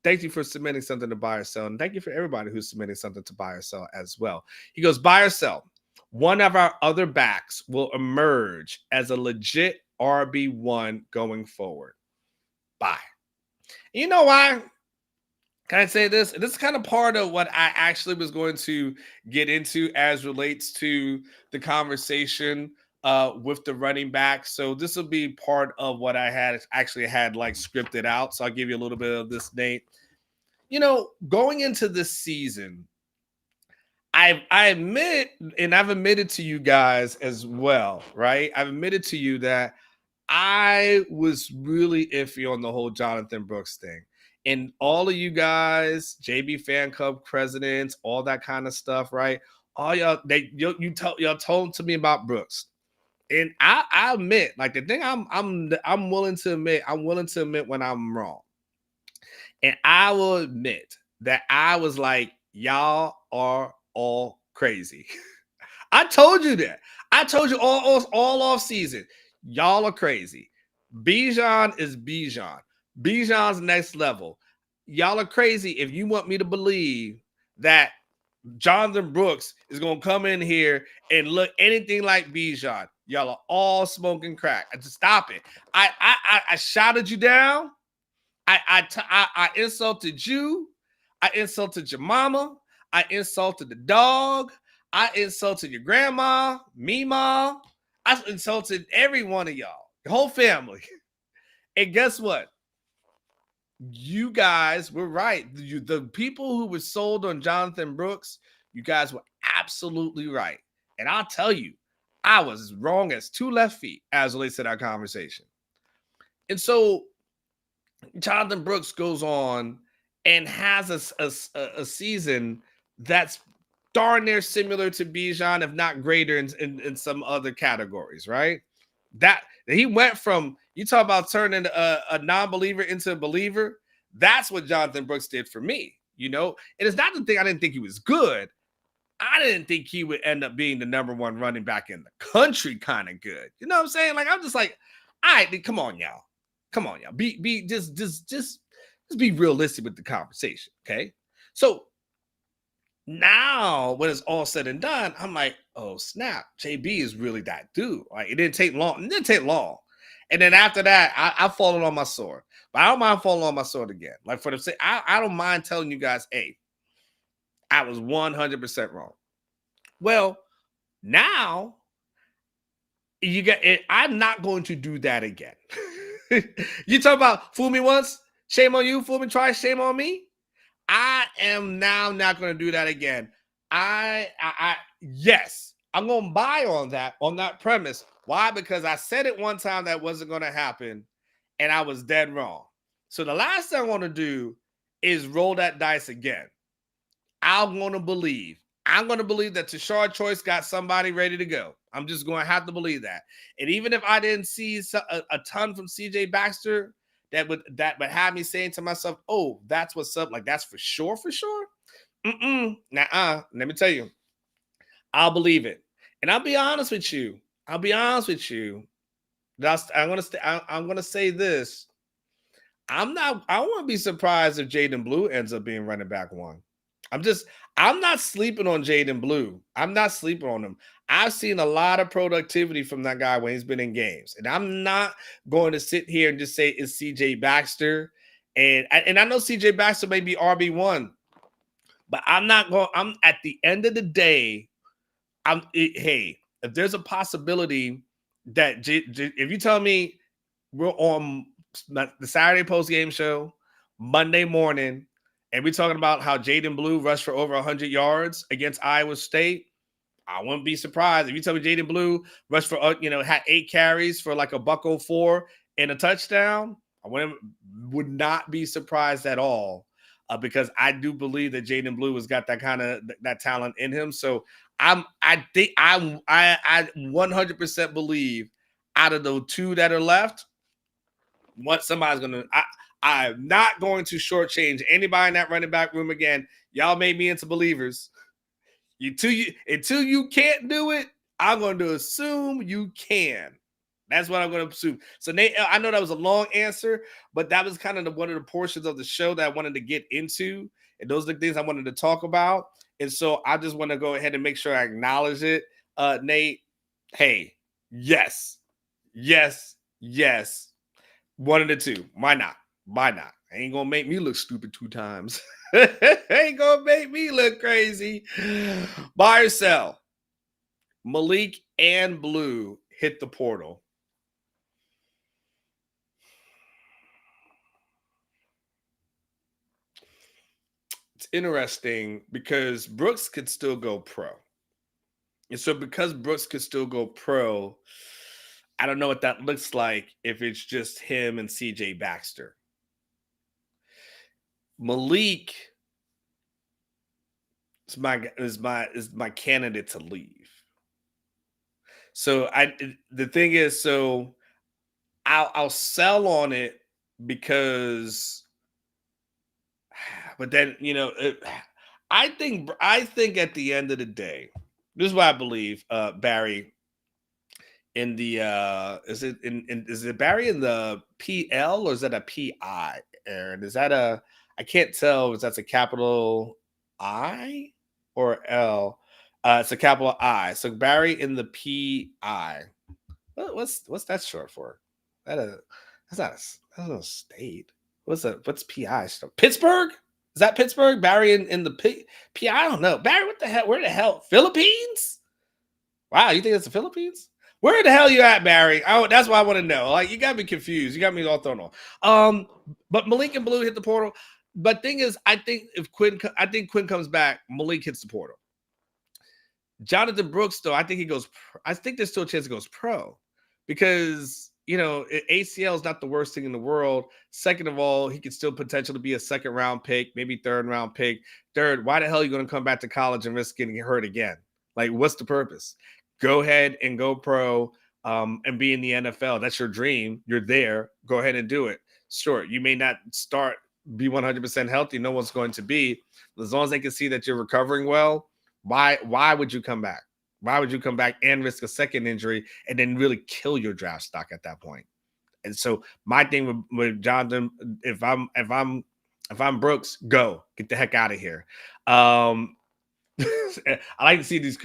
Thank you for submitting something to buy or sell. And thank you for everybody who's submitting something to buy or sell as well. He goes, buy or sell. One of our other backs will emerge as a legit RB1 going forward. Buy. You know why? Can I say this? This is kind of part of what I actually was going to get into as relates to the conversation with the running back. So this will be part of what I had scripted out. So I'll give you a little bit of this, Nate. Going into this season, I admit, and I've admitted to you guys as well, right? I've admitted to you that I was really iffy on the whole Jonathan Brooks thing. And all of you guys, JB Fan Club presidents, all that kind of stuff, right? All y'all, y'all told to me about Brooks. And I admit, the thing I'm willing to admit when I'm wrong. And I will admit that I was like, y'all are all crazy. I told you that. I told you all off season. Y'all are crazy. Bijan is Bijan. Bijan's next level. Y'all are crazy if you want me to believe that Jonathan Brooks is going to come in here and look anything like Bijan. Y'all are all smoking crack. I just stop it. I shouted you down. I insulted you. I insulted your mama. I insulted the dog. I insulted your grandma, Mima. I insulted every one of y'all, the whole family. And guess what? You guys were right. The people who were sold on Jonathan Brooks, you guys were absolutely right. And I'll tell you, I was as wrong as 2 left feet as relates to that conversation. And so Jonathan Brooks goes on and has a season that's darn near similar to Bijan, if not greater in some other categories, right? That he went from, you talk about turning a non-believer into a believer. That's what Jonathan Brooks did for me, you know? And it's not the thing I didn't think he was good. I didn't think he would end up being the number 1 running back in the country kind of good. You know what I'm saying? Like, I'm just like, all right, come on, y'all. Come on, y'all. Be just be realistic with the conversation, okay? So now when it's all said and done, I'm like, oh snap, JB is really that dude. Like, it didn't take long. And then after that, I've fallen on my sword. But I don't mind falling on my sword again. Like, for the sake, I don't mind telling you guys, hey, I was 100% wrong. Well, now you get it. I'm not going to do that again. You talk about fool me once, shame on you, fool me twice, shame on me. I am now not going to do that again. Yes, I'm going to buy on that premise. Why? Because I said it one time that wasn't going to happen, and I was dead wrong. So the last thing I want to do is roll that dice again. I'm going to believe that Tashard Choice got somebody ready to go. I'm just going to have to believe that. And even if I didn't see a ton from CJ Baxter, that would have me saying to myself, oh, that's what's up. Like, that's for sure. Nuh-uh. Let me tell you, I'll believe it. And I'll be honest with you. I'm going to say this. I won't be surprised if Jaydon Blue ends up being running back 1. I'm not sleeping on Jaydon Blue. I'm not sleeping on him. I've seen a lot of productivity from that guy when he's been in games. And I'm not going to sit here and just say it's CJ Baxter. And I know CJ Baxter may be RB1, but I'm at the end of the day, hey, if there's a possibility that if you tell me we're on the Saturday post-game show, Monday morning, and we're talking about how Jaydon Blue rushed for over 100 yards against Iowa State, I wouldn't be surprised. If you tell me Jaydon Blue rushed for, had 8 carries for like a $104 and a touchdown, I would not be surprised at all, because I do believe that Jaydon Blue has got that kind of that talent in him. So I 100% believe out of the 2 that are left, somebody's going to. I'm not going to shortchange anybody in that running back room again. Y'all made me into believers. Until you can't do it, I'm going to assume you can. That's what I'm going to assume. So, Nate, I know that was a long answer, but that was kind of one of the portions of the show that I wanted to get into. And those are the things I wanted to talk about. And so I just want to go ahead and make sure I acknowledge it. Nate, hey, yes. 1 of the 2. Why not? Ain't gonna make me look stupid 2 times. Ain't gonna make me look crazy. Buy or sell. Malik and Blue hit the portal. It's interesting because Brooks could still go pro. And so because Brooks could still go pro, I don't know what that looks like if it's just him and CJ Baxter. Malik is my candidate to leave. So the thing is, so I'll sell on it because, but then I think at the end of the day, this is what I believe, Barry. In the is it Barry in the PL or is that a PI? Aaron, is that I can't tell if that's a capital I or L. It's a capital I. So Barry in the PI. What's that short for? That's not a state. What's PI stuff? Pittsburgh? Is that Pittsburgh? Barry in the PI? I don't know. Barry, what the hell? Where the hell? Philippines? Wow, you think that's the Philippines? Where the hell you at, Barry? That's what I want to know. Like, you got me confused. You got me all thrown off. But Malik and Blue hit the portal. But thing is, I think Quinn comes back, Malik hits the portal. Jonathan Brooks, though, I think he goes. I think there's still a chance he goes pro because ACL is not the worst thing in the world. Second of all, he could still potentially be a second round pick, maybe third round pick. Third, why the hell are you going to come back to college and risk getting hurt again? Like, what's the purpose? Go ahead and go pro and be in the NFL. That's your dream. You're there. Go ahead and do it. Sure, you may not be 100% healthy. No one's going to be. As long as they can see that you're recovering well, why would you come back? Why would you come back and risk a second injury and then really kill your draft stock at that point? And so my thing with Jonathan, if I'm Brooks, go get the heck out of here. I like to see these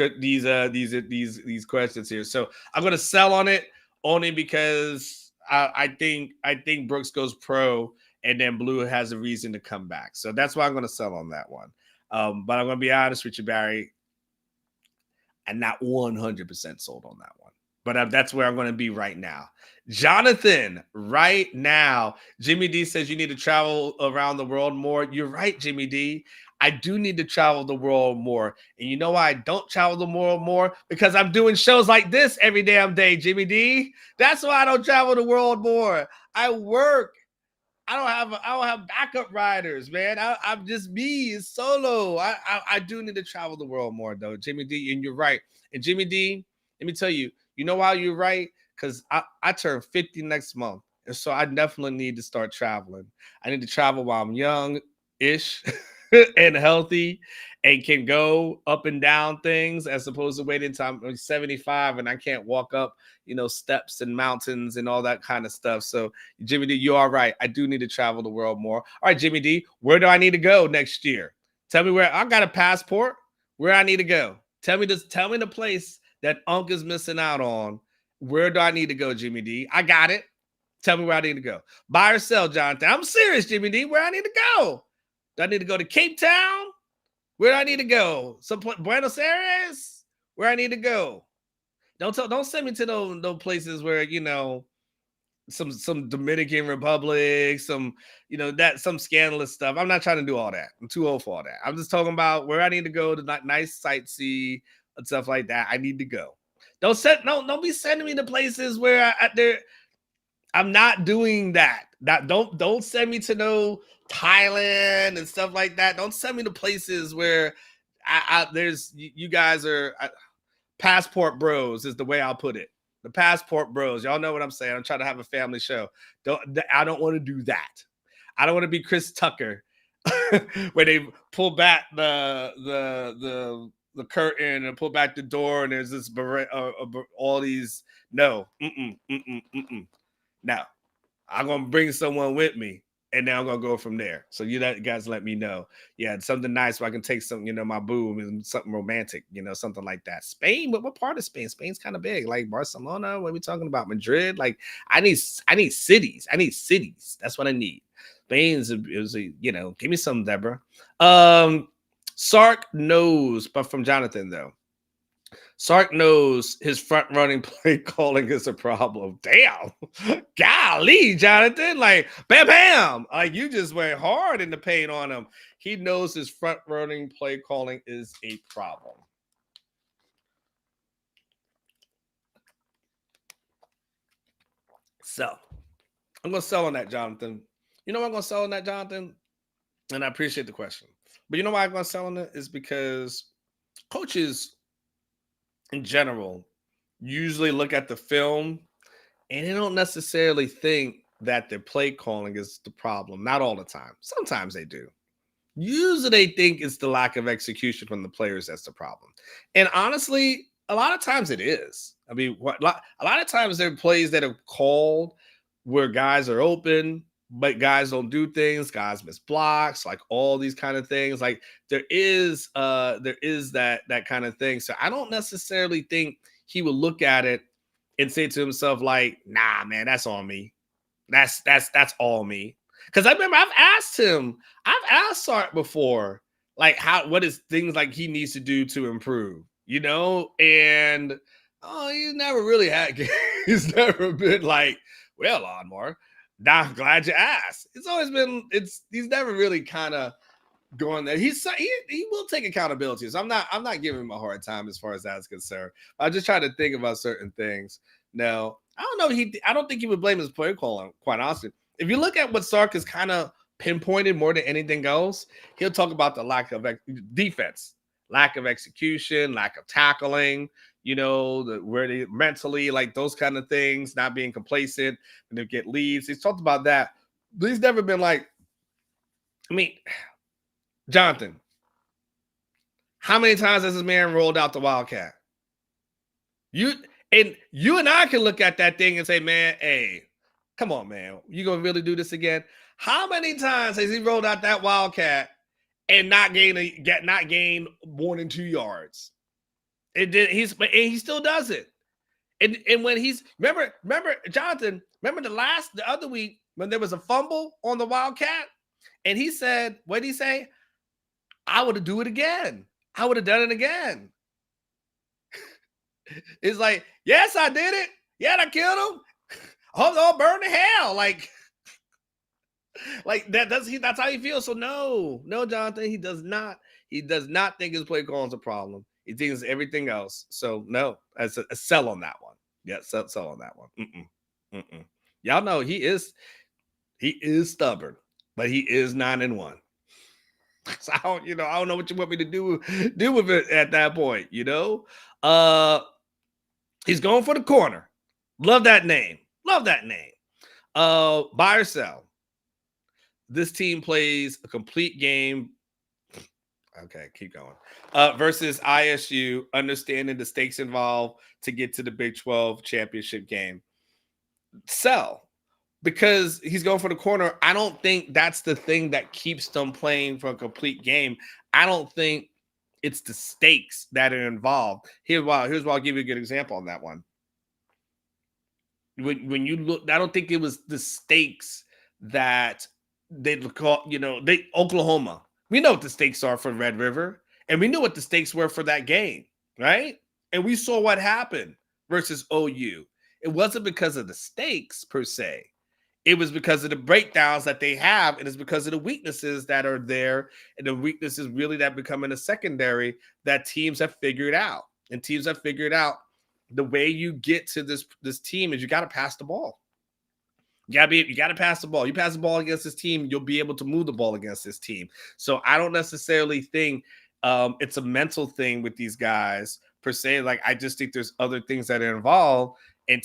questions here. So I'm going to sell on it only because I think Brooks goes pro and then Blue has a reason to come back. So that's why I'm going to sell on that one. But I'm going to be honest with you, Barry. I'm not 100% sold on that one. But that's where I'm going to be right now. Jonathan, right now, Jimmy D says you need to travel around the world more. You're right, Jimmy D. I do need to travel the world more. And you know why I don't travel the world more? Because I'm doing shows like this every damn day, Jimmy D. That's why I don't travel the world more. I work. I don't have backup riders, man. I'm just me. It's solo. I do need to travel the world more, though, Jimmy D. And you're right. And Jimmy D, let me tell you, you know why you're right? Because I turn 50 next month. And so I definitely need to start traveling. I need to travel while I'm young-ish and healthy and can go up and down things as opposed to waiting until I'm 75 and I can't walk up, steps and mountains and all that kind of stuff. So Jimmy D, you are right. I do need to travel the world more. All right, Jimmy D, where do I need to go next year? Tell me where. I got a passport. Where I need to go. Tell me the place that Unc is missing out on. Where do I need to go, Jimmy D? I got it. Tell me where I need to go. Buy or sell, Jonathan. I'm serious, Jimmy D. Where I need to go? Do I need to go to Cape Town? Where do I need to go? Buenos Aires? Where I need to go? Don't send me to those places where some Dominican Republic, some scandalous stuff. I'm not trying to do all that. I'm too old for all that. I'm just talking about where I need to go to nice sightsee and stuff like that. I need to go. Don't be sending me to places where I'm not doing that. Don't send me to no Thailand and stuff like that. Don't send me to places where you guys are passport bros is the way I'll put it. The passport bros. Y'all know what I'm saying. I'm trying to have a family show. I don't want to do that. I don't want to be Chris Tucker where they pull back the curtain and pull back the door and there's this all these. No. No. I'm going to bring someone with me and then I'm going to go from there. So you guys let me know. Yeah, something nice where I can take some, my boo and something romantic, something like that. Spain, what part of Spain? Spain's kind of big. Like Barcelona, what are we talking about? Madrid? Like I need cities. I need cities. That's what I need. Spain's give me some, Deborah. Sark knows, but from Jonathan though. Sark knows his front running play calling is a problem. Damn. Golly, Jonathan. Like, bam, bam. Like, you just went hard in the paint on him. He knows his front running play calling is a problem. So, I'm going to sell on that, Jonathan. You know what I'm going to sell on that, Jonathan? And I appreciate the question. But you know why I'm going to sell on it? Is because coaches in general usually look at the film and they don't necessarily think that their play calling is the problem. Not all the time. Sometimes they do. Usually they think it's the lack of execution from the players that's the problem. And honestly, a lot of times it is. I mean, a lot of times there are plays that are called where guys are open, but guys don't do things, guys miss blocks, like all these kind of things. Like there is that kind of thing. So I don't necessarily think he would look at it and say to himself, like, nah, man, that's on me. That's all me. Because I remember I've asked Sark before, like what is things like he needs to do to improve, and he's never really he's never been like, well, Anwar, now I'm glad you asked. It's always been, he's never really kind of going there. He will take accountability. So I'm not giving him a hard time as far as that's concerned. I'm just trying to think about certain things. No, I don't know. I don't think he would blame his play calling, quite honestly. If you look at what Sark is kind of pinpointed more than anything else, he'll talk about the lack of defense, lack of execution, lack of tackling, where they mentally, like those kind of things, not being complacent when they get leads. He's talked about that. But he's never been like, Jonathan, how many times has this man rolled out the Wildcat? You and I can look at that thing and say, man, hey, come on, man. You gonna really do this again? How many times has he rolled out that Wildcat and not gain more than 2 yards? He still does it. And when he's remember, Jonathan, the other week when there was a fumble on the Wildcat, and he said, what did he say? I would have do it again. I would have done it again. It's like, yes, I did it. Yeah, I killed him. I hope they all burn to hell. Like that. That's how he feels. So no, Jonathan, he does not. He does not think his play calling is a problem. He thinks everything else. So no, as a sell on that one. Yeah, sell on that one. Y'all know he is stubborn, but he is 9-1. So I don't know what you want me to do with it at that point. He's going for the corner. Love that name. Buy or sell. This team plays a complete game. Okay, keep going. Versus ISU, understanding the stakes involved to get to the Big 12 championship game. Sell. Because he's going for the corner. I don't think that's the thing that keeps them playing for a complete game. I don't think it's the stakes that are involved. Here's why I'll give you a good example on that one. When you look, I don't think it was the stakes that they call, Oklahoma. We know what the stakes are for Red River, and we knew what the stakes were for that game, right? And we saw what happened versus OU. It wasn't because of the stakes per se. It was because of the breakdowns that they have, and it's because of the weaknesses that are there, and the weaknesses really that become in a secondary that teams have figured out. And teams have figured out the way you get to this team is you got to pass the ball. You got to pass the ball. You pass the ball against this team, you'll be able to move the ball against this team. So I don't necessarily think it's a mental thing with these guys per se. Like, I just think there's other things that are involved. And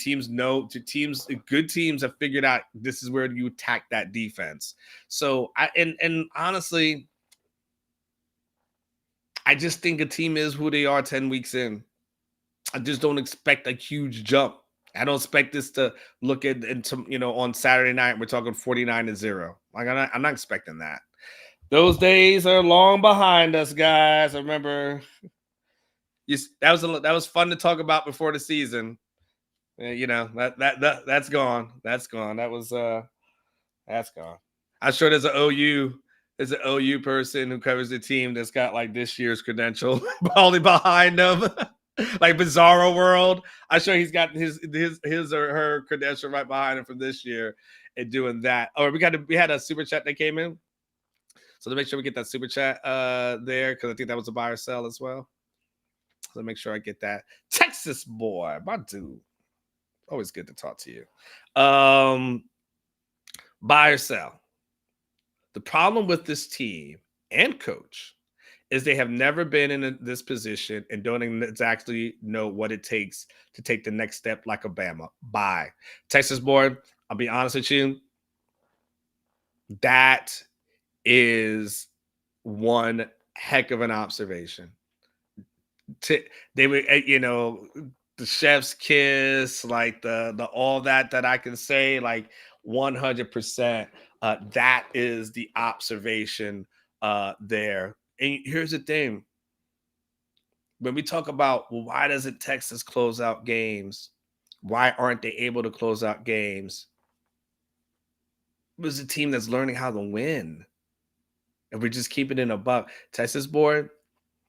good teams have figured out this is where you attack that defense. So honestly, I just think a team is who they are 10 weeks in. I just don't expect a huge jump. I don't expect this to look at on Saturday night we're talking 49-0. Like I'm not expecting that. Those days are long behind us, guys. I remember that was fun to talk about before the season. That's gone. That's gone. That's gone. I'm sure there's an OU person who covers the team that's got like this year's credential probably behind them, like Bizarro World. I'm sure he's got his or her credential right behind him from this year and doing that. Or we had a super chat that came in, so to make sure we get that super chat there because I think that was a buy or sell as well. So make sure I get that. Texas boy, my dude. Always good to talk to you. Buy or sell. The problem with this team and coach is they have never been in this position and don't exactly know what it takes to take the next step like Alabama. Buy. Texas board, I'll be honest with you. That is one heck of an observation. They were, the chef's kiss, like the all that I can say, like 100%. That is the observation there. And here's the thing: when we talk about why doesn't Texas close out games? Why aren't they able to close out games? It was a team that's learning how to win, and we're just keeping it above Texas board.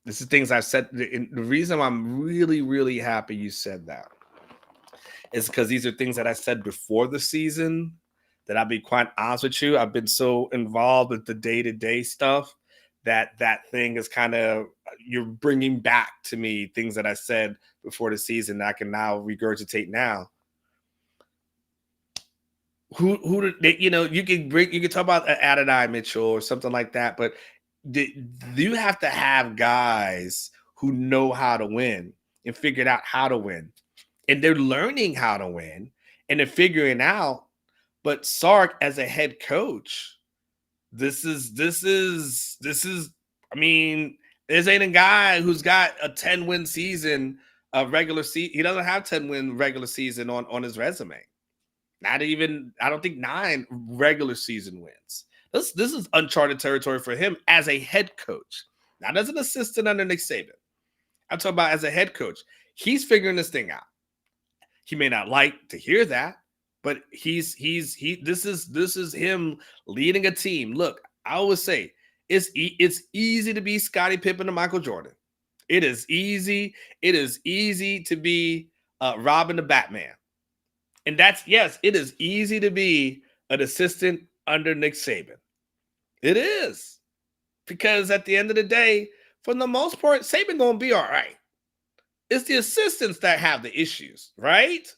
This is things I've said. The reason I'm really, really happy you said that is because these are things that I said before the season that I'll be quite honest with you. I've been so involved with the day-to-day stuff that thing is kind of, you're bringing back to me things that I said before the season that I can now regurgitate now. Who did they, you can talk about Adonai Mitchell or something like that, but you have to have guys who know how to win and figured out how to win, and they're learning how to win and they're figuring out. But Sark as a head coach, this is I mean, this ain't a guy who's got a 10-win season, a regular season. He doesn't have 10-win regular season on his resume. Not even, I don't think 9 regular season wins. This is uncharted territory for him as a head coach, not as an assistant under Nick Saban. I'm talking about as a head coach. He's figuring this thing out. He may not like to hear that, but this is him leading a team. Look, I always say it's easy to be Scottie Pippen and Michael Jordan. It is easy. It is easy to be Robin the Batman. And yes, it is easy to be an assistant under Nick Saban. It is. Because at the end of the day, for the most part, Saban gonna be all right. It's the assistants that have the issues, right?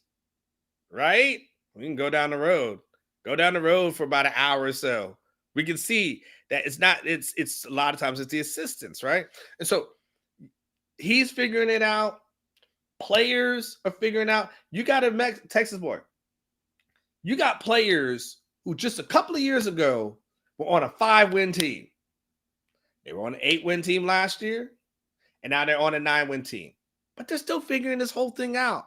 Right? We can go down the road. Go down the road for about an hour or so. We can see that it's a lot of times it's the assistants, right? And so he's figuring it out. Players are figuring out. You got a Texas boy. You got players who just a couple of years ago were on a 5-win team. They were on an 8-win team last year, and now they're on a 9-win team. But they're still figuring this whole thing out.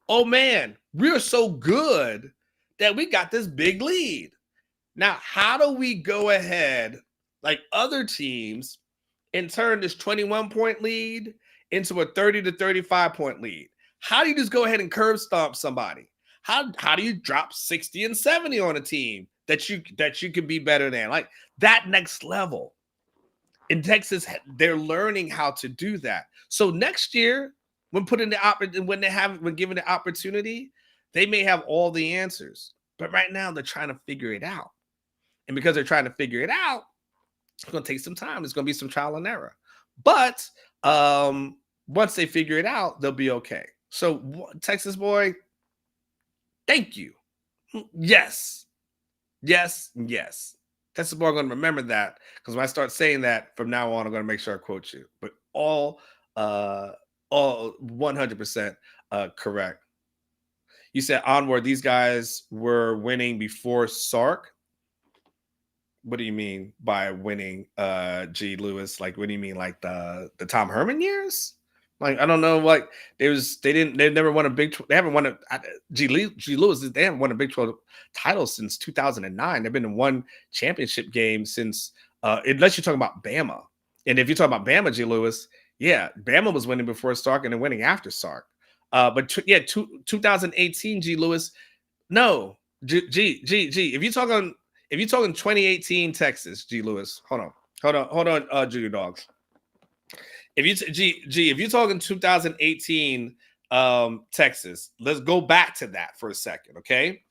Oh, man, we're so good that we got this big lead. Now, how do we go ahead like other teams and turn this 21-point lead into a 30 to 35-point lead? How do you just go ahead and curb stomp somebody? How do you drop 60 and 70 on a team that you can be better than? Like that next level. In Texas, they're learning how to do that. So next year, when given the opportunity, they may have all the answers. But right now, they're trying to figure it out. And because they're trying to figure it out, it's going to take some time. There's going to be some trial and error. But once they figure it out, they'll be okay. So, Texas boy, thank you. Yes. Yes. Yes. Texas boy, I'm going to remember that, because when I start saying that from now on, I'm going to make sure I quote you. But all 100% correct. You said Anwar, these guys were winning before Sark. What do you mean by winning, G. Lewis? Like, what do you mean, like the Tom Herman years? Like, I don't know. Like, they've never won a Big 12. They haven't won G. Lewis. They haven't won a Big 12 title since 2009. They've been in one championship game since, unless you're talking about Bama. And if you're talking about Bama, G. Lewis, yeah, Bama was winning before Sark and then winning after Sark. But 2018, G. Lewis, no, G. If you're talking 2018 Texas, G. Lewis, hold on, Junior Dogs. If you're talking 2018 Texas, let's go back to that for a second, okay?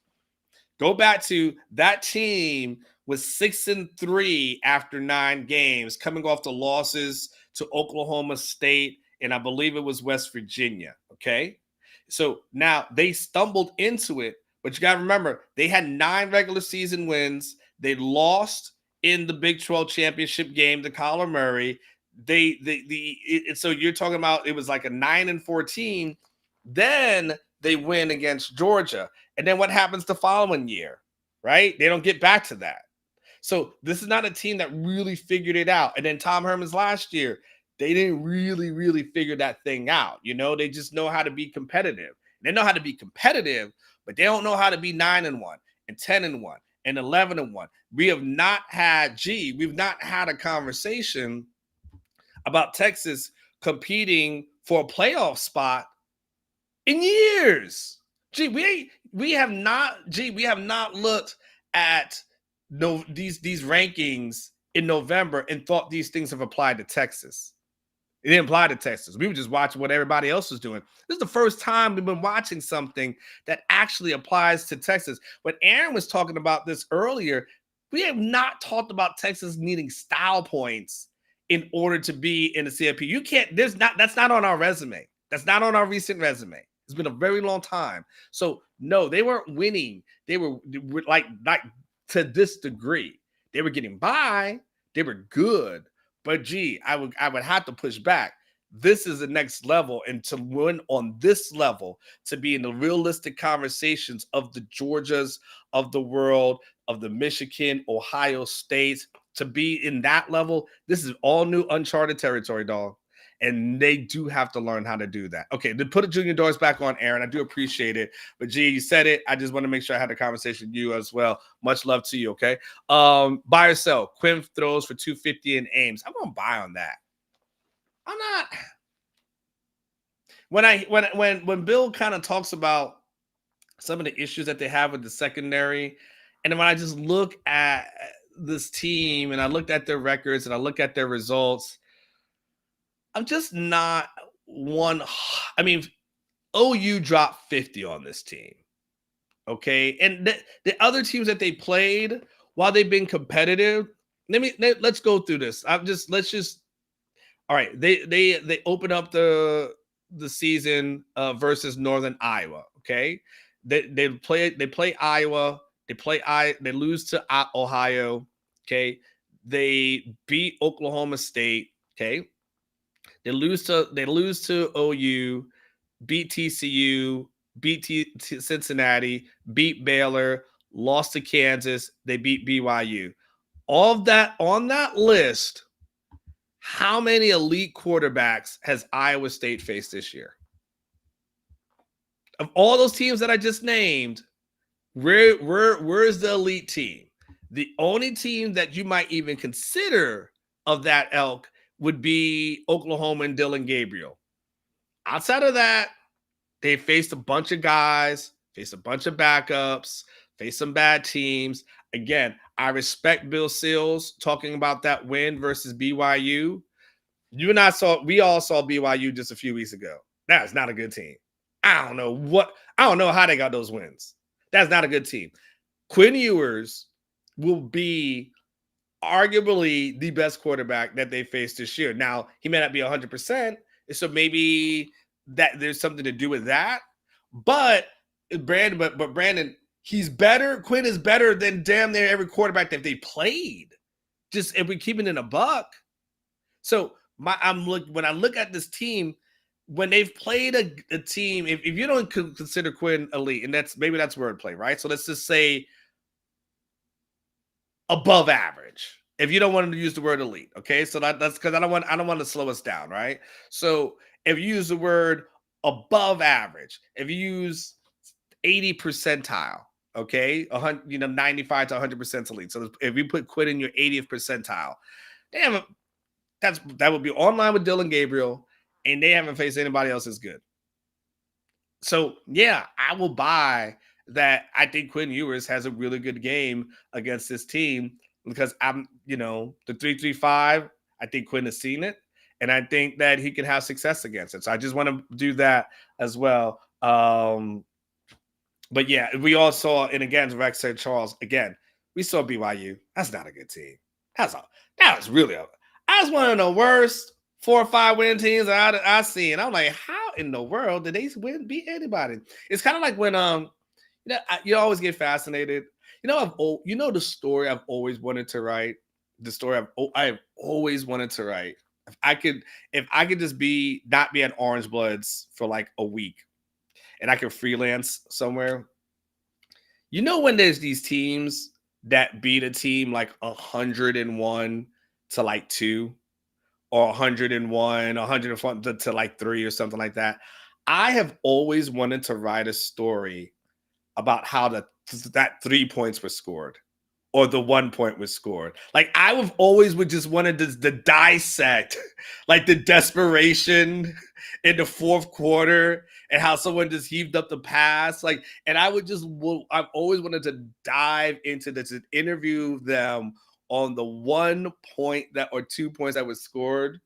Go back to that team was 6-3 after 9 games, coming off the losses to Oklahoma State, and I believe it was West Virginia, okay? So now they stumbled into it, but you got to remember, they had 9 regular season wins. They lost in the Big 12 championship game to Kyler Murray. So you're talking about it was like a 9-14. Then they win against Georgia. And then what happens the following year, right? They don't get back to that. So this is not a team that really figured it out. And then Tom Herman's last year, they didn't really figure that thing out. You know, they just know how to be competitive. They know how to be competitive, but they don't know how to be 9-1 and 10-1 and 11-1. We've not had a conversation about Texas competing for a playoff spot in years. We have not looked at these rankings in November and thought these things have applied to Texas. It didn't apply to Texas. We were just watching what everybody else was doing. This is the first time we've been watching something that actually applies to Texas. When Aaron was talking about this earlier, we have not talked about Texas needing style points in order to be in the CFP. You can't, that's not on our resume. That's not on our recent resume. It's been a very long time. So no, they weren't winning. They were like to this degree. They were getting by. They were good. But gee, I would have to push back. This is the next level, and to win on this level, to be in the realistic conversations of the Georgias of the world, of the Michigan, Ohio States, to be in that level, this is all new uncharted territory, dog. And they do have to learn how to do that. Okay, to put a Junior Doors back on, Aaron, I do appreciate it. But G, you said it. I just want to make sure I had a conversation with you as well. Much love to you, okay? Buy or sell. Quinn throws for 250 in Ames. I'm going to buy on that. I'm not. When Bill kind of talks about some of the issues that they have with the secondary, and when I just look at this team and I looked at their records and I look at their results, I'm just not one. I mean, OU dropped 50 on this team. Okay. And the other teams that they played, while they've been competitive, let's go through this. All right. They open up the season versus Northern Iowa. Okay. They play Iowa. They lose to Ohio. Okay. They beat Oklahoma State. Okay. They lose to OU, beat TCU, beat Cincinnati, beat Baylor, lost to Kansas. They beat BYU. All of that on that list. How many elite quarterbacks has Iowa State faced this year? Of all those teams that I just named, where's the elite team? The only team that you might even consider of that ilk would be Oklahoma and Dylan Gabriel. Outside of that, they faced a bunch of guys, faced a bunch of backups, faced some bad teams. Again, I respect Bill Seals talking about that win versus BYU. We all saw BYU just a few weeks ago. That's not a good team. I don't know how they got those wins. That's not a good team. Quinn Ewers will be arguably the best quarterback that they faced this year. Now, he may not be 100%, so maybe that there's something to do with that. But Brandon, he's better. Quinn is better than damn near every quarterback that they played. Just if we keep it in a buck. So when I look at this team, when they've played a team, if you don't consider Quinn elite, and that's wordplay, right? So let's just say above average, if you don't want to use the word elite. Okay, so that's because I don't want to slow us down, right? So if you use the word above average, if you use 80 percentile, okay, 95 to 100% elite. So if you put Quinn in your 80th percentile, damn, that would be online with Dylan Gabriel, and they haven't faced anybody else as good. So yeah, I will buy that. I think Quinn Ewers has a really good game against this team because the 3-3-5. I think Quinn has seen it, and I think that he can have success against it. So I just want to do that as well. But yeah, we all saw, and again, Rex said, Charles, again, we saw BYU. That's not a good team. That was one of the worst 4 or 5 win teams I seen. I'm like, how in the world did they beat anybody? It's kind of like when you always get fascinated. The story I've always wanted to write. The story I've always wanted to write. If I could just not be at Orange Bloods for like a week, and I could freelance somewhere. When there's these teams that beat a team like 101 to like 2, or 101, 101 to like 3 or something like that. I have always wanted to write a story about how that 3 points were scored or the 1 point was scored. Like I would just wanted to dissect like the desperation in the fourth quarter and how someone just heaved up the pass. Like, and I've always wanted to dive into this and interview them on the 1 point or 2 points that was scored.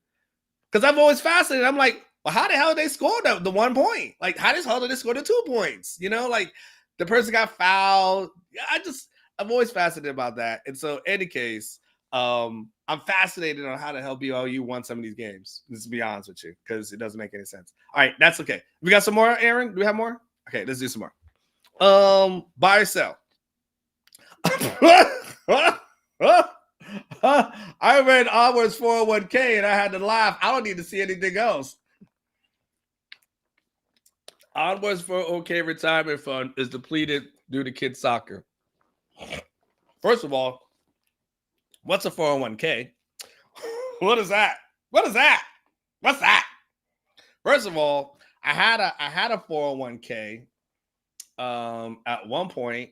Because I'm always fascinated. I'm like, well, how the hell did they score the 1 point? Like, how the hell did they score the 2 points? Like the person got fouled. I'm always fascinated about that. And so, in any case, I'm fascinated on how the hell BYU won some of these games. Let's be honest with you, because it doesn't make any sense. All right, that's okay. We got some more, Aaron? Do we have more? Okay, let's do some more. Buy or sell. I read Anwar's 401k and I had to laugh. I don't need to see anything else. Anwar's 401k retirement fund is depleted due to kids' soccer. First of all, what's a 401k? What is that? What is that? What's that? First of all, I had a 401k at one point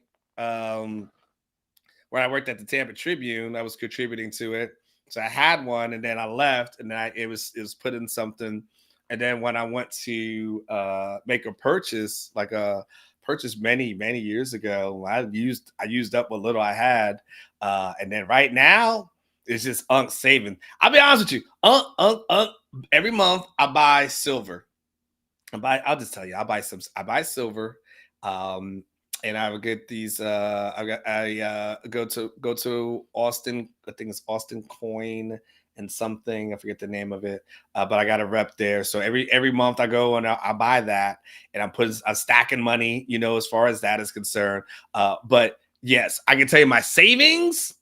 where I worked at the Tampa Tribune. I was contributing to it. So I had one and then I left and then it was put in something. And then when I went to make a purchase, like a purchase many years ago, I used up what little I had. And then right now it's just saving. I'll be honest with you. Every month I buy silver. I'll just tell you, I buy silver. And I would get these. I go to Austin. I think it's Austin Coin and something. I forget the name of it. But I got a rep there. So every month I go and I buy that, and I'm stacking money. As far as that is concerned. But yes, I can tell you my savings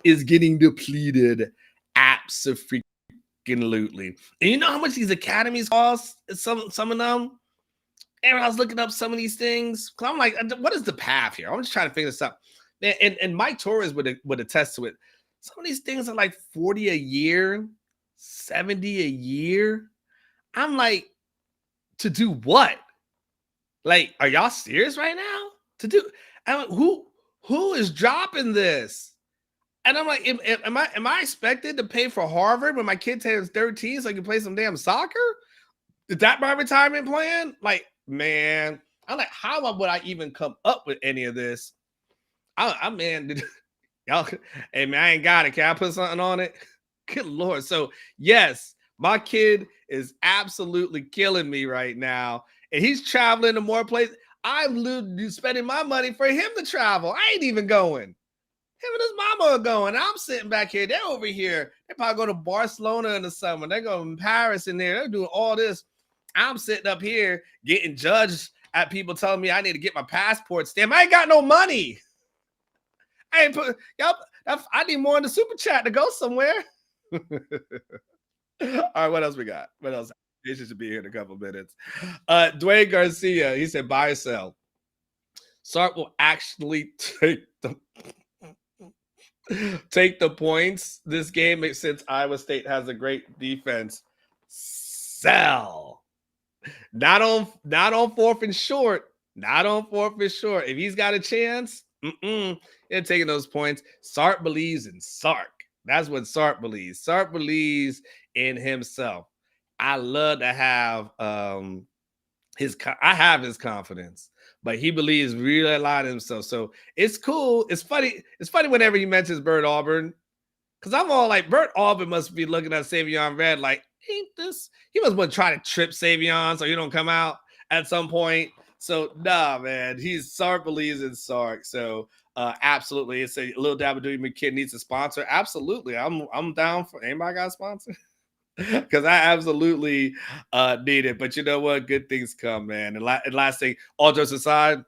is getting depleted. Absolutely. And you know how much these academies cost? Some of them. And I was looking up some of these things because I'm like, what is the path here? I'm just trying to figure this out. And Mike Torres would attest to it. Some of these things are like 40 a year, 70 a year. I'm like, to do what? Like, are y'all serious right now? I'm like, who is dropping this? And I'm like, am I expected to pay for Harvard when my kid turns 13 so I can play some damn soccer? Is that my retirement plan? Like, man, I'm like, how would I even come up with any of this? Y'all, hey man, I ain't got it. Can I put something on it? Good Lord. So yes, my kid is absolutely killing me right now. And he's traveling to more places. I'm spending my money for him to travel. I ain't even going. Him and his mama are going. I'm sitting back here. They're over here. They probably go to Barcelona in the summer. They're going to Paris in there. They're doing all this. I'm sitting up here getting judged at people telling me I need to get my passport stamp. I ain't got no money. I need more in the super chat to go somewhere. All right, what else we got? What else? Jason should be here in a couple minutes. Dwayne Garcia, he said buy or sell. Sark will actually take the points this game since Iowa State has a great defense. Sell. Not on fourth and short. Not on fourth and short. If he's got a chance, they're taking those points. Sark believes in Sark. That's what Sark believes. Sark believes in himself. I love to have his confidence, but he believes really a lot in himself. So it's cool. It's funny. It's funny whenever he mentions Bert Auburn, because I'm all like, Bert Auburn must be looking at Savion Red like, ain't this? He must want to try to trip Savion so he don't come out at some point. So nah, man, Sark believes in Sark. So absolutely, it's a little Dabadoo McKidd needs a sponsor. Absolutely, I'm down for anybody got a sponsor. Because I absolutely need it. But you know what? Good things come, man. And last thing, all jokes aside,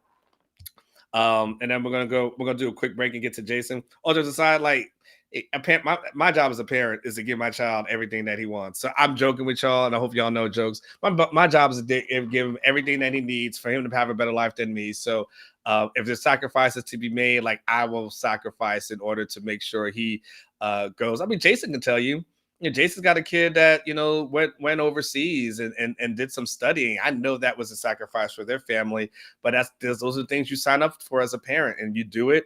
and then we're gonna do a quick break and get to Jason. All jokes aside, like my job as a parent is to give my child everything that he wants. So I'm joking with y'all, and I hope y'all know jokes. My job is to give him everything that he needs for him to have a better life than me. So if there's sacrifices to be made, like I will sacrifice in order to make sure he goes. I mean, Jason can tell you. Jason's got a kid that, went overseas and did some studying. I know that was a sacrifice for their family, but those are the things you sign up for as a parent, and you do it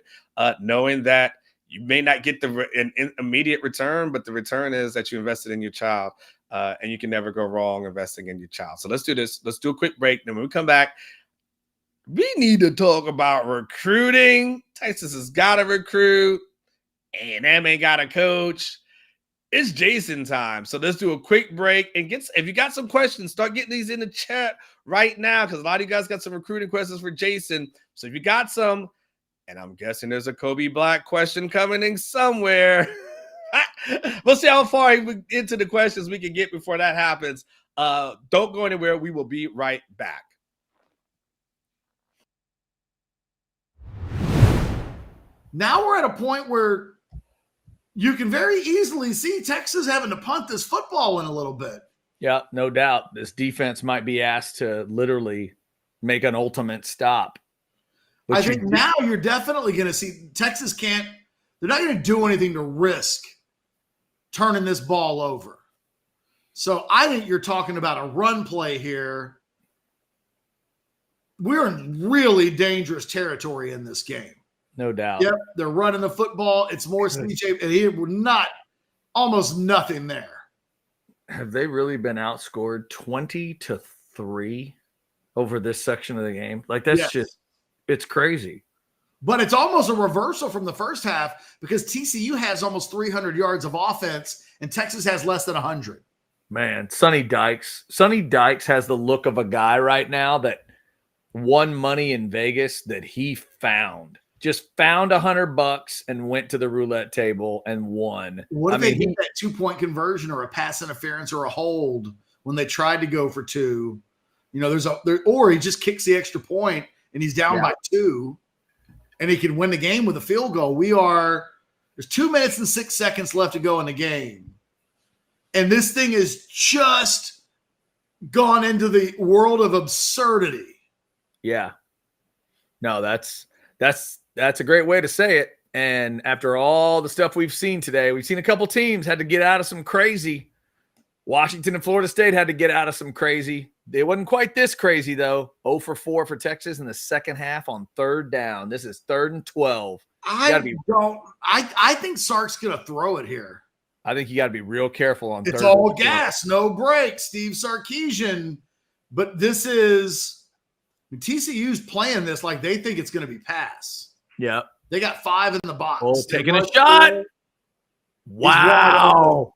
knowing that you may not get an immediate return, but the return is that you invested in your child, and you can never go wrong investing in your child. So let's do this. Let's do a quick break. Then when we come back, we need to talk about recruiting. Texas has got to recruit. A&M ain't got a coach. It's Jason time. So let's do a quick break and if you got some questions, start getting these in the chat right now, because a lot of you guys got some recruiting questions for Jason. So if you got some, and I'm guessing there's a Kobe Black question coming in somewhere. We'll see how far into the questions we can get before that happens. Don't go anywhere. We will be right back. Now we're at a point where you can very easily see Texas having to punt this football in a little bit. Yeah, no doubt. This defense might be asked to literally make an ultimate stop. I think now you're definitely going to see Texas they're not going to do anything to risk turning this ball over. So I think you're talking about a run play here. We're in really dangerous territory in this game. No doubt. Yep, they're running the football. It's more CJ, and we're almost nothing there. Have they really been outscored 20-3 over this section of the game? Like, that's it's crazy. But it's almost a reversal from the first half because TCU has almost 300 yards of offense and Texas has less than 100. Man, Sonny Dykes has the look of a guy right now that won money in Vegas that he just found $100 and went to the roulette table and won. What if they get that 2-point conversion or a pass interference or a hold when they tried to go for 2? Or he just kicks the extra point and he's down by 2 and he can win the game with a field goal. There's 2 minutes and 6 seconds left to go in the game. And this thing is just gone into the world of absurdity. Yeah. No, that's a great way to say it. And after all the stuff we've seen today, we've seen a couple teams had to get out of some crazy. Washington and Florida State had to get out of some crazy. They wasn't quite this crazy, though. 0 for 4 for Texas in the second half on 3rd down. This is 3rd and 12. I think Sark's going to throw it here. I think you got to be real careful on 3rd. It's all gas, no brakes. Steve Sarkeesian. But this is TCU's playing this like they think it's going to be pass. Yeah. They got 5 in the box. Oh, taking a shot. Wow.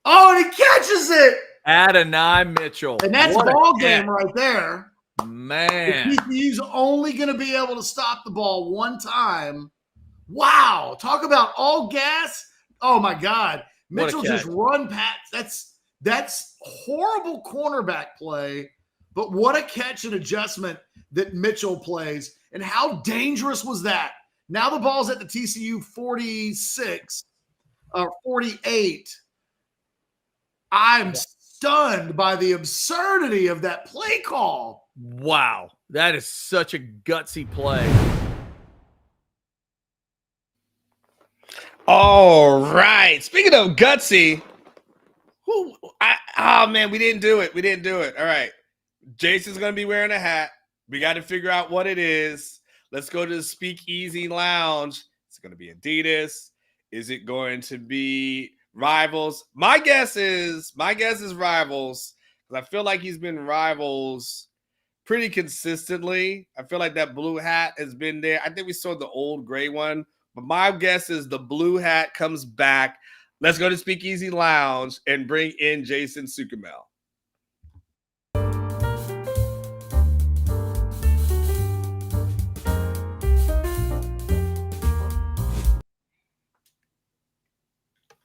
Oh, and he catches it. Adonai Mitchell. And that's ball game right there. Man. TCU's only going to be able to stop the ball one time. Wow. Talk about all gas. Oh, my God. Mitchell just run past. That's horrible cornerback play. But what a catch and adjustment that Mitchell plays. And how dangerous was that? Now the ball's at the TCU 46 or 48. I'm stunned by the absurdity of that play call. Wow. That is such a gutsy play. All right. Speaking of gutsy, we didn't do it. All right. Jason's going to be wearing a hat. We got to figure out what it is. Let's go to the Speakeasy Lounge. It's going to be Adidas. Is it going to be Rivals? My guess is Rivals, because I feel like he's been Rivals pretty consistently. I feel like that blue hat has been there. I think we saw the old gray one, but my guess is the blue hat comes back. Let's go to Speakeasy Lounge and bring in Jason Suchomel.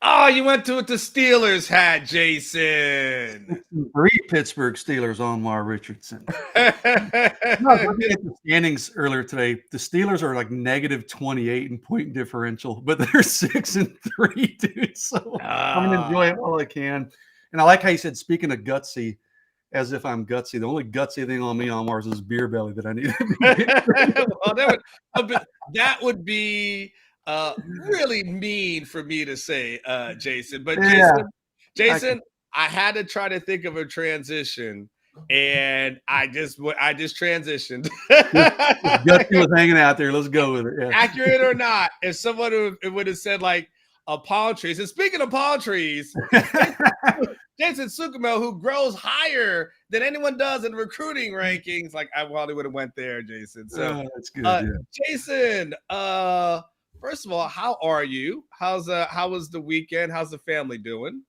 Oh, you went to with the Steelers hat, Jason. 3 Pittsburgh Steelers, Anwar Richardson. Looking at the standings earlier today, the Steelers are like -28 in point differential, but they're 6-3, dude. So I'm going to enjoy it while I can. And I like how you said, speaking of gutsy, as if I'm gutsy. The only gutsy thing on me, Anwar, is this beer belly that I need. Well, that would be really mean for me to say, Jason. But Jason, I had to try to think of a transition, and I just transitioned. Gutsy was hanging out there. Let's go with it. Yeah. Accurate or not, if someone would have said like a palm trees. And speaking of palm trees, Jason Suchomel, who grows higher than anyone does in recruiting rankings, like I probably would have went there, Jason. So that's good. Jason, first of all, how are you? How was the weekend? How's the family doing?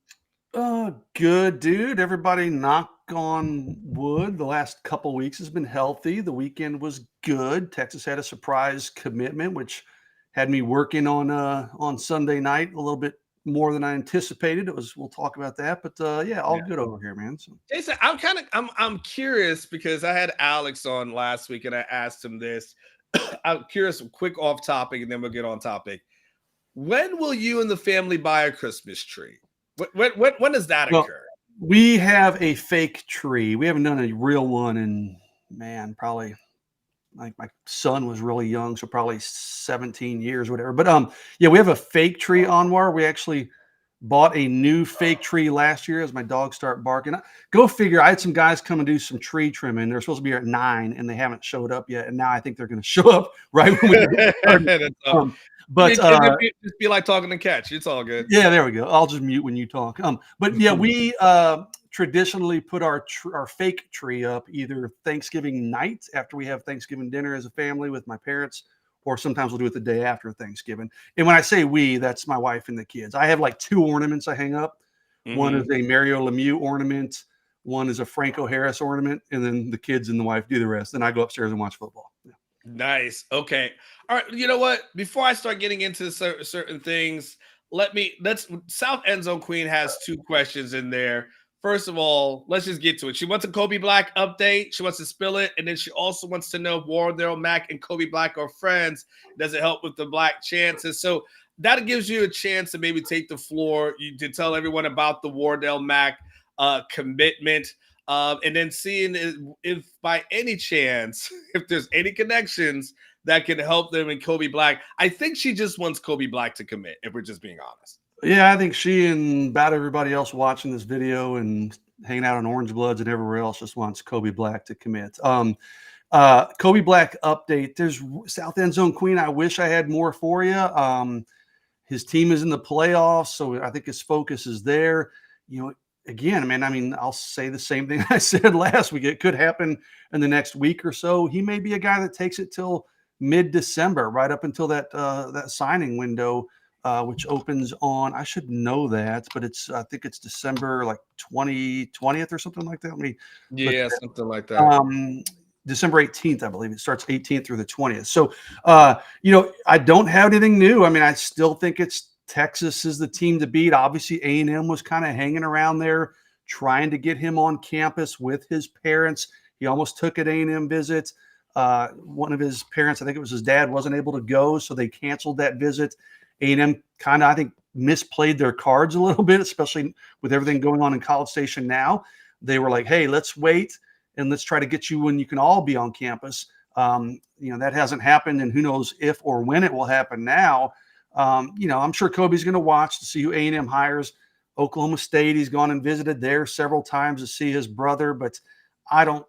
Good, dude. Everybody, knock on wood, the last couple weeks has been healthy. The weekend was good. Texas had a surprise commitment, which had me working on Sunday night a little bit more than I anticipated. We'll talk about that, but yeah, all good over here, man. So. Jason, I'm curious because I had Alex on last week and I asked him this. I'm curious, quick off topic, and then we'll get on topic. When will you and the family buy a Christmas tree? When does that occur? We have a fake tree. We haven't done a real one in, man, probably like my son was really young, so probably 17 years, whatever. But yeah, we have a fake tree, Anwar. We actually bought a new fake tree last year as my dogs start barking. Go figure. I had some guys come and do some tree trimming. They're supposed to be here at 9 and they haven't showed up yet. And now I think they're going to show up right when we get but just be like talking to Catch. It's all good. Yeah, there we go. I'll just mute when you talk. But yeah, we traditionally put our fake tree up either Thanksgiving night after we have Thanksgiving dinner as a family with my parents, or sometimes we'll do it the day after Thanksgiving. And when I say we, that's my wife and the kids. I have like 2 ornaments I hang up. One is a Mario Lemieux ornament. One is a Franco Harris ornament. And then the kids and the wife do the rest. Then I go upstairs and watch football. Yeah. Nice. Okay. All right. You know what? Before I start getting into certain things, let's South End Zone Queen has 2 questions in there. First of all, let's just get to it. She wants a Kobe Black update. She wants to spill it. And then she also wants to know if Wardell Mack and Kobe Black are friends. Does it help with the Black chances? So that gives you a chance to maybe take the floor to tell everyone about the Wardell Mack commitment. And then seeing if by any chance, if there's any connections that can help them in Kobe Black. I think she just wants Kobe Black to commit, if we're just being honest. Yeah, I think she and about everybody else watching this video and hanging out on Orange Bloods and everywhere else just wants Kobe Black to commit. Kobe Black update. There's South End Zone Queen. I wish I had more for you. His team is in the playoffs, so I think his focus is there. You know, again, man, I mean, I'll say the same thing I said last week. It could happen in the next week or so. He may be a guy that takes it till mid-December, right up until that signing window. Which opens on, I should know that, but I think it's December like 20th or something like that. Something like that. December 18th, I believe. It starts 18th through the 20th. So, you know, I don't have anything new. I mean, I still think it's Texas is the team to beat. Obviously, A&M was kind of hanging around there, trying to get him on campus with his parents. He almost took an A&M visit. One of his parents, I think it was his dad, wasn't able to go, so they canceled that visit. A&M kind of, I think, misplayed their cards a little bit, especially with everything going on in College Station now. They were like, hey, let's wait and let's try to get you when you can all be on campus. You know, that hasn't happened, and who knows if or when it will happen now. You know, I'm sure Kobe's going to watch to see who A&M hires. Oklahoma State, he's gone and visited there several times to see his brother, but I don't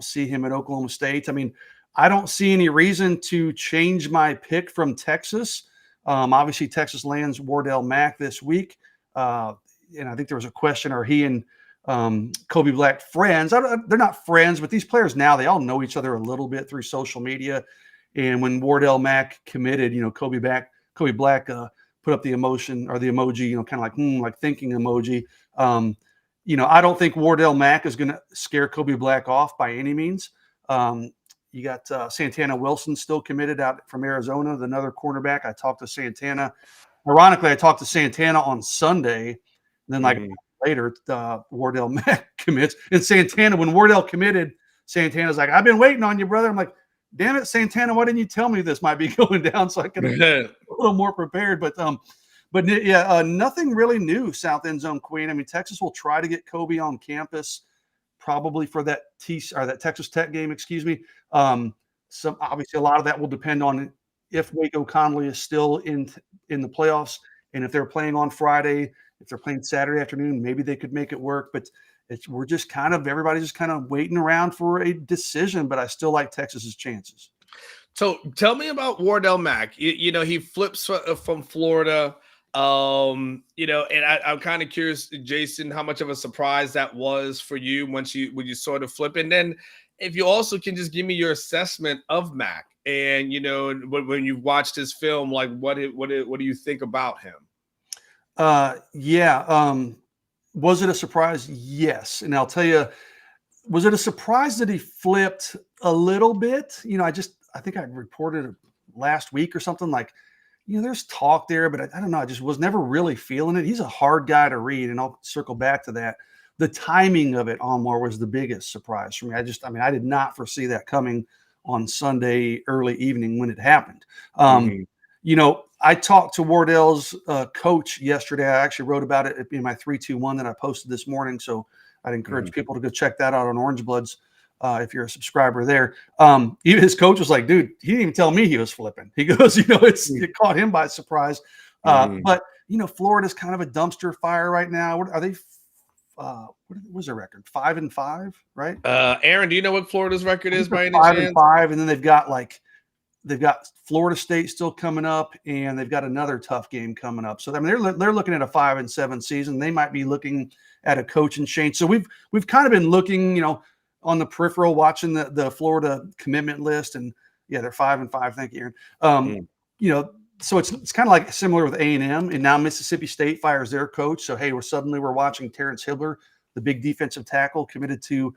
see him at Oklahoma State. I mean, I don't see any reason to change my pick from Texas. Obviously, Texas lands Wardell Mack this week. And I think there was a question, are he and Kobe Black friends? They're not friends, but these players now, they all know each other a little bit through social media. And when Wardell Mack committed, you know, Kobe Black put up the emotion or the emoji, you know, kind of like thinking emoji. You know, I don't think Wardell Mack is going to scare Kobe Black off by any means. You got Santana Wilson still committed out from Arizona, another cornerback. I talked to Santana. Ironically, I talked to Santana on Sunday. And then later, Wardell Mack commits. And Santana, when Wardell committed, Santana's like, I've been waiting on you, brother. I'm like, damn it, Santana, why didn't you tell me this might be going down so I could be a little more prepared? But yeah, nothing really new, South End Zone Queen. I mean, Texas will try to get Kobe on campus probably for that Texas Tech game, excuse me. Obviously a lot of that will depend on if Waco Connolly is still in the playoffs, and if they're playing on Friday, if they're playing Saturday afternoon, maybe they could make it work. But everybody's just kind of waiting around for a decision. But I still like Texas's chances. So tell me about Wardell Mack. You know, he flips from Florida. You know, and I'm kind of curious, Jason, how much of a surprise that was for you when you sort of flip. And then if you also can just give me your assessment of Mack, and you know, when you've watched his film, like what do you think about him? Was it a surprise? Yes. And I'll tell you, was it a surprise that he flipped a little bit? You know, I think I reported it last week or something, like there's talk there, but I don't know. I just was never really feeling it. He's a hard guy to read, and I'll circle back to that. The timing of it, Anwar, was the biggest surprise for me. I did not foresee that coming on Sunday early evening when it happened. I talked to Wardell's coach yesterday. I actually wrote about it in my 3-2-1 that I posted this morning. So I'd encourage people to go check that out on Orange Bloods if you're a subscriber there. Even his coach was like, dude, he didn't even tell me he was flipping. He goes, it caught him by surprise. But, Florida's kind of a dumpster fire right now. Are they what was their record? 5-5, right? Aaron, do you know what Florida's record is by any 5-5, and then they've got Florida State still coming up, and they've got another tough game coming up. So they're looking at a 5-7 season. They might be looking at a coaching change. So we've kind of been looking, on the peripheral, watching the Florida commitment list, and they're 5-5. Thank you, Aaron. So it's kind of like similar with A&M, and now Mississippi State fires their coach. So, hey, we're watching Terrence Hibbler, the big defensive tackle committed to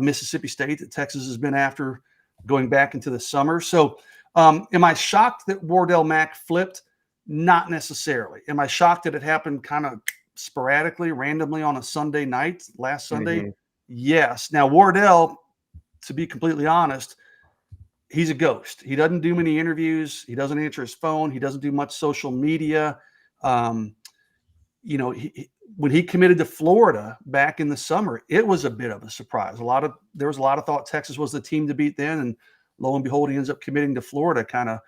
Mississippi State that Texas has been after going back into the summer. So am I shocked that Wardell Mack flipped? Not necessarily. Am I shocked that it happened kind of sporadically, randomly on a Sunday night, last Sunday? Yes. Now, Wardell, to be completely honest, he's a ghost. He doesn't do many interviews. He doesn't answer his phone. He doesn't do much social media. When he committed to Florida back in the summer, it was a bit of a surprise. There was a lot of thought Texas was the team to beat then, and lo and behold, he ends up committing to Florida kind of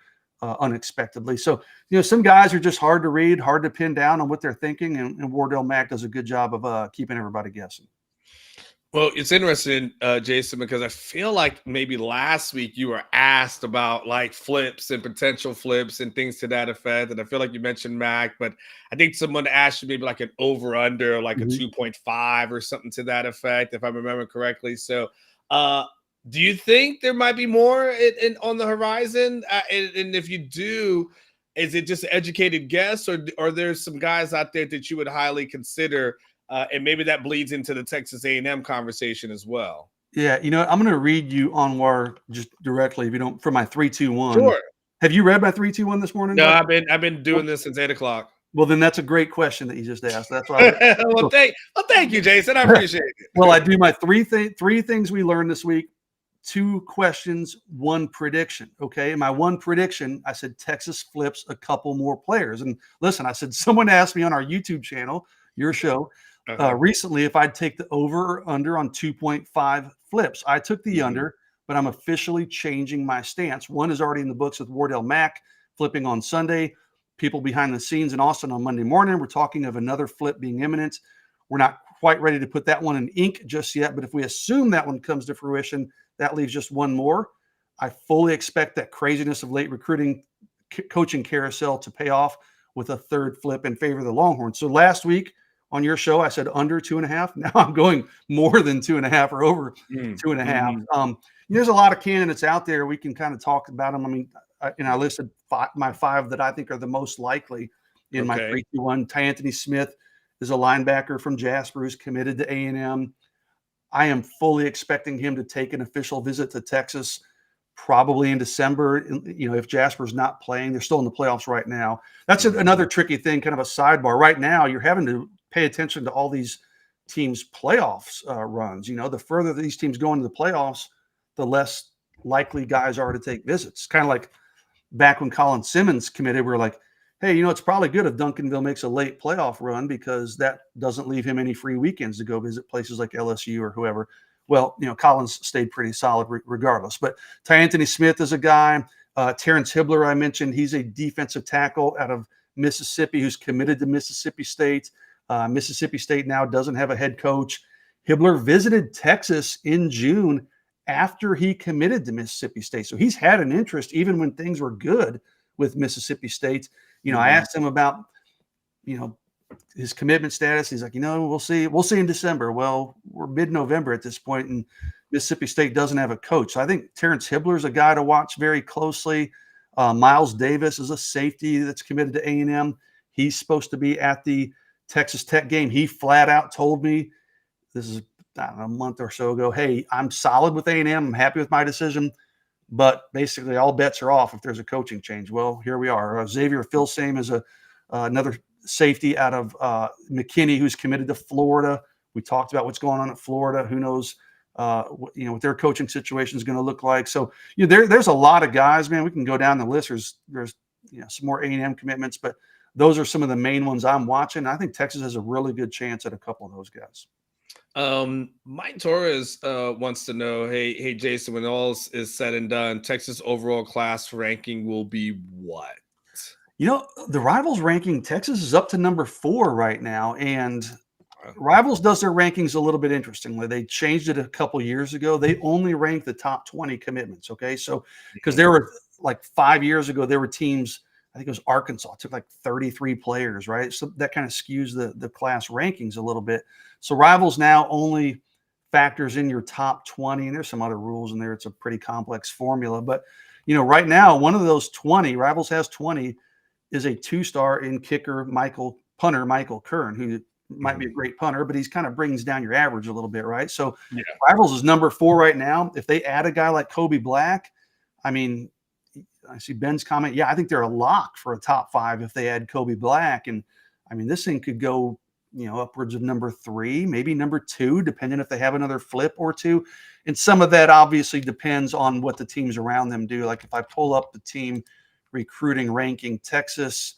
unexpectedly. So, some guys are just hard to read, hard to pin down on what they're thinking, and Wardell Mack does a good job of keeping everybody guessing. Well, it's interesting, Jason, because I feel like maybe last week you were asked about like flips and potential flips and things to that effect. And I feel like you mentioned Mac, but I think someone asked you maybe like an over-under, like a 2.5 or something to that effect, if I remember correctly. So do you think there might be more on the horizon? And if you do, is it just an educated guess, or are there some guys out there that you would highly consider? And maybe that bleeds into the Texas A&M conversation as well. Yeah, I'm going to read you, Anwar, just directly, if you don't, from my 3-2-1. Sure. Have you read my 3-2-1 this morning? No, buddy? I've been doing this since 8 o'clock. Well, then that's a great question that you just asked. That's why. Thank you, Jason. I appreciate it. Well, I do my three things we learned this week, 2 questions, 1 prediction. Okay, my 1 prediction, I said Texas flips a couple more players. And listen, I said someone asked me on our YouTube channel, your show, recently if I'd take the over or under on 2.5 flips. I took the under, but I'm officially changing my stance. 1 is already in the books with Wardell Mack flipping on Sunday. People behind the scenes in Austin on Monday morning, we're talking of another flip being imminent. We're not quite ready to put that one in ink just yet, but if we assume that one comes to fruition, that leaves just 1 more. I fully expect that craziness of late recruiting coaching carousel to pay off with a 3rd flip in favor of the Longhorns. So last week, on your show, I said under 2.5. Now I'm going more than 2.5 or over 2.5. There's a lot of candidates out there. We can kind of talk about them. I mean, I listed my 5 that I think are the most likely in my 3-2-1. Anthony Smith is a linebacker from Jasper who's committed to A&M. I am fully expecting him to take an official visit to Texas probably in December. If Jasper's not playing, they're still in the playoffs right now. That's another tricky thing, kind of a sidebar. Right now, you're having to pay attention to all these teams' playoffs runs. The further these teams go into the playoffs, the less likely guys are to take visits. Kind of like back when Colin Simmons committed, we were like, hey, it's probably good if Duncanville makes a late playoff run because that doesn't leave him any free weekends to go visit places like LSU or whoever. Well, Collins stayed pretty solid regardless. But Anthony Smith is a guy. Terrence Hibbler, I mentioned, he's a defensive tackle out of Mississippi who's committed to Mississippi State. Mississippi State now doesn't have a head coach. Hibbler visited Texas in June after he committed to Mississippi State. So he's had an interest even when things were good with Mississippi State. I asked him about, his commitment status. He's like, we'll see in December. Well, we're mid-November at this point, and Mississippi State doesn't have a coach. So I think Terrence Hibbler is a guy to watch very closely. Miles Davis is a safety that's committed to A&M. He's supposed to be at the Texas Tech game. He flat out told me, this is a month or so ago, hey, I'm solid with A&M. I'm happy with my decision. but basically all bets are off if there's a coaching change. Well, here we are. Xavier Filsame is another safety out of McKinney, who's committed to Florida. We talked about what's going on at Florida. Who knows, what their coaching situation is going to look like. So, there's a lot of guys, man. We can go down the list. There's some more A&M commitments, but those are some of the main ones I'm watching. I think Texas has a really good chance at a couple of those guys. Mike Torres wants to know, hey, Jason, when all is said and done, Texas overall class ranking will be what? The Rivals ranking, Texas is up to number 4 right now, and Rivals does their rankings a little bit interestingly. They changed it a couple years ago. They only rank the top 20 commitments. Okay, so because there were like 5 years ago, there were teams. I think it was Arkansas. It took like 33 players, right? So that kind of skews the class rankings a little bit. So Rivals now only factors in your top 20, and there's some other rules in there. It's a pretty complex formula, but right now, one of those 20, Rivals has 20, is a 2-star in kicker punter Michael Kern, who might be a great punter, but he's kind of brings down your average a little bit, right? So Rivals is number 4 right now. If they add a guy like Kobe Black, I mean, I see Ben's comment. Yeah, I think they're a lock for a top 5 if they add Kobe Black. And I mean, this thing could go, upwards of number 3, maybe number 2, depending if they have another flip or 2. And some of that obviously depends on what the teams around them do. Like if I pull up the team recruiting ranking, Texas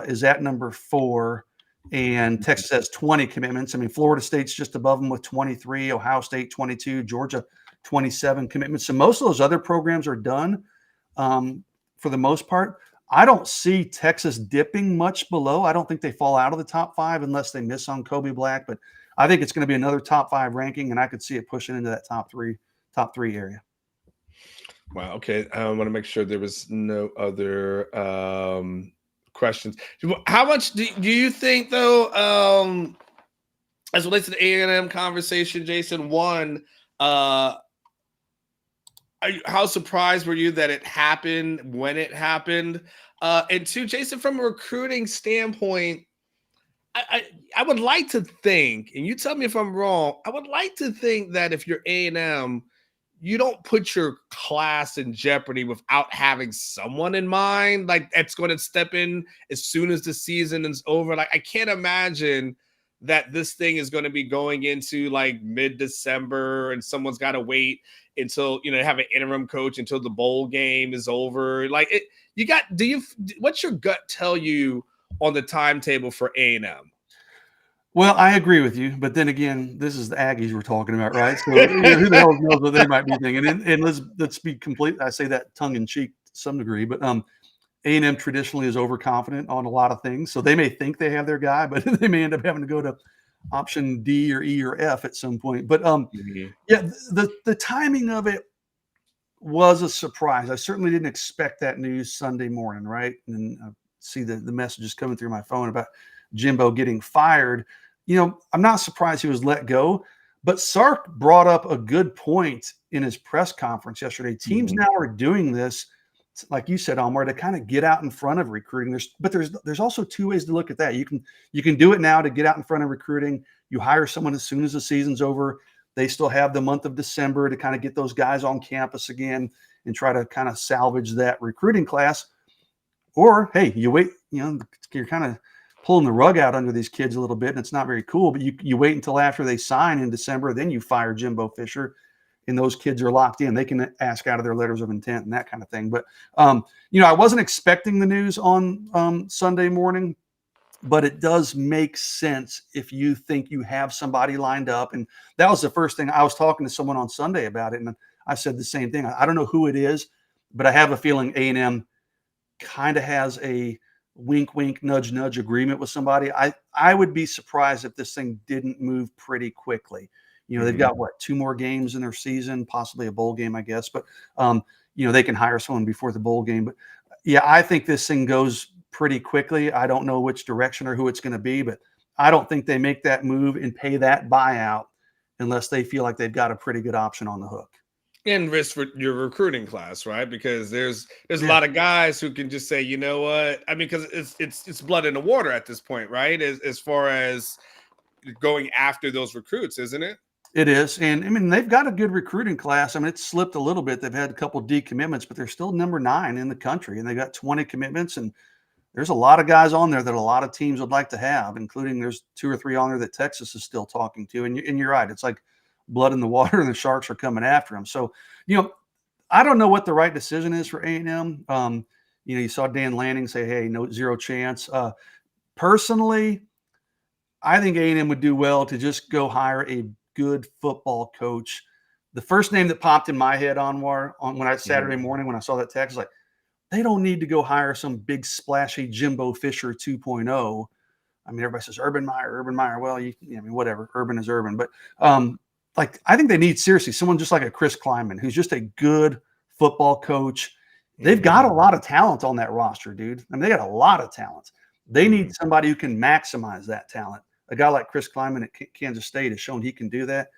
is at number 4, and Texas has 20 commitments. I mean, Florida State's just above them with 23, Ohio State 22, Georgia 27 commitments. So most of those other programs are done. For the most part, I don't see Texas dipping much below. I don't think they fall out of the top 5 unless they miss on Kobe Black, but I think it's going to be another top 5 ranking, and I could see it pushing into that top three area. Wow. Okay. I want to make sure there was no other questions. How much do you think, though, as it relates to the A&M conversation, Jason, one, how surprised were you that it happened when it happened? And 2, Jason, from a recruiting standpoint, I would like to think, and you tell me if I'm wrong, I would like to think that if you're A&M, you don't put your class in jeopardy without having someone in mind, like that's going to step in as soon as the season is over. Like, I can't imagine that this thing is going to be going into like mid-December and someone's got to wait until, have an interim coach until the bowl game is over. Like, what's your gut tell you on the timetable for A&M? Well, I agree with you, but then again, this is the Aggies we're talking about, right? So who the hell knows what they might be thinking? And let's be complete. I say that tongue in cheek to some degree, but A&M traditionally is overconfident on a lot of things, so they may think they have their guy, but they may end up having to go to option D or E or F at some point. But the timing of it was a surprise. I certainly didn't expect that news Sunday morning, right? And I see the messages coming through my phone about Jimbo getting fired. I'm not surprised he was let go, but Sark brought up a good point in his press conference yesterday. Teams now are doing this, like you said, Anwar, to kind of get out in front of recruiting. There's also 2 ways to look at that. You can do it now to get out in front of recruiting. You hire someone as soon as the season's over. They still have the month of December to kind of get those guys on campus again and try to kind of salvage that recruiting class. Or, hey, you wait, you're kind of pulling the rug out under these kids a little bit, and it's not very cool, but you wait until after they sign in December, then you fire Jimbo Fisher, and those kids are locked in. They can ask out of their letters of intent and that kind of thing. But, I wasn't expecting the news on Sunday morning, but it does make sense if you think you have somebody lined up. And that was the first thing. I was talking to someone on Sunday about it, and I said the same thing. I don't know who it is, but I have a feeling A&M kind of has a wink, wink, nudge, nudge agreement with somebody. I would be surprised if this thing didn't move pretty quickly. They've got 2 more games in their season, possibly a bowl game, I guess. But, they can hire someone before the bowl game. But yeah, I think this thing goes pretty quickly. I don't know which direction or who it's going to be, but I don't think they make that move and pay that buyout unless they feel like they've got a pretty good option on the hook. And risk for your recruiting class, right? Because there's a lot of guys who can just say, you know what? I mean, because it's blood in the water at this point, right? As far as going after those recruits, isn't it? It is. And I mean, they've got a good recruiting class. I mean, it's slipped a little bit. They've had a couple decommitments, but they're still number 9 in the country. And they got 20 commitments. And there's a lot of guys on there that a lot of teams would like to have, including there's 2 or 3 on there that Texas is still talking to. And you're right. It's like blood in the water, and the Sharks are coming after them. So, I don't know what the right decision is for A&M. You saw Dan Lanning say, hey, no, 0 chance. Personally, I think A&M would do well to just go hire a good football coach. The first name that popped in my head, Anwar, Saturday morning when I saw that text, was like, they don't need to go hire some big splashy Jimbo Fisher 2.0. I mean, everybody says Urban Meyer. Well, whatever. Urban is Urban. But I think they need seriously someone just like a Chris Kleiman, who's just a good football coach. They've got a lot of talent on that roster, dude. I mean, they got a lot of talent. They need somebody who can maximize that talent. A guy like Chris Kleiman at Kansas State has shown he can do that.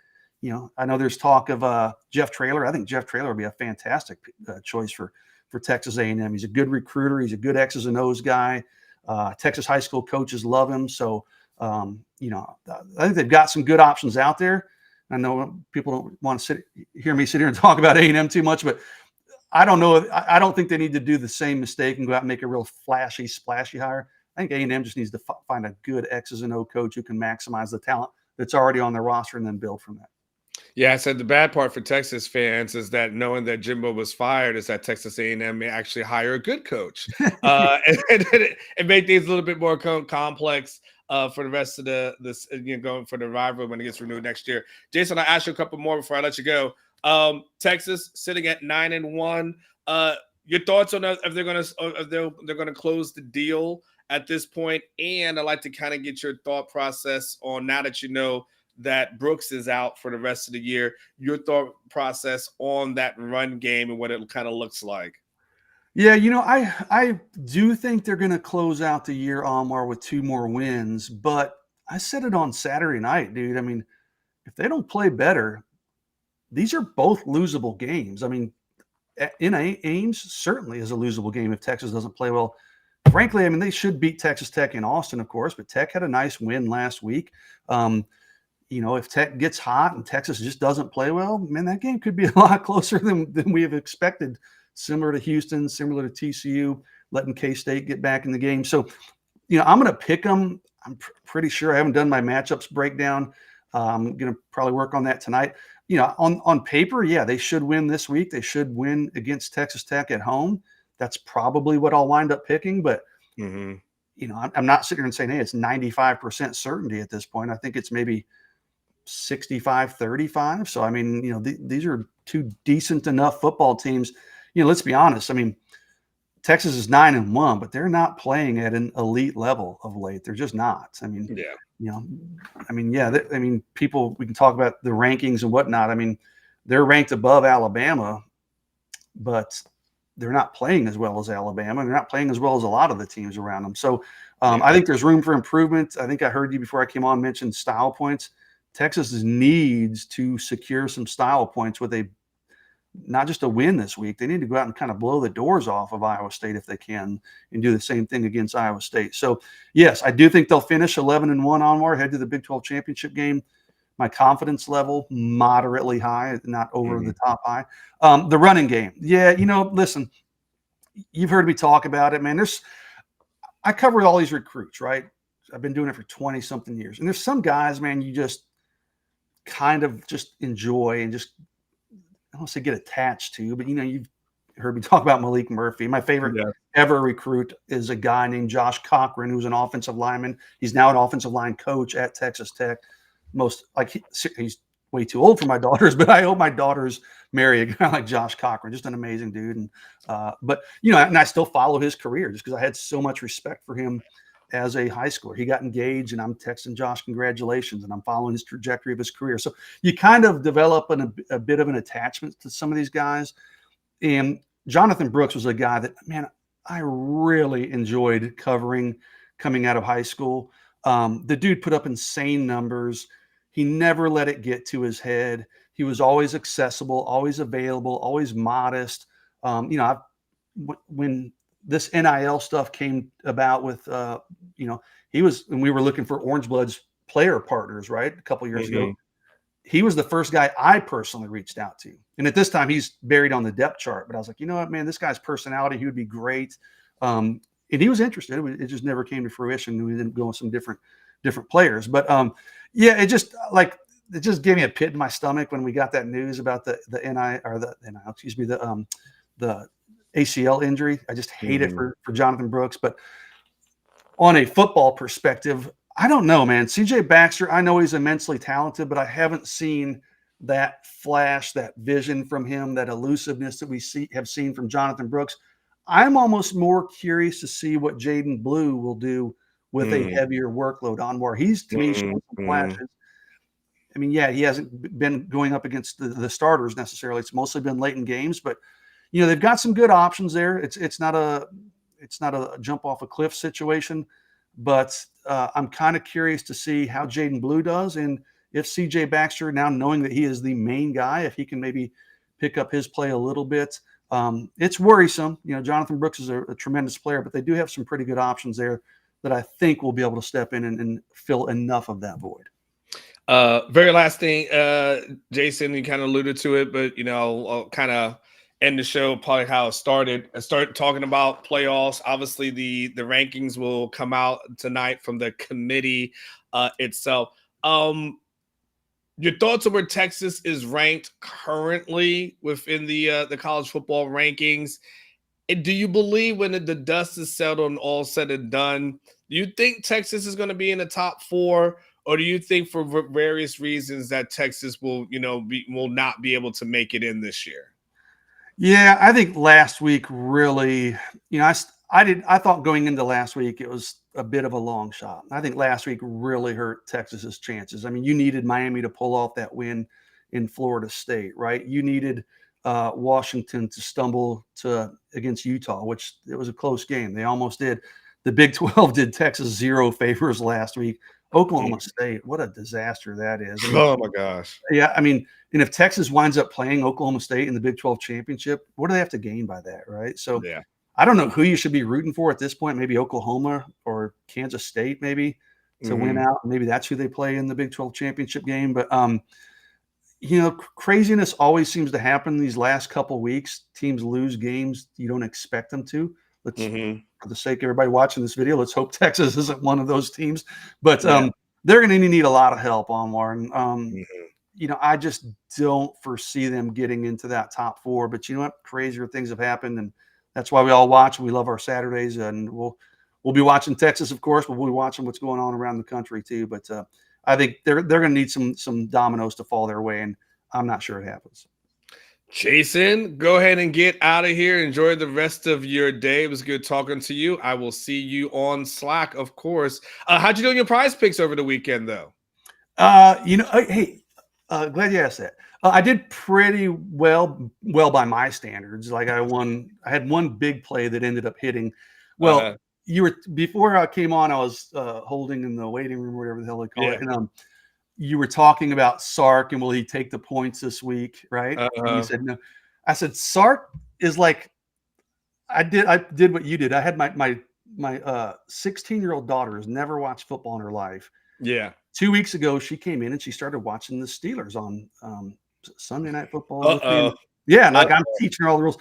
I know there's talk of Jeff Traylor. I think Jeff Traylor would be a fantastic choice for Texas A&M. He's a good recruiter. He's a good X's and O's guy. Texas high school coaches love him. So, I think they've got some good options out there. I know people don't want to hear me sit here and talk about A&M too much, but I don't know. I don't think they need to do the same mistake and go out and make a real flashy, splashy hire. I think A&M just needs to find a good X's and O coach who can maximize the talent that's already on their roster and then build from that. Yeah, I said the bad part for Texas fans is that knowing that Jimbo was fired is that Texas A&M may actually hire a good coach and make things a little bit more complex for the rest of going for the rivalry when it gets renewed next year. Jason, I'll ask you a couple more before I let you go. Texas sitting at 9-1. Your thoughts on if they're gonna close the deal at this point? And I'd like to kind of get your thought process on, now that you know that Brooks is out for the rest of the year, your thought process on that run game and what it kind of looks like. Yeah, I do think they're going to close out the year, Anwar, with 2 more wins. But I said it on Saturday night, dude. I mean, if they don't play better, these are both losable games. I mean, in Ames certainly is a losable game if Texas doesn't play well. Frankly, I mean, they should beat Texas Tech in Austin, of course, but Tech had a nice win last week. If Tech gets hot and Texas just doesn't play well, man, that game could be a lot closer than we have expected, similar to Houston, similar to TCU, letting K-State get back in the game. So, I'm going to pick them. I'm pretty sure. I haven't done my matchups breakdown. I'm going to probably work on that tonight. On paper, yeah, they should win this week. They should win against Texas Tech at home. That's probably what I'll wind up picking. But, I'm not sitting here and saying, hey, it's 95% certainty at this point. I think it's maybe 65-35. So, I mean, these are 2 decent enough football teams. Let's be honest. I mean, Texas is 9-1, but they're not playing at an elite level of late. They're just not. I mean, people, we can talk about the rankings and whatnot. I mean, they're ranked above Alabama, but they're not playing as well as Alabama. They're not playing as well as a lot of the teams around them. So I think there's room for improvement. I think I heard you before I came on mention style points. Texas needs to secure some style points with not just a win this week. They need to go out and kind of blow the doors off of Iowa State if they can, and do the same thing against Iowa State. So, yes, I do think they'll finish 11-1 onward, head to the Big 12 championship game. My confidence level, moderately high, not over the top high. The running game. Yeah, listen, you've heard me talk about it, man. I cover all these recruits, right? I've been doing it for 20-something years. And there's some guys, man, you just kind of just enjoy and just, I don't want to say get attached to, but you've heard me talk about Malik Murphy. My favorite ever recruit is a guy named Josh Cochran, who's an offensive lineman. He's now an offensive line coach at Texas Tech. He's way too old for my daughters, but I hope my daughters marry a guy like Josh Cochran, just an amazing dude. And and I still follow his career just because I had so much respect for him as a high schooler. He got engaged, and I'm texting Josh congratulations, and I'm following his trajectory of his career. So you kind of develop a bit of an attachment to some of these guys. And Jonathan Brooks was a guy that, man, I really enjoyed covering coming out of high school. The dude put up insane numbers. He never let it get to his head. He was always accessible, always available, always modest. When this NIL stuff came about with, we were looking for Orange Blood's player partners, right? A couple years ago. he was the first guy I personally reached out to. And at this time, he's buried on the depth chart. But I was like, you know what, man, this guy's personality, he would be great. And he was interested. It just never came to fruition. We didn't go with some different players. But yeah, it just gave me a pit in my stomach when we got that news about the ACL injury. I just hate it for Jonathan Brooks. But on a football perspective, I don't know, man. CJ Baxter, I know he's immensely talented, but I haven't seen that flash, that vision from him, that elusiveness that we have seen from Jonathan Brooks. I'm almost more curious to see what Jaydon Blue will do with a heavier workload. Anwar, he's to me showing some flashes. I mean, yeah, he hasn't been going up against the starters necessarily. It's mostly been late in games, but they've got some good options there. It's not a jump off a cliff situation, but I'm kind of curious to see how Jaydon Blue does, and if CJ Baxter, now knowing that he is the main guy, if he can maybe pick up his play a little bit. It's worrisome. Jonathan Brooks is a tremendous player, but they do have some pretty good options there that I think will be able to step in and fill enough of that void. Very last thing, Jason, you kind of alluded to it, but I'll kind of end the show probably how it started. I started talking about playoffs. Obviously, the rankings will come out tonight from the committee itself. Your thoughts on where Texas is ranked currently within the college football rankings? And do you believe when the dust is settled and all said and done, do you think Texas is going to be in the top 4? Or do you think for various reasons that Texas will not be able to make it in this year? Yeah, I think last week really, I thought going into last week it was a bit of a long shot. I think last week really hurt Texas's chances. I mean, you needed Miami to pull off that win in Florida State, right? You needed Washington to stumble against Utah, which it was a close game. They almost did. The Big 12 did Texas 0 favors last week. Oklahoma State, what a disaster that is. Oh my gosh. Yeah, I mean, and if Texas winds up playing Oklahoma State in the Big 12 championship, what do they have to gain by that, right? So yeah. I don't know who you should be rooting for at this point. Maybe Oklahoma or Kansas State, maybe to win out. Maybe that's who they play in the Big 12 championship game. But craziness always seems to happen these last couple weeks. Teams lose games you don't expect them to. Let's, for the sake of everybody watching this video, let's hope Texas isn't one of those teams. But they're going to need a lot of help, Anwar. And I just don't foresee them getting into that top 4. But you know what? Crazier things have happened, and that's why we all watch. We love our Saturdays, and we'll be watching Texas, of course, but we'll be watching what's going on around the country too. But I think they're going to need some dominoes to fall their way, and I'm not sure it happens. Jason, go ahead and get out of here. Enjoy the rest of your day. It was good talking to you. I will see you on Slack, of course. How'd you do in your prize picks over the weekend, though? Hey, glad you asked that. I did pretty well by my standards. Like I had one big play that ended up hitting. Well, before I came on, I was holding in the waiting room, whatever the hell they call it. And you were talking about Sark and will he take the points this week, right? And you said no. I said Sark is like I did what you did. I had my 16-year-old daughter has never watched football in her life. Yeah. 2 weeks ago, she came in and she started watching the Steelers on Sunday Night Football. Yeah, and like I'm teaching her all the rules.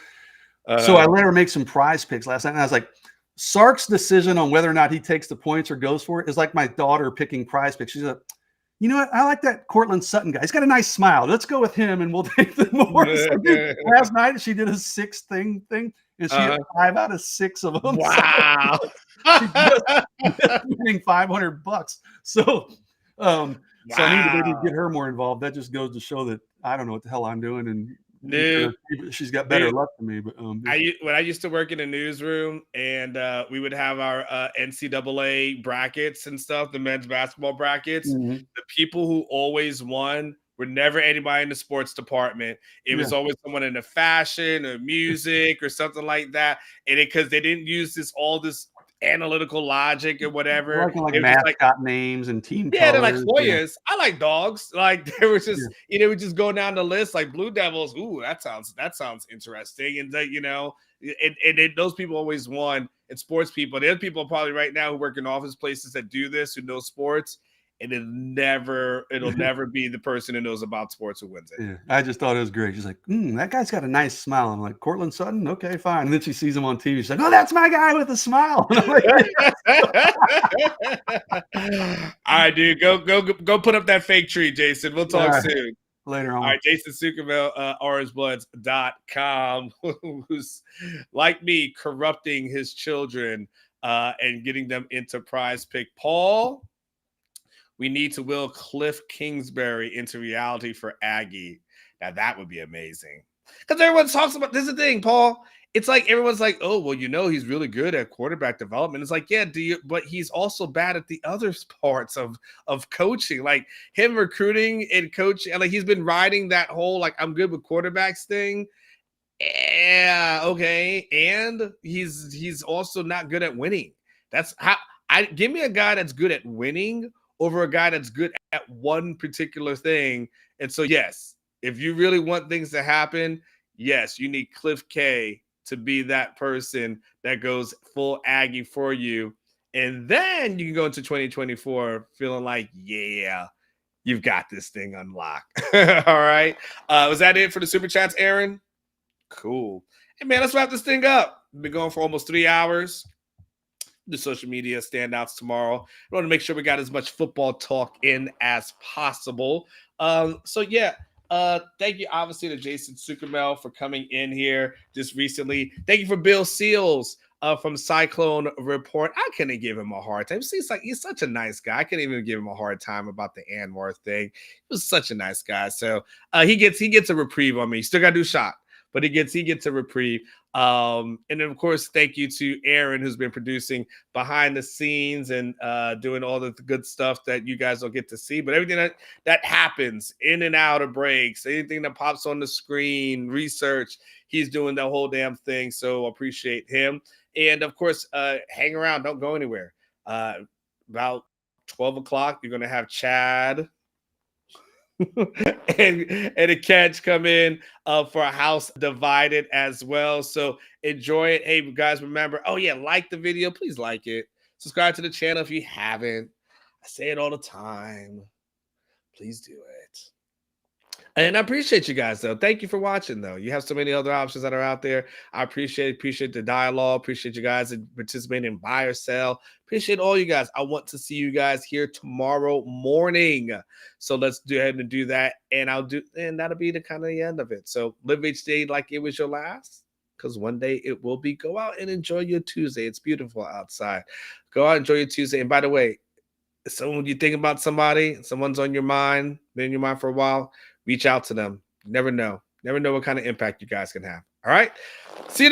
So I let her make some prize picks last night, and I was like, Sark's decision on whether or not he takes the points or goes for it is like my daughter picking prize picks. She's like, you know what? I like that Cortland Sutton guy. He's got a nice smile. Let's go with him, and we'll take the more. Last night, she did a 6 thing, and she had 5 out of 6 of them. Wow. So she just winning $500. So I need to maybe get her more involved. That just goes to show that I don't know what the hell I'm doing, and she's got better luck than me. But when I used to work in a newsroom, and we would have our NCAA brackets and stuff, the men's basketball brackets. The people who always won were never anybody in the sports department. It was always someone in the fashion or music or something like that, and because they didn't use all this analytical logic or whatever, like mascot names and team colors. They're like Hoyas. I like dogs. Like they were just we just go down the list like Blue Devils. Ooh, that sounds interesting. And and those people always won. And sports people, there's people probably right now who work in office places that do this, who know sports, and it'll never be the person who knows about sports who wins it. Yeah, I just thought it was great. She's like, that guy's got a nice smile. I'm like, Cortland Sutton? Okay, fine. And then she sees him on TV. She's like, oh, that's my guy with a smile. And I'm like, All right, dude, go put up that fake tree, Jason. We'll talk right. soon. Later on. All right, Jason Suchomel, orangebloods.com, who's like me, corrupting his children and getting them into Prize Pick. Paul, we need to will Cliff Kingsbury into reality for Aggie. Now that would be amazing. Because everyone talks about this is the thing, Paul. It's like everyone's like, oh, well, he's really good at quarterback development. It's like, yeah, but he's also bad at the other parts of coaching, like him recruiting and coaching. And like he's been riding that whole like I'm good with quarterbacks thing. Yeah, okay. And he's also not good at winning. That's how give me a guy that's good at winning over a guy that's good at one particular thing. And so, yes, if you really want things to happen, yes, you need Cliff K to be that person that goes full Aggie for you. And then you can go into 2024 feeling like, yeah, you've got this thing unlocked. All right. Was that it for the Super Chats, Aaron? Cool. Hey, man, let's wrap this thing up. We've been going for almost 3 hours. The social media standouts tomorrow. I want to make sure we got as much football talk in as possible. So yeah, thank you obviously to Jason Suchomel for coming in here just recently. Thank you for Bill Seals from CycloneReport. I couldn't give him a hard time. See, he's such a nice guy. I couldn't even give him a hard time about the Anwar thing. He was such a nice guy. So he gets a reprieve on me. Still got to do shot, but he gets a reprieve. And then of course, thank you to Aaron, who's been producing behind the scenes and doing all the good stuff that you guys don't get to see. But everything that happens in and out of breaks, anything that pops on the screen, research, he's doing the whole damn thing. So appreciate him. And of course, hang around, don't go anywhere. About 12 o'clock, you're going to have Chad and a catch come in for a house divided as well. So enjoy it. Hey guys, remember, like the video, please like it. Subscribe to the channel if you haven't. I say it all the time. Please do it. And I appreciate you guys, though. Thank you for watching, though. You have so many other options that are out there. I appreciate the dialogue. Appreciate you guys participating in buy or sell. Appreciate all you guys. I want to see you guys here tomorrow morning. So let's go ahead and do that. And that'll be the kind of the end of it. So live each day like it was your last, because one day it will be. Go out and enjoy your Tuesday. It's beautiful outside. Go out and enjoy your Tuesday. And by the way, so when you think about somebody, someone's on your mind, been in your mind for a while, reach out to them. You never know. Never know what kind of impact you guys can have. All right. See you.